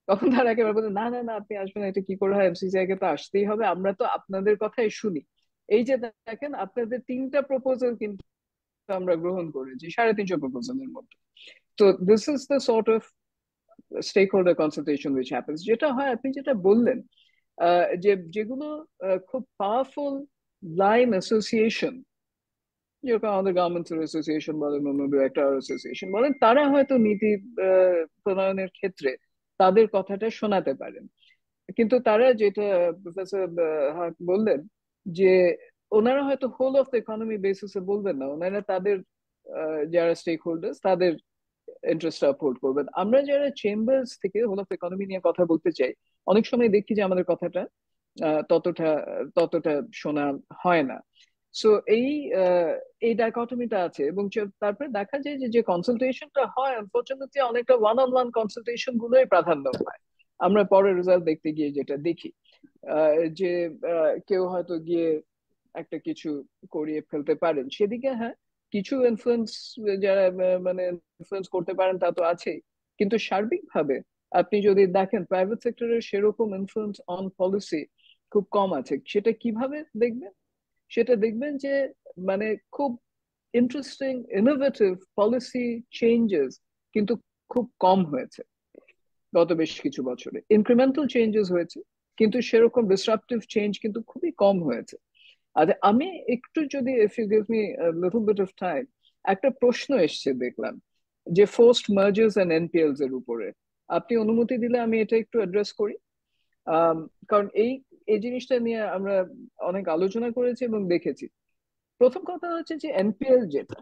Speaker 5: তখন তারা একেবারে বললেন, না না না, আপনি আসবেন, এটা কি করে হয়, এফসিসিআই কে তো আসতেই হবে, আমরা তো আপনাদের কথাই শুনি। এই যে দেখেন, আপনাদের 3টা প্রপোজাল কিন্তু আমরা গ্রহণ করেছি 350 প্রপোজালের মধ্যে। তো this is the sort of stakeholder consultation which happens. যেটা হয়, আপনি যেটা বললেন, যে যেগুলো খুব পাওয়ারফুল লাইন অ্যাসোসিয়েশন, যেরকম আমাদের গার্মেন্টস অ্যাসোসিয়েশন বলেন, অন্য দু একটা অ্যাসোসিয়েশন বলেন, তারা হয়তো নীতি প্রণয়নের ক্ষেত্রে তাদের কথাটা শোনাতে পারেন। কিন্তু তারা যেটা প্রফেসর হাক বললেন, যে ওনারা হয়তো হোল অফ দ্য ইকোনমি বেসিসে বলবেন না, ওনারা তাদের যারা স্টেক হোল্ডার্স তাদের ইন্টারেস্ট আপহোল্ড করবেন। আমরা যারা চেম্বার্স থেকে হোল অফ ইকোনমি নিয়ে কথা বলতে চাই, অনেক সময় দেখি যে আমাদের কথাটা ততটা ততটা শোনা হয় না। সো এই ডাইকটমিটা আছে। এবং তারপরে দেখা যায় যে যে কনসালটেশনটা হয়, আনফরচুনেটলি অনেকটা ওয়ান অন ওয়ান কনসালটেশন গুলোই প্রাধান্য পায়। আমরা পরের রেজাল্ট দেখতে গিয়ে যেটা দেখি, যে কেউ হয়তো গিয়ে একটা কিছু করিয়ে ফেলতে পারেন সেদিকে। হ্যাঁ, কিছু ইনফ্লুয়েন্স, যারা মানে ইনফ্লুয়েন্স করতে পারেন তা তো আছেই, কিন্তু সার্বিকভাবে আপনি যদি দেখেন প্রাইভেট সেক্টরের সেরকম ইনফ্লুয়েন্স অন পলিসি খুব কম আছে। সেটা কিভাবে দেখবেন? সেটা দেখবেন যে মানে খুব ইন্টারেস্টিং ইনোভেটিভ পলিসি চেঞ্জেস কিন্তু খুব কম হয়েছে গত বেশ কিছু বছরে। ইনক্রিমেন্টাল চেঞ্জেস হয়েছে, কিন্তু সেরকম ডিসরাপটিভ চেঞ্জ কিন্তু খুবই কম হয়েছে। আচ্ছা, আমি একটু যদি, if you give me little bit of time, একটা প্রশ্ন এসছে দেখলাম যে ফোর্সড মার্জার্স এন্ড এনপিএলস এর উপরে। আপনি অনুমতি দিলে আমি এটা একটু অ্যাড্রেস করি। কারণ এই এই জিনিসটা নিয়ে আমরা অনেক আলোচনা করেছি এবং দেখেছি। প্রথম কথা হচ্ছে যে এনপিএল যেটা,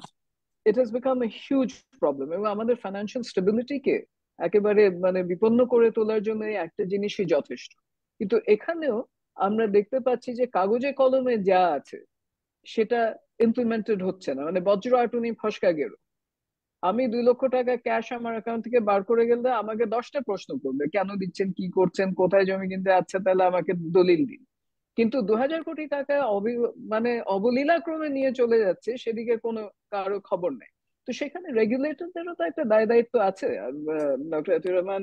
Speaker 5: it has become a huge problem এবং আমাদের ফাইন্যান্সিয়াল স্টেবিলিটিকে একেবারে মানে বিপন্ন করে তোলার জন্য এই একটা জিনিসই যথেষ্ট। কিন্তু এখানেও আমরা দেখতে পাচ্ছি যে কাগজে কলমে যা আছে সেটা ইমপ্লিমেন্টেড হচ্ছে না। মানে বজ্র আটুনি ফসকা গেল, আমি 2 লক্ষ টাকা ক্যাশ আমার অ্যাকাউন্ট থেকে বার করে গেলে আমাকে 10টা প্রশ্ন করবে, কেন দিচ্ছেন, কি করছেন, কোথায় জমি কিনতে, আচ্ছা তাহলে আমাকে দলিল দিন। কিন্তু 2,000 কোটি টাকা মানে অবলীলাক্রমে নিয়ে চলে যাচ্ছে, সেদিকে কোনো কারো খবর নেই। তো সেখানে রেগুলেটরদেরও তো একটা দায় দায়িত্ব আছে। ডক্টর আতিউর রহমান,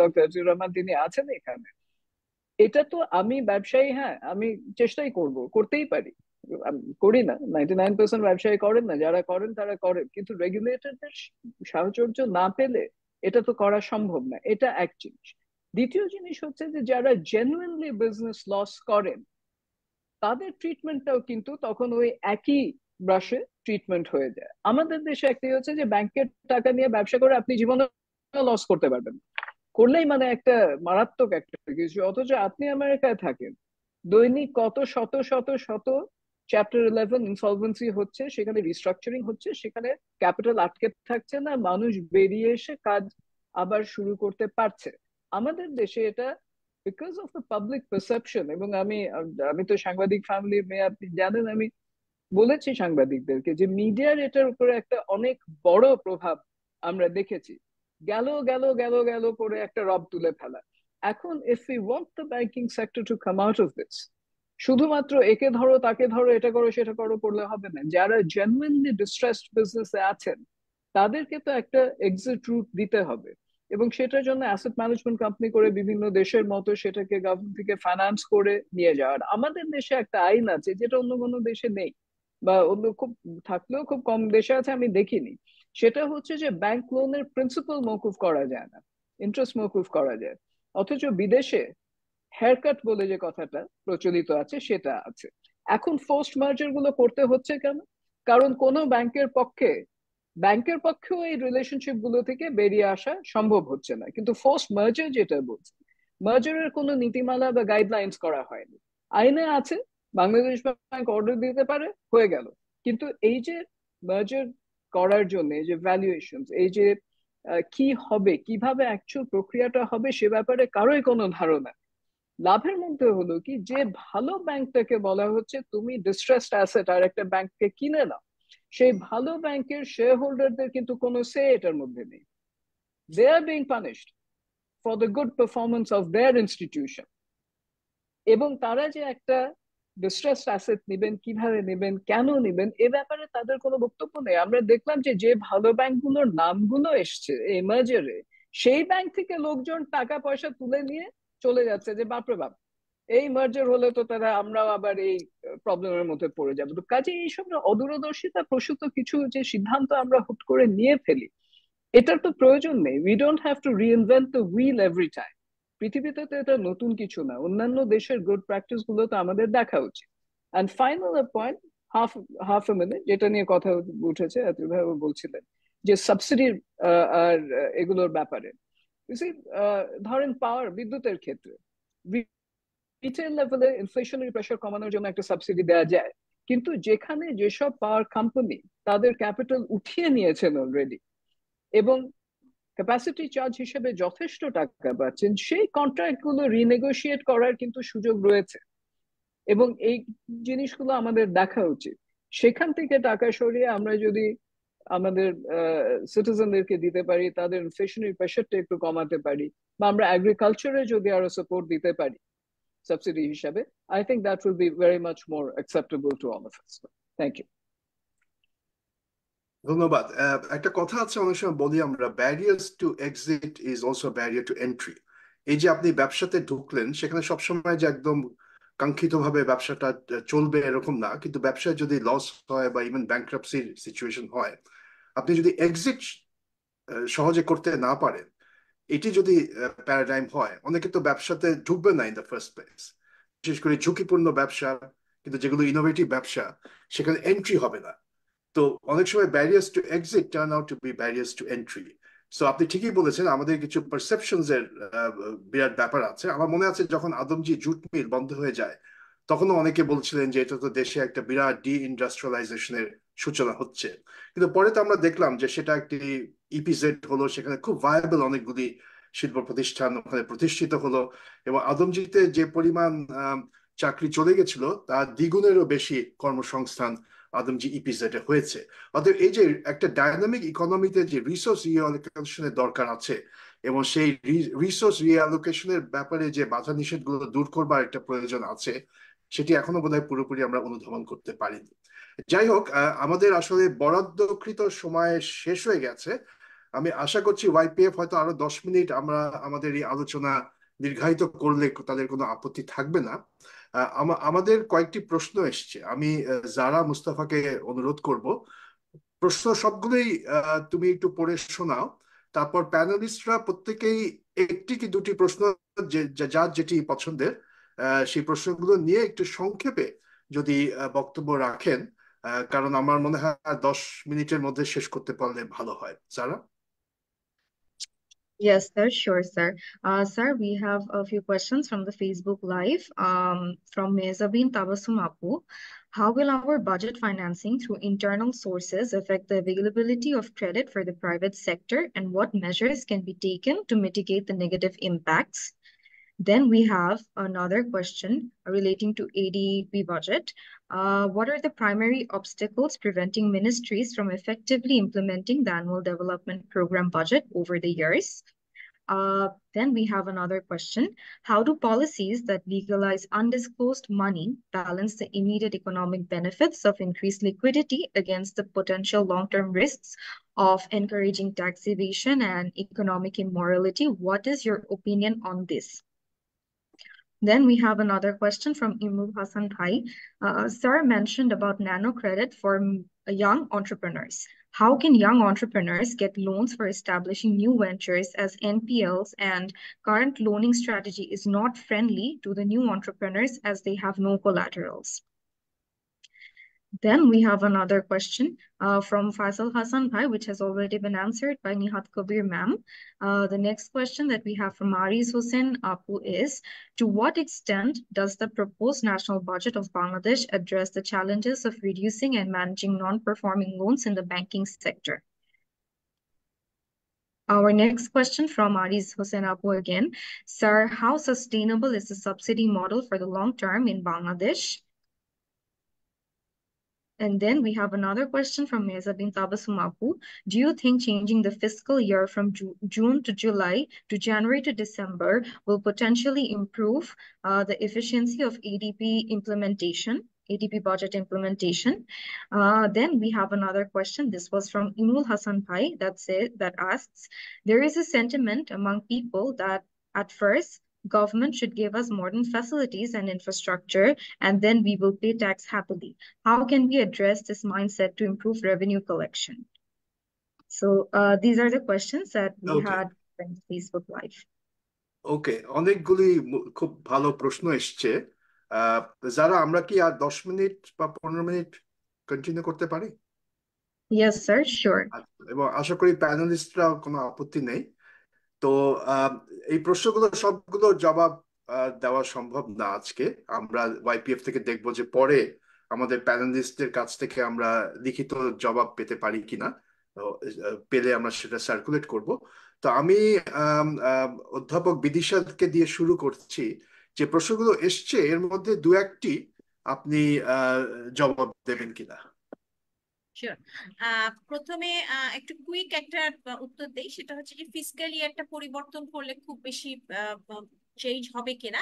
Speaker 5: ডক্টর আতিউর রহমান তিনি আছেন এখানে। এটা তো আমি ব্যবসায়ী, হ্যাঁ আমি চেষ্টাই করতেই পারি, আমি করি না, 99% ব্যবসায়ী করেন না, যারা করেন তারা করেন, কিন্তু রেগুলেটরদের সাহচর্য না পেলে এটা তো করা সম্ভব না। এটা এক জিনিস। দ্বিতীয় জিনিস হচ্ছে যে যারা জেনুইনলি বিজনেস লস করেন তাদের ট্রিটমেন্টটাও কিন্তু তখন ওই একই ব্রাশে ট্রিটমেন্ট হয়ে যায়। আমাদের দেশে একটাই হচ্ছে যে ব্যাংকের টাকা নিয়ে ব্যবসা করে আপনি জীবনে লস করতে পারবেন না। করলেই মানে একটা মারাত্মক একটা কিছু। অথচ আপনি আমেরিকায় থাকেন, দৈনিক কত শত শত শত চ্যাপ্টার 11 ইনসলভেন্সি হচ্ছে, সেখানে রিস্ট্রাকচারিং হচ্ছে, সেখানে ক্যাপিটাল আটকে থাকছে না, মানুষ বেরিয়ে এসে কাজ আবার শুরু করতে পারছে। আমাদের দেশে এটা because of the public perception. এবং আমি আমি তো সাংবাদিক ফ্যামিলির মেয়ে, আপনি জানেন, আমি বলেছি সাংবাদিকদেরকে যে মিডিয়ার এটার উপরে একটা অনেক বড় প্রভাব আমরা দেখেছি। গেল গেল গেল গেল করে একটা রব তুলে ফেলা। এখন if you want the banking sector to come out of this, শুধুমাত্র একে ধরো তাকে ধরো এটা করো সেটা করো করলে হবে না। যারা জেনুইনলি ডিস্ট্রেসড বিজনেসে আছেন তাদেরকে তো একটা এক্সিট রুট দিতে হবে। এবং সেটার জন্য অ্যাসেট ম্যানেজমেন্ট কোম্পানি করে বিভিন্ন দেশের মতো সেটাকে গভর্নমেন্ট থেকে ফাইন্যান্স করে নিয়ে যাওয়ার। আমাদের দেশে একটা আইন আছে যেটা অন্য কোনো দেশে নেই, বা অন্য খুব থাকলেও খুব কম দেশে আছে, আমি দেখিনি। সেটা হচ্ছে যে ব্যাংক লোনের প্রিন্সিপাল মওকুফ করা যায় না, ইন্টারেস্ট মওকুফ করা যায়। অথচ বিদেশে হেয়ারকাট বলে যে কথাটা প্রচলিত আছে সেটা আছে। এখন ফোর্সড মার্জার গুলো করতে হচ্ছে কেন? কারণ কোনো ব্যাংকের পক্ষেও এই রিলেশনশিপ গুলো থেকে বেরিয়ে আসা সম্ভব হচ্ছে না। কিন্তু ফোর্সড মার্জার যেটা বলছে, মার্জারের কোনো নীতিমালা বা গাইডলাইন্স করা হয়নি। আইনে আছে, বাংলাদেশ ব্যাংক অর্ডার দিতে পারে, হয়ে গেল। কিন্তু এই যে মার্জার করার জন্য এই যে ভ্যালুয়েশন, এই যে কি হবে, কিভাবে অ্যাকচুয়াল প্রক্রিয়াটা হবে, সে ব্যাপারে কারোই কোনো ধারণা। লাভের মধ্যে হলো কি, যে ভালো ব্যাংকটাকে বলা হচ্ছে তুমি ডিস্ট্রেসড অ্যাসেট আর একটা ব্যাংককে কিনে নাও, সেই ভালো ব্যাংকের শেয়ার হোল্ডারদের কিন্তু কোনো সে এটার মধ্যে নেই। They are being punished for the good performance of their institution. এবং তারা যে একটা ডিস্ট্রেসড অ্যাসেট নেবেন, কিভাবে নেবেন, কেন নেবেন, এ ব্যাপারে তাদের কোনো বক্তব্য নেই। আমরা দেখলাম যে যে ভালো ব্যাংকগুলোর নামগুলো এসছে এই মার্জারে, সেই ব্যাংক থেকে লোকজন টাকা পয়সা তুলে নিয়ে চলে যাচ্ছে যে বাপরে বাপ, এই মার্জার হলে তো তারা আমরাও আবার এই প্রবলেমের মধ্যে পড়ে যাবো। তো কাজে এইসব অদূরদর্শিতা প্রসূত কিছু যে সিদ্ধান্ত আমরা হুট করে নিয়ে ফেলি, এটার তো প্রয়োজন নেই। We don't have to reinvent the wheel every time. পৃথিবীতে তো এটা নতুন কিছু না, অন্যান্য দেশের গুড প্র্যাকটিস গুলো তো আমাদের দেখা উচিত। And final point, half half a minute, যেটা নিয়ে কথা উঠেছে আতিফ ভাই বলছিলেন যে সাবসিডির আর এগুলোর ব্যাপারে। ধরেন পাওয়ার, বিদ্যুতের ক্ষেত্রে রিটেল লেভেলে ইনফ্লেশনারি প্রেশার কমানোর জন্য একটা সাবসিডি দেওয়া যায়, কিন্তু যেখানে যেসব পাওয়ার কোম্পানি তাদের ক্যাপিটাল উঠিয়ে নিয়েছেন অলরেডি এবং ক্যাপাসিটি চার্জ হিসেবে যথেষ্ট টাকা পাচ্ছেন, সেই কন্ট্রাক্ট গুলো রিনেগোশিয়েট করার কিন্তু সুযোগ রয়েছে। এবং এই জিনিসগুলো আমাদের দেখা উচিত। সেখান থেকে টাকা সরিয়ে আমরা যদি আমাদের সিটিজেনদেরকে দিতে পারি, তাদের ইনফ্লেশনারি প্রেশারটা একটু কমাতে পারি, বা আমরা এগ্রিকালচারে যদি আরো সাপোর্ট দিতে পারি, সাবসিডি হিসাবে, I think that will be very much more acceptable to all of us. Thank you.
Speaker 3: ধন্যবাদ। একটা কথা আছে, অনেক সময় বলি আমরা, barriers to exit is also barrier two entry. এই যে আপনি ব্যবসাতে ঢুকলেন, সেখানে সবসময় যে একদম কাঙ্ক্ষিতভাবে ব্যবসাটা চলবে এরকম না, কিন্তু ব্যবসায় যদি লস হয় বা ইভেন ব্যাংক্রাপসির সিচুয়েশন হয়, আপনি যদি এক্সিট সহজে করতে না পারেন, এটি যদি প্যারাডাইম হয়, অনেকে তো ব্যবসাতে ঢুকবে না ইন দ্য ফার্স্ট প্লেস। বিশেষ করে ঝুঁকিপূর্ণ ব্যবসা, কিন্তু যেগুলো ইনোভেটিভ ব্যবসা, সেখানে এন্ট্রি হবে না। তো অনেক সময় barriers to exit turn out to be barriers to entry. So আপনি ঠিকই বলেছেন, আমাদের কিছু পারসেপশনস এর বিরাট ব্যাপার আছে। আমার মনে আছে যখন আদমজি জুট মিল বন্ধ হয়ে যায়, তখনও অনেকে বলছিলেন যে এটা তো দেশে একটা বিরাট ডি ইন্ডাস্ট্রিয়ালাইজেশনের সূচনা হচ্ছে। কিন্তু পরে তো আমরা দেখলাম যে সেটা একটি ইপিজেড হলো, সেখানে খুব ভায়াবল অনেকগুলি শিল্প প্রতিষ্ঠান ওখানে প্রতিষ্ঠিত হলো, এবং আদমজিতে যে পরিমাণ চাকরি চলে গেছিল তার দ্বিগুণেরও বেশি কর্মসংস্থান আদমজি ইপিজেডে হয়েছে। অতএব এই যে একটা ডায়নামিক ইকোনমিতে যে রিসোর্স রিঅ্যালোকেশনের দরকার আছে, এবং সেই রিসোর্স রিঅ্যালোকেশনের ব্যাপারে যে বাধা নিষেধগুলো দূর করবার একটা প্রয়োজন আছে, সেটি এখনো বোধহয় পুরোপুরি আমরা অনুধাবন করতে পারিনি। যাই হোক, আমাদের আসলে বরাদ্দকৃত সময় শেষ হয়ে গেছে। আমি আশা করছি ওয়াইপিএফ হয়তো আরো 10 মিনিট আমরা আমাদের এই আলোচনা দীর্ঘায়িত করলে তাদের কোনো আপত্তি থাকবে না। আমাদের কয়েকটি প্রশ্ন এসছে, আমি জারা মুস্তাফাকে অনুরোধ করব প্রশ্ন সবগুলোই তুমি একটু পড়ে শোনাও। তারপর প্যানেলিস্টরা প্রত্যেকেই একটি কি দুটি প্রশ্ন, যার যেটি পছন্দের সেই প্রশ্নগুলো নিয়ে একটু সংক্ষেপে যদি বক্তব্য রাখেন, কারণ আমার মনে হয় 10 মিনিটের মধ্যে শেষ করতে পারলে ভালো হয়। জারা?
Speaker 1: Yes, sir. Sure, sir. Sir, we have a few questions from the Facebook Live. From Mezabin Tabassum Apu. How will our budget financing through internal sources affect the availability of credit for the private sector, and what measures can be taken to mitigate the negative impacts? Then we have another question relating to ADB budget. What are the primary obstacles preventing ministries from effectively implementing the annual development program budget over the years? Then we have another question. How do policies that legalize undisclosed money balance the immediate economic benefits of increased liquidity against the potential long-term risks of encouraging tax evasion and economic immorality? What is your opinion on this? Then we have another question from Imrul Hassan Bhai. Sir mentioned about nano credit for young entrepreneurs. How can young entrepreneurs get loans for establishing new ventures, as NPLs and current loaning strategy is not friendly to the new entrepreneurs as they have no collaterals? Then we have another question from Faisal Hassan Bhai, which has already been answered by Nihat Kabir ma'am. The next question that we have from Ariz Hussain Apu is, to what extent does the proposed national budget of Bangladesh address the challenges of reducing and managing non-performing loans in the banking sector? Our next question from Ariz Hussain Apu again. Sir, how sustainable is the subsidy model for the long term in Bangladesh? And then we have another question from Mezabin Tabassum Apu. Do you think changing the fiscal year from June to July to January to December will potentially improve the efficiency of ADB budget implementation? Then we have another question. This was from Imul Hassan Bhai that asks, there is a sentiment among people that at first government should give us modern facilities and infrastructure, and then we will pay tax happily. How can we address this mindset to improve revenue collection? So these are the questions that we had on Facebook Live.
Speaker 3: ওকে, অনেকগুলি খুব ভালো প্রশ্ন এসছে। যারা আমরা কি আর 10 minute বা 15 minute continue করতে পারি?
Speaker 1: Yes, sir, sure.
Speaker 3: এবং আশা করি প্যানেলিস্টরা কোনো আপত্তি নেই। তো এই প্রশ্নগুলো সবগুলো জবাব দেওয়া সম্ভব না আজকে। আমরা ওয়াইপিএফ থেকে দেখবো যে পরে আমাদের প্যানেলিস্টদের কাছ থেকে আমরা লিখিত জবাব পেতে পারি কিনা, পেলে আমরা সেটা সার্কুলেট করব। তো আমি অধ্যাপক বিদিশাকে দিয়ে শুরু করছি। যে প্রশ্নগুলো এসছে এর মধ্যে দু একটি আপনি জবাব দেবেন কিনা?
Speaker 6: প্রথমে একটু কুইক একটা উত্তর দেই, সেটা হচ্ছে যে ফিসক্যালি একটা পরিবর্তন করলে খুব বেশি চেঞ্জ হবে কিনা।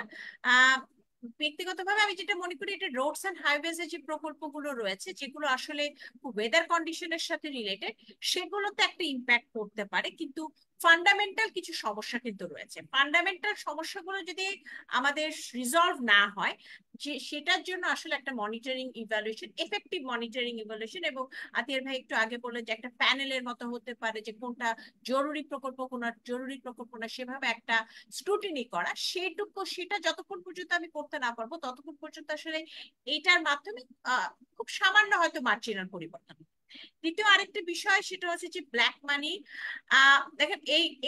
Speaker 6: ব্যক্তিগতভাবে আমি যেটা মনে করি, এটা রোডস এন্ড হাইওয়েজ এর যে প্রকল্পগুলো রয়েছে যেগুলো আসলে ওয়েদার কন্ডিশনের সাথে রিলেটেড, সেগুলোতে একটা ইম্প্যাক্ট করতে পারে, কিন্তু ফান্ডামেন্টাল কিছু সমস্যা কিন্তু রয়েছে। ফান্ডামেন্টাল সমস্যাগুলো যদি আমাদের রিজলভ না হয়, যে সেটার জন্য আসলে একটা monitoring evaluation, effective monitoring evaluation, এবং আতিয়ার ভাই একটু আগে বললেন যে একটা প্যানেলের মতো হতে পারে, যে কোনটা জরুরি প্রকল্প কোনটা জরুরি প্রকল্প না, সেভাবে একটা স্ক্রুটিনি করা, সেটা যতক্ষণ পর্যন্ত আমি করতে না পারবো ততক্ষণ পর্যন্ত আসলে এইটার মাধ্যমে খুব সামান্য হয়তো মার্জিনাল পরিবর্তন। দ্বিতীয় আরেকটা বিষয় সেটা হচ্ছে যে ব্ল্যাক মানি। দেখেন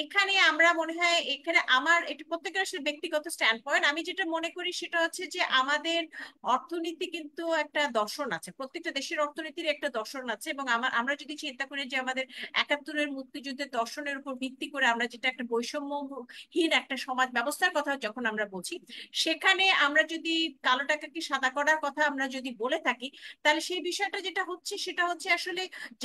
Speaker 6: এখানে আমরা মনে হয়, এখানে আমার এটা প্রত্যেকের আসলে ব্যক্তিগত স্ট্যান্ড পয়েন্ট, আমি যেটা মনে করি সেটা হচ্ছে যে আমাদের অর্থনীতি কিন্তু একটা দর্শন আছে, প্রত্যেকটা দেশের অর্থনীতির একটা দর্শন আছে, এবং আমরা যদি চিন্তা করি যে আমাদের ৭১-এর মুক্তিযুদ্ধের দর্শনের উপর ভিত্তি করে আমরা যেটা একটা বৈষম্যহীন একটা সমাজ ব্যবস্থার কথা যখন আমরা বলছি, সেখানে আমরা যদি কালো টাকাকে সাদা করার কথা আমরা যদি বলে থাকি, তাহলে সেই বিষয়টা যেটা হচ্ছে সেটা হচ্ছে আসলে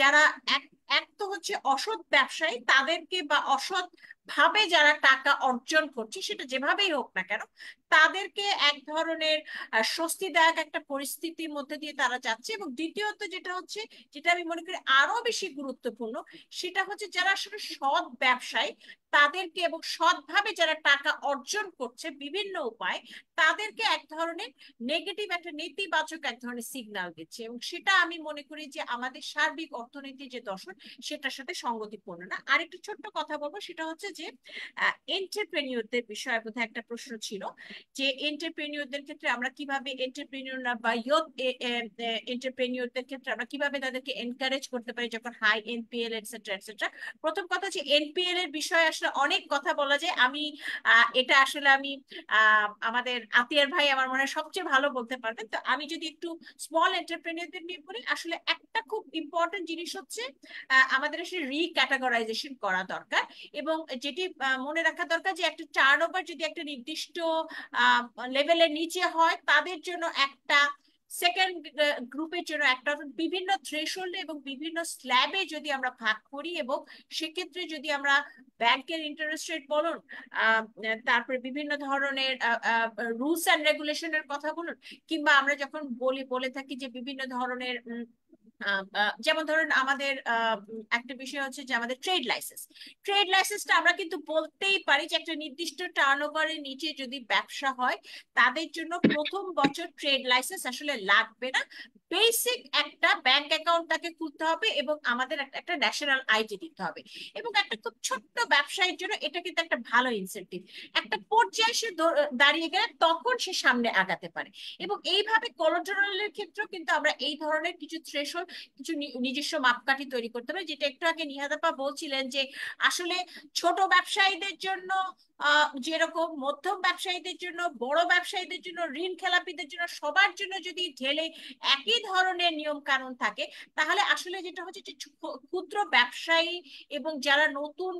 Speaker 6: যারা এক এক তো হচ্ছে অসৎ ব্যবসায়ী, তাদেরকে বা অসৎ ভাবে যারা টাকা অর্জন করছে, সেটা যেভাবেই হোক না কেন, তাদেরকে এক ধরনের স্বস্তিদায়ক একটা পরিস্থিতির মধ্যে দিয়ে তারা যাচ্ছে। এবং দ্বিতীয়ত যেটা হচ্ছে, যেটা আমি মনে করি আরো বেশি গুরুত্বপূর্ণ, সেটা হচ্ছে যারা আসলে সৎ ব্যবসায়ী, তাদেরকে এবং সৎভাবে যারা টাকা অর্জন করছে বিভিন্ন উপায়, তাদেরকে এক ধরনের নেগেটিভ একটা নেতিবাচক এক ধরনের সিগন্যাল দিচ্ছে, এবং সেটা আমি মনে করি যে আমাদের সার্বিক অর্থনীতির যে দর্শন সেটার সাথে সঙ্গতিপূর্ণ না। আরেকটু ছোট্ট কথা বলবো, সেটা হচ্ছে যে এন্টারপ্রেনিয়রদের বিষয়ে বোধহয় একটা প্রশ্ন ছিল, যে এন্টারপ্রেনিয়রদের ক্ষেত্রে আমরা কিভাবে এন্টারপ্রেনিয়র বা ইয়ুথ এন্টারপ্রেনিয়রদের ক্ষেত্রে আমরা কিভাবে তাদেরকে এনকারেজ করতে পারি যখন হাই এনপিএল এটসেট্রা এটসেট্রা। প্রথম কথা হচ্ছে এনপিএল এর বিষয়ে আসলে অনেক কথা বলা যায়, আমি এটা আসলে আমি আমাদের আতিয়ার ভাই আমার মনে হয় সবচেয়ে ভালো বলতে পারবেন। তো আমি যদি একটু স্মল এন্টারপ্রেনিয়রদের নিয়ে বলি, আসলে একটা খুব ইম্পর্টেন্ট জিনিস হচ্ছে আমাদের আসলে রিক্যাটাগরাইজেশন করা দরকার, এবং যেটি মনে রাখা দরকার যে একটা টার্নওভার যদি একটা নির্দিষ্ট লেভেলের নিচে হয়, তাদের জন্য একটা সেকেন্ড গ্রুপের জন্য একটা, বিভিন্ন থ্রেশহোল্ডে এবং বিভিন্ন স্ল্যাবে যদি আমরা ভাগ করি, এবং সেক্ষেত্রে যদি আমরা ব্যাংকের ইন্টারেস্ট রেট বলুন, তারপরে বিভিন্ন ধরনের রুলস অ্যান্ড রেগুলেশনের কথা বলুন, কিংবা আমরা যখন বলে থাকি যে বিভিন্ন ধরনের যেমন ধরুন আমাদের একটা বিষয় হচ্ছে যে আমাদের ট্রেড লাইসেন্সটা আমরা কিন্তু বলতেই পারি যে একটা নির্দিষ্ট টার্নওভারের নিচে যদি ব্যবসা হয়, তাদের জন্য প্রথম বছর ট্রেড লাইসেন্স আসলে লাগবে না, বেসিক একটা ব্যাংক অ্যাকাউন্ট তাকে খুলতে হবে এবং আমাদের একটা ন্যাশনাল আইডি দিতে হবে। এবং একটা খুব ছোট্ট ব্যবসায়ীর জন্য এটা কিন্তু একটা ভালো ইনসেন্টিভ, একটা পর্যায়ে সে দাঁড়িয়ে গেলে তখন সে সামনে আগাতে পারে। এবং এইভাবে কোলাটেরালের ক্ষেত্রেও কিন্তু আমরা এই ধরনের কিছু থ্রেশহোল্ড, কিছু নিজস্ব মাপকাঠি তৈরি করতে পারি, যেটা একটু আগে নিহাদ আপা বলছিলেন যে আসলে ছোট ব্যবসায়ীদের জন্য যেরকম, মধ্যম ব্যবসায়ীদের জন্য, বড় ব্যবসায়ীদের জন্য, ঋণ খেলাপিদের জন্য, সবার জন্য যদি ঢেলে একই ধরনের নিয়ম কানুন থাকে, তাহলে আসলে যেটা হচ্ছে যে ক্ষুদ্র ব্যবসায়ী এবং যারা নতুন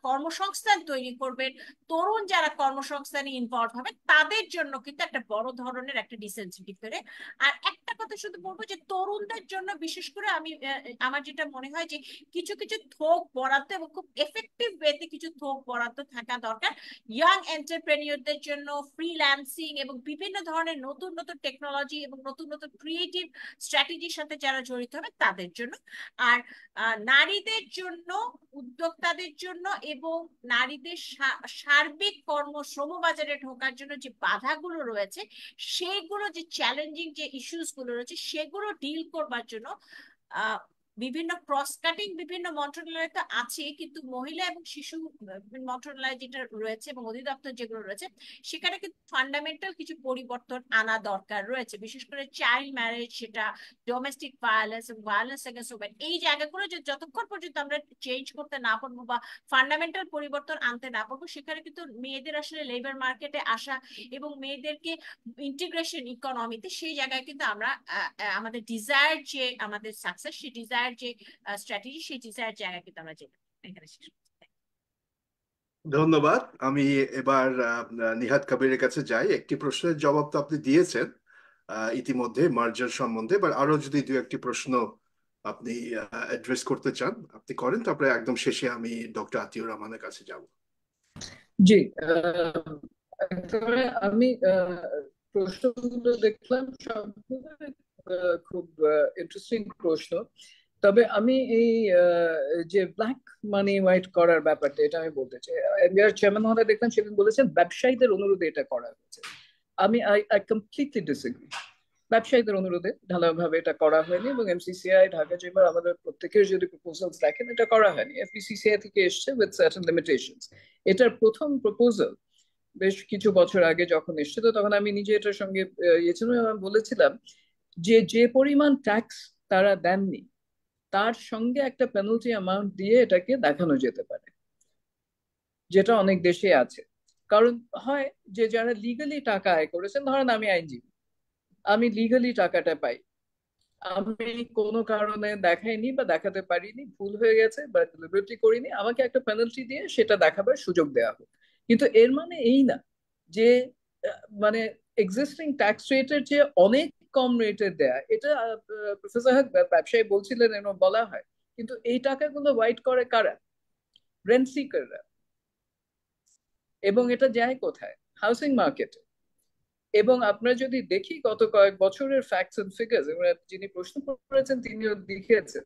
Speaker 6: কর্মসংস্থান তৈরি করবেন, তরুণ যারা কর্মসংস্থানে ইনভলভ হবে, তাদের জন্য কিন্তু একটা বড় ধরনের একটা ডিসেন্সিটিভ করে। আর একটা কথা শুধু বলবো যে তরুণদের জন্য বিশেষ করে আমি আমার যেটা মনে হয় যে কিছু কিছু থোক বরাদ্দ এবং খুব এফেক্টিভ ওয়েতে কিছু থোক বরাদ্দ থাকা দরকার ইয়াং এন্টারপ্রেনিয়রদের জন্য, ফ্রিল্যান্সিং এবং বিভিন্ন ধরনের নতুন নতুন টেকনোলজি এবং নতুন নতুন ক্রিয়েটিভ স্ট্র্যাটেজির সাথে যারা জড়িত হবে তাদের জন্য। আর নারীদের জন্য, উদ্যোক্তাদের জন্য এবং নারীদের সার্বিক শ্রমবাজারে ঢোকার জন্য যে বাধাগুলো রয়েছে, সেগুলো যে চ্যালেঞ্জিং যে ইস্যুস গুলো রয়েছে, সেগুলো ডিল করবার জন্য বিভিন্ন ক্রস কাটিং বিভিন্ন মন্ত্রণালয় তো আছে, কিন্তু মহিলা এবং শিশু মন্ত্রণালয় যেটা রয়েছে এবং অধিদপ্তর যেগুলো রয়েছে, সেখানে কিন্তু ফান্ডামেন্টাল কিছু পরিবর্তন আনা দরকার রয়েছে, বিশেষ করে চাইল্ড ম্যারেজ, সেটা ডোমেস্টিক ভায়োলেন্স এবং ভায়োলেন্স এগেইনস্ট ওমেন, এই জায়গাগুলো যে যতক্ষণ পর্যন্ত আমরা চেঞ্জ করতে না পারবো বা ফান্ডামেন্টাল পরিবর্তন আনতে না পারবো, সেখানে কিন্তু মেয়েদের আসলে লেবার মার্কেটে আসা এবং মেয়েদেরকে ইন্টিগ্রেশন ইকোনমিতে, সেই জায়গায় কিন্তু আমরা আমাদের ডিজায়ার যে আমাদের সাকসেস, সেই ডিজায়ার যে স্ট্র্যাটেজি, সেই ডিজায়ার জায়গায় কিন্তু আমরা যেতে এখানে শেষ করছি।
Speaker 3: ধন্যবাদ। আমি এবার নিহাদ কবিরের কাছে যাই। একটি প্রশ্নের জবাব তো আপনি দিয়েছেন ইতিমধ্যে মার্জার সম্বন্ধে, এবার আরো যদি দু একটি প্রশ্ন আপনি অ্যাড্রেস করতে চান আপনি করেন, তারপরে একদম শেষে আমি ডক্টর আতিউর রহমানের কাছে যাব।
Speaker 5: জি, আমি প্রশ্নগুলো দেখলাম সবগুলো খুব ইন্টারেস্টিং প্রশ্ন। তবে আমি এই যে ব্ল্যাক মানি হোয়াইট করার ব্যাপারটা, এটা আমি বলতে চাই। এনবিআর চেয়ারম্যান মহোদয় দেখলাম সেদিন বলেছেন ব্যবসায়ীদের অনুরোধে এটা করা হয়েছে। আমি আই কমপ্লিটলি ডিসএগ্রি। ব্যবসায়ীদের অনুরোধে ঢালাওভাবে এটা করা হয়নি, এবং এমসিসিআই, ঢাকা চেম্বার, আমাদের প্রত্যেকের যদি প্রপোজালস দেখেন, এটা করা হয়নি। এফবিসিসিআই থেকে এসছে উইথ সার্টেন লিমিটেশনস। এটার প্রথম প্রপোজাল বেশ কিছু বছর আগে যখন এসছে, তো তখন আমি নিজে এটার সঙ্গে ইয়ে ছিল, আমি বলেছিলাম যে যে পরিমাণ ট্যাক্স তারা দেননি তার সঙ্গে একটা পেনাল্টি অ্যামাউন্ট দিয়ে এটাকে দেখানো যেতে পারে, যেটা অনেক দেশে আছে। কারণ হয় যে যারা লিগালি টাকা আয় করেছেন, ধরেন আমি আইনজীবী, আমি লিগালি টাকাটা পাই, আমি কোনো কারণে দেখাইনি বা দেখাতে পারিনি, ভুল হয়ে গেছে বা ডেলিভারি করিনি, আমাকে একটা পেনাল্টি দিয়ে সেটা দেখাবার সুযোগ দেওয়া হোক। কিন্তু এর মানে এই না যে মানে এক্সিস্টিং ট্যাক্স রেটের যে অনেক কম রেটে দেয়া, এটা প্রফেসর হক ব্যবসায়ী বলছিলেন, এরকম বলা হয়। কিন্তু এই টাকাগুলো হোয়াইট করে কারা? রেন্ট সিকাররা। এবং এটা যায় কোথায়? হাউসিং মার্কেটে। এবং আমরা যদি দেখি গত কয়েক বছরের ফ্যাক্টস এন্ড ফিগার্স, যিনি প্রশ্ন করেছেন তিনিও লিখেছেন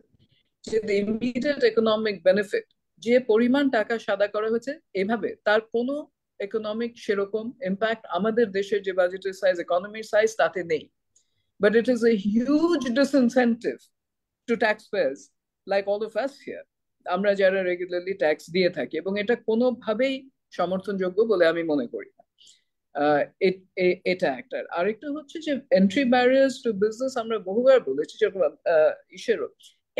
Speaker 5: যে ইমিডিয়েট ইকোনমিক বেনিফিট, যে পরিমাণ টাকা সাদা করা হয়েছে এভাবে, তার কোনো ইকোনমিক সেরকম ইম্প্যাক্ট আমাদের দেশের যে বাজেটের সাইজ, ইকোনমির সাইজ, তাতে নেই। But it is a huge disincentive to tax payers like all of us here, আমরা যারা রেগুলারলি ট্যাক্স দিয়ে থাকি, এবং এটা কোনোভাবেই সমর্থনযোগ্য বলে আমি মনে করি না। এটা একটা। আরেকটা হচ্ছে যে এন্ট্রি ব্যারিয়ার্স টু বিজনেস, আমরা বহুবার বলেছি, যেরকম ইসেরও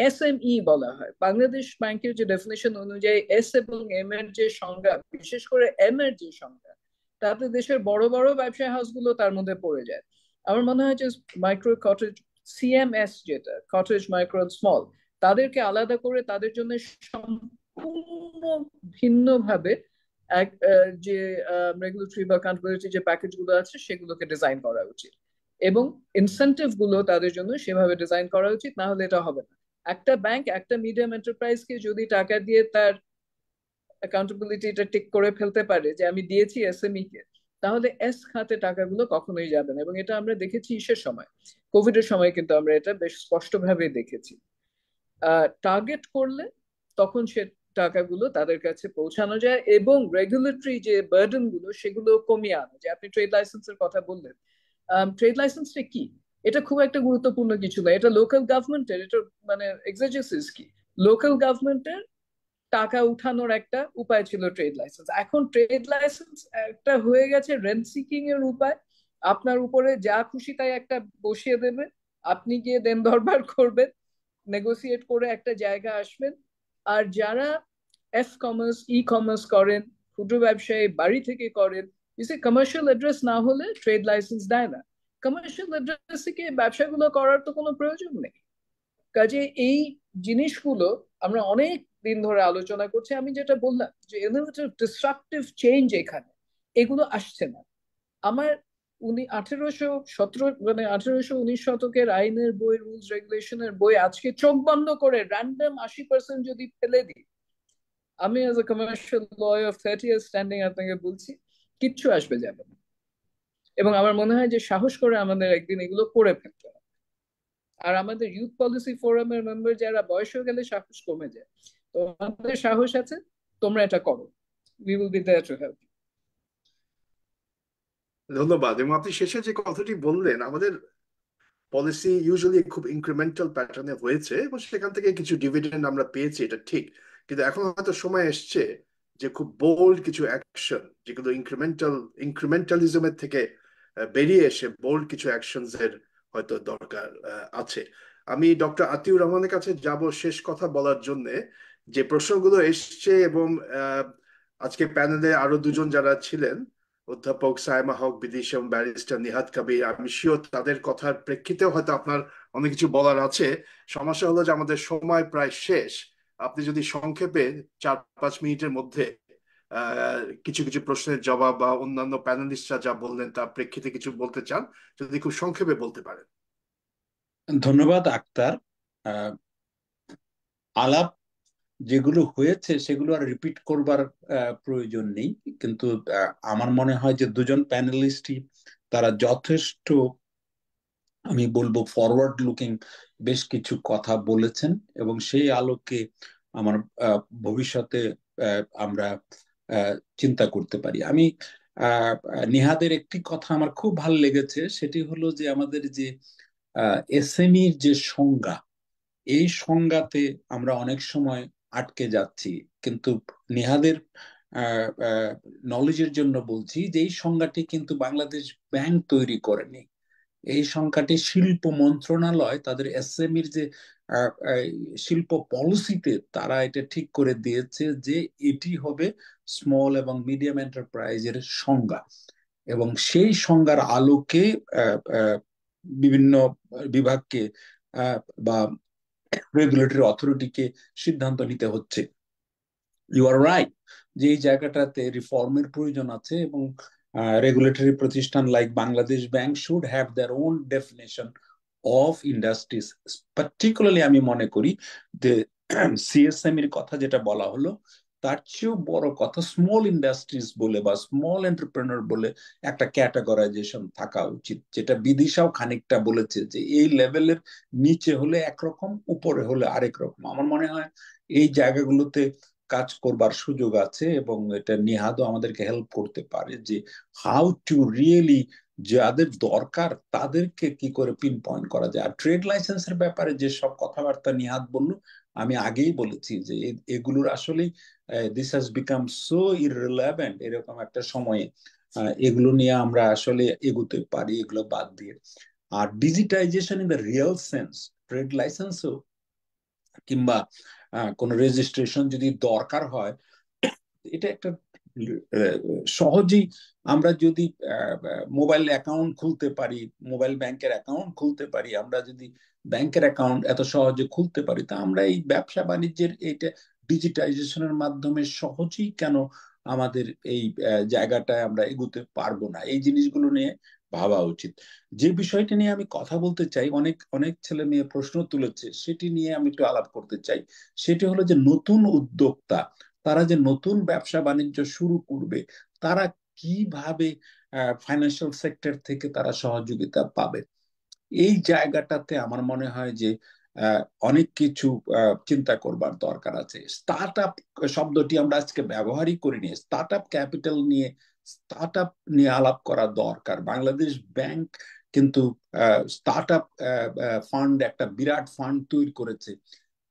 Speaker 5: এসএমই বলা হয়। বাংলাদেশ ব্যাংকের যে ডেফিনেশন অনুযায়ী এস এবং এম এর যে সংজ্ঞা, বিশেষ করে এম এর যে সংজ্ঞা, তাতে দেশের বড় বড় ব্যবসায়ী হাউসগুলো তার মধ্যে পড়ে যায়। আমার মনে হয় যে মাইক্রো কটেজ, সিএমএস যেটা কটেজ মাইক্রো স্মল, তাদেরকে আলাদা করে তাদের জন্য সম্পূর্ণ ভিন্নভাবে এক যে রেগুলেটরি বা অ্যাকাউন্টেবিলিটি যে প্যাকেজ গুলো আছে সেগুলোকে ডিজাইন করা উচিত, এবং ইনসেন্টিভ গুলো তাদের জন্য সেভাবে ডিজাইন করা উচিত। না হলে এটা হবে না। একটা ব্যাংক একটা মিডিয়াম এন্টারপ্রাইজকে যদি টাকা দিয়ে তার অ্যাকাউন্টেবিলিটিটা ঠিক করে ফেলতে পারে যে আমি দিয়েছি এসএমই কে, তাহলে এস খাতে টাকাগুলো কখনোই যাবে না। এবং এটা আমরা দেখেছি ইসের সময়, কোভিড এর সময় কিন্তু আমরা এটা বেশ স্পষ্টভাবে দেখেছি। টার্গেট করলে তখন সে টাকাগুলো তাদের কাছে পৌঁছানো যায়, এবং রেগুলেটরি যে বার্ডেন গুলো সেগুলো কমিয়ে আনা যায়। আপনি ট্রেড লাইসেন্সের কথা বললেন, ট্রেড লাইসেন্সটা কি? এটা খুব একটা গুরুত্বপূর্ণ কিছু না, এটা লোকাল গভর্নমেন্টের, এটা মানে এক্সারসাইজ কি, লোকাল গভর্নমেন্টের টাকা উঠানোর একটা উপায় ছিল ট্রেড লাইসেন্স। এখন ট্রেড লাইসেন্স একটা হয়ে গেছে রেন্ট সিকিং এর উপায়। আপনার উপরে যা খুশি তাই একটা বসিয়ে দেবে, আপনি গিয়ে দেন দরবার করবেন, নেগোসিয়েট করে একটা জায়গা আসবেন। আর যারা এফ কমার্স, ই কমার্স করেন, ক্ষুদ্র ব্যবসায়ী বাড়ি থেকে করেন, কমার্শিয়াল অ্যাড্রেস না হলে ট্রেড লাইসেন্স দেয় না। কমার্শিয়াল অ্যাড্রেস থেকে ব্যবসাগুলো করার তো কোনো প্রয়োজন নেই। কাজে এই জিনিসগুলো আমরা অনেক দিন ধরে আলোচনা করছি। আমি যেটা বললাম যে ইনোভেটিভ ডিসরাপটিভ চেঞ্জ এখানে এগুলো আসছে না। আমার 1819 শতকের আইনের বই, রুলস রেগুলেশনের বই আজকে চোখ বন্ধ করে র্যান্ডম 80% যদি ফেলে দিই, আমি as a commercial lawyer of 30 years standing আপনাকে বলছি, কিচ্ছু আসবে যাবে না। এবং আমার মনে হয় যে সাহস করে আমাদের একদিন এগুলো করে ফেলতে হবে। আর আমাদের ইউথ পলিসি ফোরামের মেম্বার যারা বয়স হয়ে গেলে সাহস কমে যায়, তো আমাদের সাহস আছে, তোমরা এটা করো, we will be there to help.
Speaker 3: ধন্যবাদ। এবং আপনি শেষে যে কথাটি বললেন, আমাদের পলিসি ইউজুয়ালি খুব ইনক্রিমেন্টাল প্যাটার্নে হয়েছে এবং সেখান থেকে কিছু ডিভিডেন্ড আমরা পেয়েছি, এটা ঠিক। কিন্তু এখন হয়তো সময় এসছে যে খুব বোল্ড কিছু অ্যাকশন, যেগুলো ইনক্রিমেন্টালিজমের থেকে বেরিয়ে এসে বোল্ড কিছু অ্যাকশনস এর হয়তো দরকার আছে। আমি ডক্টর আতিউর রহমানের কাছে যাব শেষ কথা বলার জন্য। যে প্রশ্নগুলো এসছে এবং আজকে প্যানেলে আরো দুজন যারা ছিলেন, অধ্যাপক সাইমা হক, বিদিশা এবং ব্যারিস্টার নিহাদ কবির, আমি শিওর তাদের কথার প্রেক্ষিতেও হয়তো আপনার অনেক কিছু বলার আছে। সমস্যা হলো যে আমাদের সময় প্রায় শেষ। আপনি যদি সংক্ষেপে 4-5 মিনিটের মধ্যে কিছু কিছু প্রশ্নের জবাব বা অন্যান্য প্যানেলিস্টরা যা বললেন তার প্রেক্ষিতে কিছু বলতে চান, যদি খুব সংক্ষেপে বলতে পারেন।
Speaker 4: ধন্যবাদ আক্তার। আলাপ যেগুলো হয়েছে সেগুলো আর রিপিট করবার প্রয়োজন নেই। কিন্তু আমার মনে হয় যে দুজন প্যানেলিস্টই তারা যথেষ্ট, আমি বলবো ফরওয়ার্ড লুকিং বেশ কিছু কথা বলেছেন, এবং সেই আলোকে আমার ভবিষ্যতে আমরা চিন্তা করতে পারি। আমি নিহাদের একটি কথা আমার খুব ভালো লেগেছে, সেটি হলো যে আমাদের যে এসএমইর যে সংজ্ঞা, এই সংজ্ঞাতে আমরা অনেক সময় আটকে যাচ্ছি। কিন্তু নিহাদের নলেজের জন্য বলছি যে এই সংজ্ঞাটি কিন্তু বাংলাদেশ ব্যাংক তৈরি করেনি। এই সংখ্যাটি শিল্প মন্ত্রণালয় তাদের এসএমইর যে শিল্প পলিসিতে তারা এটা ঠিক করে দিয়েছে যে এটি হবে স্মল এবং মিডিয়াম এন্টারপ্রাইজের সংজ্ঞা, এবং সেই সংজ্ঞার আলোকে বিভিন্ন বিভাগকে বা রেগুলেটরি অথরিটিকে সিদ্ধান্ত নিতে হচ্ছে। ইউ আর রাইট যে এই জায়গাটাতে রিফর্মের প্রয়োজন আছে, এবং রেগুলেটরি প্রতিষ্ঠান like Bangladesh bank should have their own definition of industries. Particularly আমি মনে করি যে সিএসএম এর কথা যেটা বলা হলো, তার চেয়েও বড় কথা স্মল ইন্ডাস্ট্রিজ বলে বা স্মল এন্টারপ্রেনার বলে একটা ক্যাটাগরাইজেশন থাকা উচিত, যেটা বিদিশাও খানিকটা বলেছে যে এই লেভেলের নিচে হলে একরকম, উপরে হলে আরেক রকম। আমার মনে হয় এই জায়গাগুলোতে কাজ করবার সুযোগ আছে, এবং এটা নিহাদও আমাদেরকে হেল্প করতে পারে যে হাউ টু রিয়েলি যাদের দরকার তাদেরকে কি করে পিন পয়েন্ট করা যায়। আর ট্রেড লাইসেন্সের ব্যাপারে যে সব কথাবার্তা নিহাদ বলল, আমি আগেই বলেছি যে এগুলোর আসলেই this has become so irrelevant এরকম একটা সময়ে এগুলো নিয়ে আমরা আসলে এগোতে পারি এগুলো বাদ দিয়ে। আর digitisation in the real sense, trade লাইসেন্সও কিংবা কোন রেজিস্ট্রেশন যদি দরকার হয়, এটা একটা সহজেই আমরা যদি মোবাইল অ্যাকাউন্ট খুলতে পারি, মোবাইল ব্যাংকের অ্যাকাউন্ট খুলতে পারি, আমরা যদি ব্যাংকের অ্যাকাউন্ট এত সহজে খুলতে পারি, তা আমরা এই ব্যবসা বাণিজ্যের এইটা ডিজিটাইজেশনের মাধ্যমে সহজেই কেন আমাদের এই জায়গাটায় আমরা এগোতে পারবো না? এই জিনিসগুলো নিয়ে ভাবা উচিত। যে বিষয়টা নিয়ে আমি কথা বলতে চাই, অনেক অনেক ছেলে মেয়ে প্রশ্ন তুলেছে, সেটি নিয়ে আমি একটু আলাপ করতে চাই। সেটি হলো যে নতুন উদ্যোক্তা, তারা যে নতুন ব্যবসা বাণিজ্য শুরু করবে, তারা কিভাবে ফাইন্যান্সিয়াল সেক্টর থেকে তারা সহযোগিতা পাবে। এই জায়গাটাতে আমার মনে হয় যে অনেক কিছু চিন্তা করবার দরকার আছে। স্টার্ট আপ শব্দটি আমরা আজকে ব্যবহারই করিনি, স্টার্ট আপ ক্যাপিটাল নিয়ে, স্টার্ট আপ নিয়ে আলাপ করা দরকার। বাংলাদেশ ব্যাংক কিন্তু স্টার্ট আপ ফান্ড, একটা বিরাট ফান্ড তৈরি করেছে,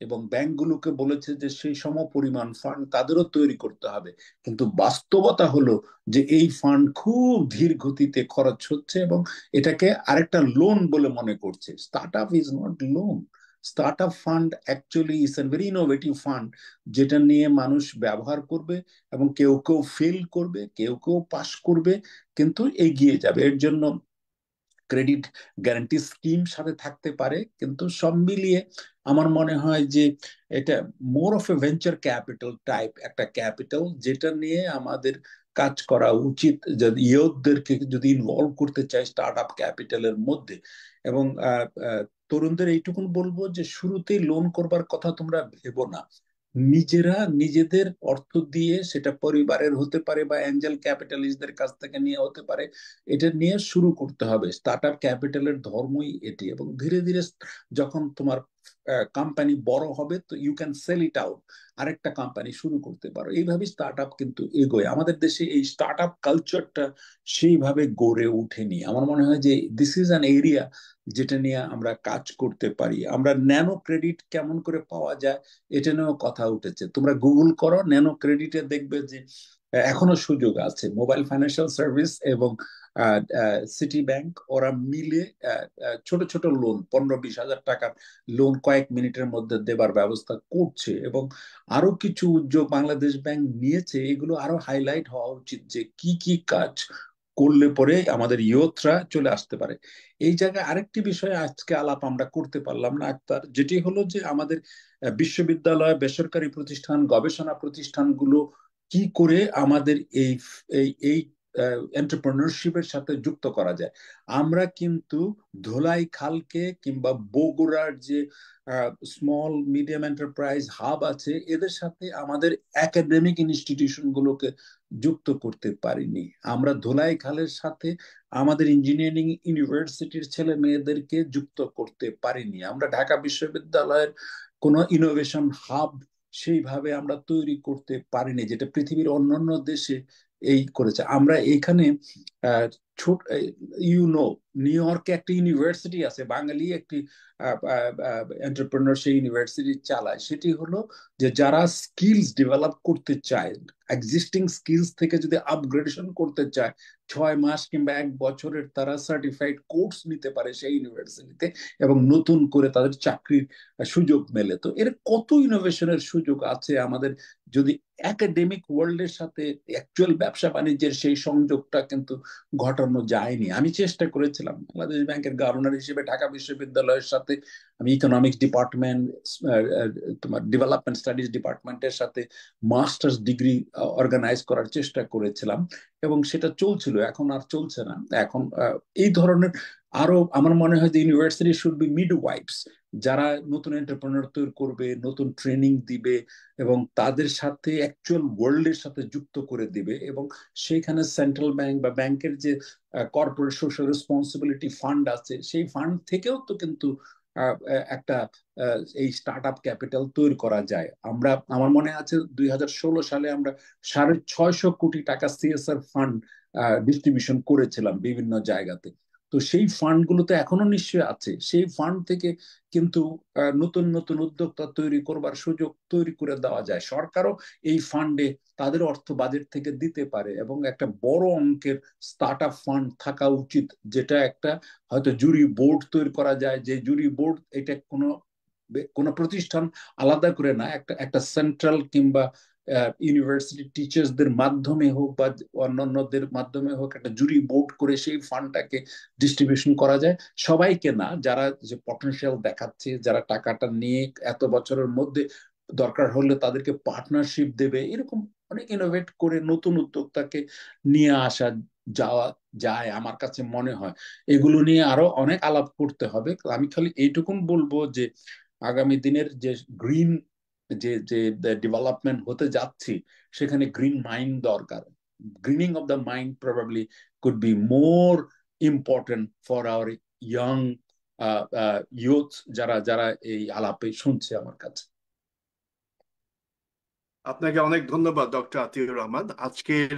Speaker 4: এবং ব্যাংকগুলোকে বলেছে যে সেই সম পরিমাণ ফান্ড তাদেরও তৈরি করতে হবে। কিন্তু বাস্তবতা হলো যে এই ফান্ড খুব ধীর গতিতে খরচ হচ্ছে, এবং এটাকে আরেকটা লোন বলে মনে করছে। Start up is not loan. Start up fund actually is a very innovative fund, যেটা নিয়ে মানুষ ব্যবহার করবে, এবং কেউ কেউ ফেল করবে, কেউ কেউ পাস করবে, কিন্তু এগিয়ে যাবে। এর জন্য ক্রেডিট গ্যারান্টি স্কিম সাথে থাকতে পারে, কিন্তু সব মিলিয়ে আমার মনে হয় যে এটা more of A venture capital type একটা ক্যাপিটাল, যেটা নিয়ে আমাদের কাজ করা উচিত যদি ইয়ুথদেরকে যদি ইনভলভ করতে চাই স্টার্ট আপ ক্যাপিটালের মধ্যে। এবং তরুণদের এইটুকুন বলবো যে শুরুতেই লোন করবার কথা তোমরা ভেবো না, নিজেরা নিজেদের অর্থ দিয়ে, সেটা পরিবারের হতে পারে বা অ্যাঞ্জেল ক্যাপিটালিস্টদের কাছ থেকে নিয়ে হতে পারে, এটা নিয়ে শুরু করতে হবে। স্টার্ট আপ ক্যাপিটালের ধর্মই এটি, এবং ধীরে ধীরে যখন তোমার কোম্পানি বড় হবে তো you can sell it out, আরেকটা কোম্পানি শুরু করতে পারো। এইভাবে স্টার্ট আপ কিন্তু এগোয়। আমাদের দেশে এই স্টার্ট আপ কালচারটা সেইভাবে গড়ে ওঠেনি। আমার মনে হয় যে দিস ইজ অ্যান এরিয়া যেটা নিয়ে আমরা কাজ করতে পারি। আমরা ন্যানো ক্রেডিট কেমন করে পাওয়া যায় এটা নিয়েও কথা উঠেছে। তোমরা গুগল করো ন্যানো ক্রেডিটে, দেখবে যে এখনো সুযোগ আছে। মোবাইল ফাইন্যান্সিয়াল সার্ভিস এবং সিটি ব্যাংক ওরা মিলে ছোট ছোট লোন, 15-20 হাজার টাকার লোন কয়েক মিনিটের মধ্যে দেবার ব্যবস্থা করছে, এবং আরো কিছু উদ্যোগ বাংলাদেশ ব্যাংক নিয়েছে। এগুলো আরো হাইলাইট হওয়া উচিত যে কি কি কাজ করলে পরে আমাদের ইয়ুথরা চলে আসতে পারে। এই জায়গায় আরেকটি বিষয়ে আজকে আলাপ আমরা করতে পারলাম না আক্তার, যেটি হলো যে আমাদের বিশ্ববিদ্যালয়, বেসরকারি প্রতিষ্ঠান, গবেষণা প্রতিষ্ঠানগুলো কি করে আমাদের এই এই এন্টারপ্রেনারশিপের সাথে যুক্ত করা যায়। আমরা কিন্তু ধোলাই খালকে কিংবা বগুড়ার যে স্মল মিডিয়াম এন্টারপ্রাইজ হাব আছে এদের সাথে আমাদের একাডেমিক ইনস্টিটিউশন গুলোকে যুক্ত করতে পারিনি। আমরা ধোলাই খালের সাথে আমাদের ইঞ্জিনিয়ারিং ইউনিভার্সিটির ছেলে মেয়েদেরকে যুক্ত করতে পারিনি। আমরা ঢাকা বিশ্ববিদ্যালয়ের কোনো ইনোভেশন হাব সেইভাবে আমরা তৈরি করতে পারিনি, যেটা পৃথিবীর অন্যান্য দেশে এই করেছে। আমরা এখানে ছোট নিউ ইয়র্কে একটা ইউনিভার্সিটি আছে, বাঙালি একটি এন্টারপ্রেনার সেই ইউনিভার্সিটি চালায়। সেটি হলো যে যারা স্কিলস ডেভেলপ করতে চায়, এক্সিস্টিং স্কিলস থেকে যদি আপগ্রেডেশন করতে চায়, 6 মাস কিংবা 1 বছরের তারা সার্টিফাইড কোর্স নিতে পারে সেই ইউনিভার্সিটিতে এবং নতুন করে তাদের চাকরির সুযোগ মেলে। তো এর কত ইনোভেশনের সুযোগ আছে আমাদের, যদি একাডেমিক ওয়ার্ল্ডের সাথে অ্যাকচুয়াল ব্যবসা বাণিজ্যের সেই সংযোগটা কিন্তু ঘটানো যায়নি। আমি চেষ্টা করেছিলাম বাংলাদেশ ব্যাংকের গভর্নর হিসেবে ঢাকা বিশ্ববিদ্যালয়ের সাথে, আমি ইকোনমিক্স ডিপার্টমেন্ট, তোমার ডেভেলপমেন্ট স্টাডিজ ডিপার্টমেন্টের সাথে মাস্টার্স ডিগ্রি অর্গানাইজ করার চেষ্টা করেছিলাম এবং সেটা চলছিল, এখন আর চলছে না। এখন এই ধরনের আরো আমার মনে হয় যে university should be mid wife's, যারা নতুন এন্টারপ্রেনার তৈরি করবে, নতুন ট্রেনিং দিবে এবং তাদের সাথে অ্যাকচুয়াল ওয়ার্ল্ডের সাথে যুক্ত করে দিবে। এবং সেইখানে সেন্ট্রাল ব্যাংক বা ব্যাংকের যে কর্পোরেট সোশ্যাল রেসপন্সিবিলিটি ফান্ড আছে, সেই ফান্ড থেকেও তো কিন্তু একটা এই স্টার্ট আপ ক্যাপিটাল তৈরি করা যায়। আমার মনে আছে 2016 সালে আমরা 650 কোটি টাকা সিএসআর ফান্ড ডিস্ট্রিবিউশন করেছিলাম বিভিন্ন জায়গাতে। তো সেই ফান্ডগুলো তো এখনো নিশ্চয়ই আছে, সেই ফান্ড থেকে কিন্তু নতুন নতুন উদ্যোক্তা তৈরি করবার সুযোগ তৈরি করে দেওয়া যায়। সরকারও এই ফান্ডে তাদের অর্থ বাজেট থেকে দিতে পারে এবং একটা বড় অঙ্কের স্টার্ট আপ ফান্ড থাকা উচিত, যেটা একটা হয়তো জুরি বোর্ড তৈরি করা যায়, যে জুরি বোর্ড এটা কোনো প্রতিষ্ঠান আলাদা করে না, একটা সেন্ট্রাল কিংবা ইউনিভার্সিটি টিচার্সদের মাধ্যমে হোক বা অন্যান্যদের মাধ্যমে হোক একটা জুরি বোর্ড করে সেই ফান্ডটাকে ডিস্ট্রিবিউশন করা যায়। সবাইকে না, যারা যে পটেনশিয়াল দেখাচ্ছে, যারা টাকাটা নিয়ে এত বছরের মধ্যে দরকার হলে তাদেরকে পার্টনারশিপ দেবে, এরকম অনেক ইনোভেট করে নতুন উদ্যোক্তাকে নিয়ে আসা যাওয়া যায় আমার কাছে মনে হয়। এগুলো নিয়ে আরো অনেক আলাপ করতে হবে। আমি খালি এইটুকুন বলবো যে আগামী দিনের যে গ্রিন যে যে ডেভেলপমেন্ট হতে যাচ্ছি, সেখানে গ্রিন মাইন্ড দরকার। Greening of the mind probably could be more important for our young youth, যারা যারা এই আলাপে শুনছে আমার কাছে।
Speaker 3: আপনাকে অনেক ধন্যবাদ ডক্টর আতিউর রহমান। আজকের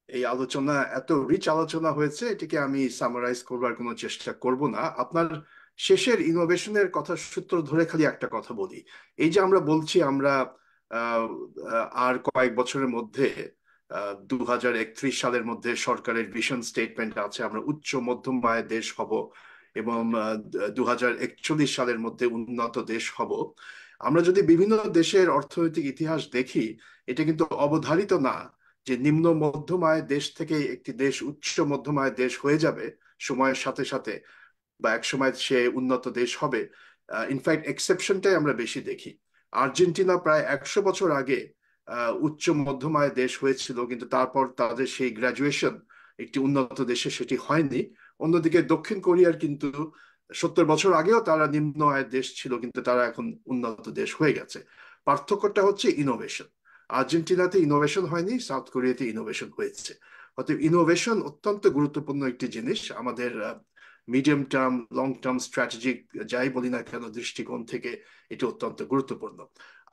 Speaker 3: এই আলোচনা এত রিচ আলোচনা হয়েছে, এটিকে আমি সামারাইজ করবার কোনো চেষ্টা করব না। আপনার শেষের ইনোভেশনের কথা সূত্র ধরে খালি একটা কথা বলি। এই যে আমরা বলছি আমরা আর কয়েক বছরের মধ্যে 2031 সালের মধ্যে সরকারের ভিশন স্টেটমেন্ট আছে আমরা উচ্চ মধ্যম আয়ের দেশ হব এবং 2041 সালের মধ্যে উন্নত দেশ হব। আমরা যদি বিভিন্ন দেশের অর্থনৈতিক ইতিহাস দেখি, এটা কিন্তু অবধারিত না যে নিম্ন মধ্যম আয়ের দেশ থেকে একটি দেশ উচ্চ মধ্যম আয়ের দেশ হয়ে যাবে সময়ের সাথে সাথে, বা এক সময় সে উন্নত দেশ হবে। ইনফ্যাক্ট এক্সেপশনটাই আমরা বেশি দেখি। আর্জেন্টিনা প্রায় 100 বছর আগে উচ্চ মধ্যম আয়ের দেশ হয়েছিল, কিন্তু তারপর তাদের সেই গ্রাজুয়েশন একটি উন্নত দেশে সেটি হয়নি। অন্যদিকে দক্ষিণ কোরিয়ার কিন্তু 70 বছর আগেও তারা নিম্ন আয়ের দেশ ছিল, কিন্তু তারা এখন উন্নত দেশ হয়ে গেছে। পার্থক্যটা হচ্ছে ইনোভেশন। আর্জেন্টিনাতে ইনোভেশন হয়নি, সাউথ কোরিয়াতে ইনোভেশন হয়েছে। অতএব ইনোভেশন অত্যন্ত গুরুত্বপূর্ণ একটি জিনিস আমাদের medium term long term strategic যাই বলি না কেন দৃষ্টিকোণ থেকে এটি অত্যন্ত গুরুত্বপূর্ণ।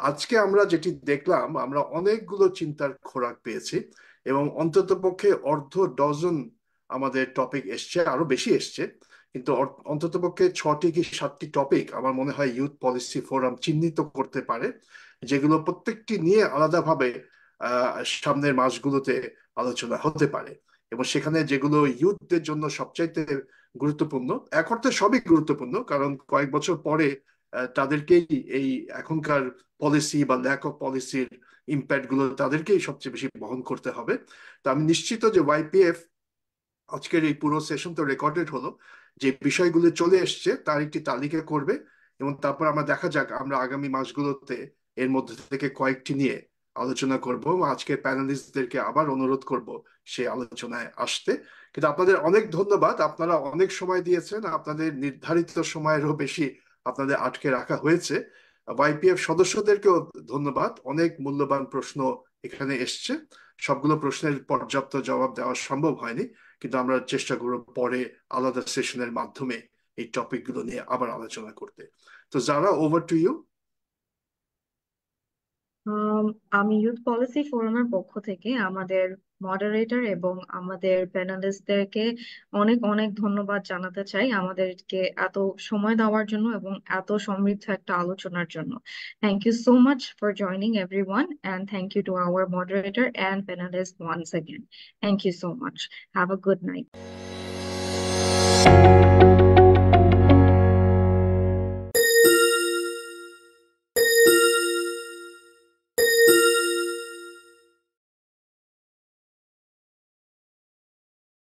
Speaker 3: আজকে আমরা যেটি দেখলাম, আমরা অনেকগুলো চিন্তার খোরাক পেয়েছি এবং অন্ততপক্ষে অর্ধ ডজন আমাদের টপিক এসছে, আরো বেশি এসছে, কিন্তু অন্ততপক্ষে 6টি কি 7টি টপিক আমার মনে হয় ইউথ পলিসি ফোরাম চিহ্নিত করতে পারে, যেগুলো প্রত্যেকটি নিয়ে আলাদাভাবে সামনের মাসগুলোতে আলোচনা হতে পারে। এবং সেখানে যেগুলো ইউথদের জন্য সবচাইতে গুরুত্বপূর্ণ, এক অর্থে সবই গুরুত্বপূর্ণ, কারণ কয়েক বছর পরে তাদেরকেই এই এখনকার পলিসি বা ল্যাক অফ পলিসির ইম্প্যাক্ট গুলো তাদেরকেই সবচেয়ে বেশি বহন করতে হবে। তো আমি নিশ্চিত যে ওয়াইপিএফ আজকের এই পুরো সেশন তো রেকর্ডেড হলো, যে বিষয়গুলো চলে এসছে তার একটি তালিকা করবে এবং তারপর আমরা দেখা যাক আমরা আগামী মাসগুলোতে এর মধ্যে থেকে কয়েকটি নিয়ে আলোচনা করব। আজকের প্যানেলিস্টদেরকে আবার অনুরোধ করব সেই আলোচনায় আসতে। কিন্তু আপনাদের অনেক ধন্যবাদ, আপনারা অনেক সময় দিয়েছেন, আপনাদের নির্ধারিত সময়েরও বেশি আপনাদের আটকে রাখা হয়েছে। ওয়াইপিএফ সদস্যদেরকেও ধন্যবাদ, অনেক মূল্যবান প্রশ্ন এখানে এসছে। সবগুলো প্রশ্নের পর্যাপ্ত জবাব দেওয়া সম্ভব হয়নি, কিন্তু আমরা চেষ্টা করব পরে আলাদা সেশনের মাধ্যমে এই টপিকগুলো নিয়ে আবার আলোচনা করতে। তো যারা, ওভার টু ইউ।
Speaker 1: আমি ইউথ পলিসি ফোরামের পক্ষ থেকে আমাদের মডারেটর এবং আমাদের প্যানেলিস্টদেরকে অনেক অনেক ধন্যবাদ জানাতে চাই আমাদেরকে এত সময় দেওয়ার জন্য এবং এত সমৃদ্ধ একটা আলোচনার জন্য। Thank you so much for joining everyone, and thank you to our moderator and panelist once again. Thank you so much. Have a good night.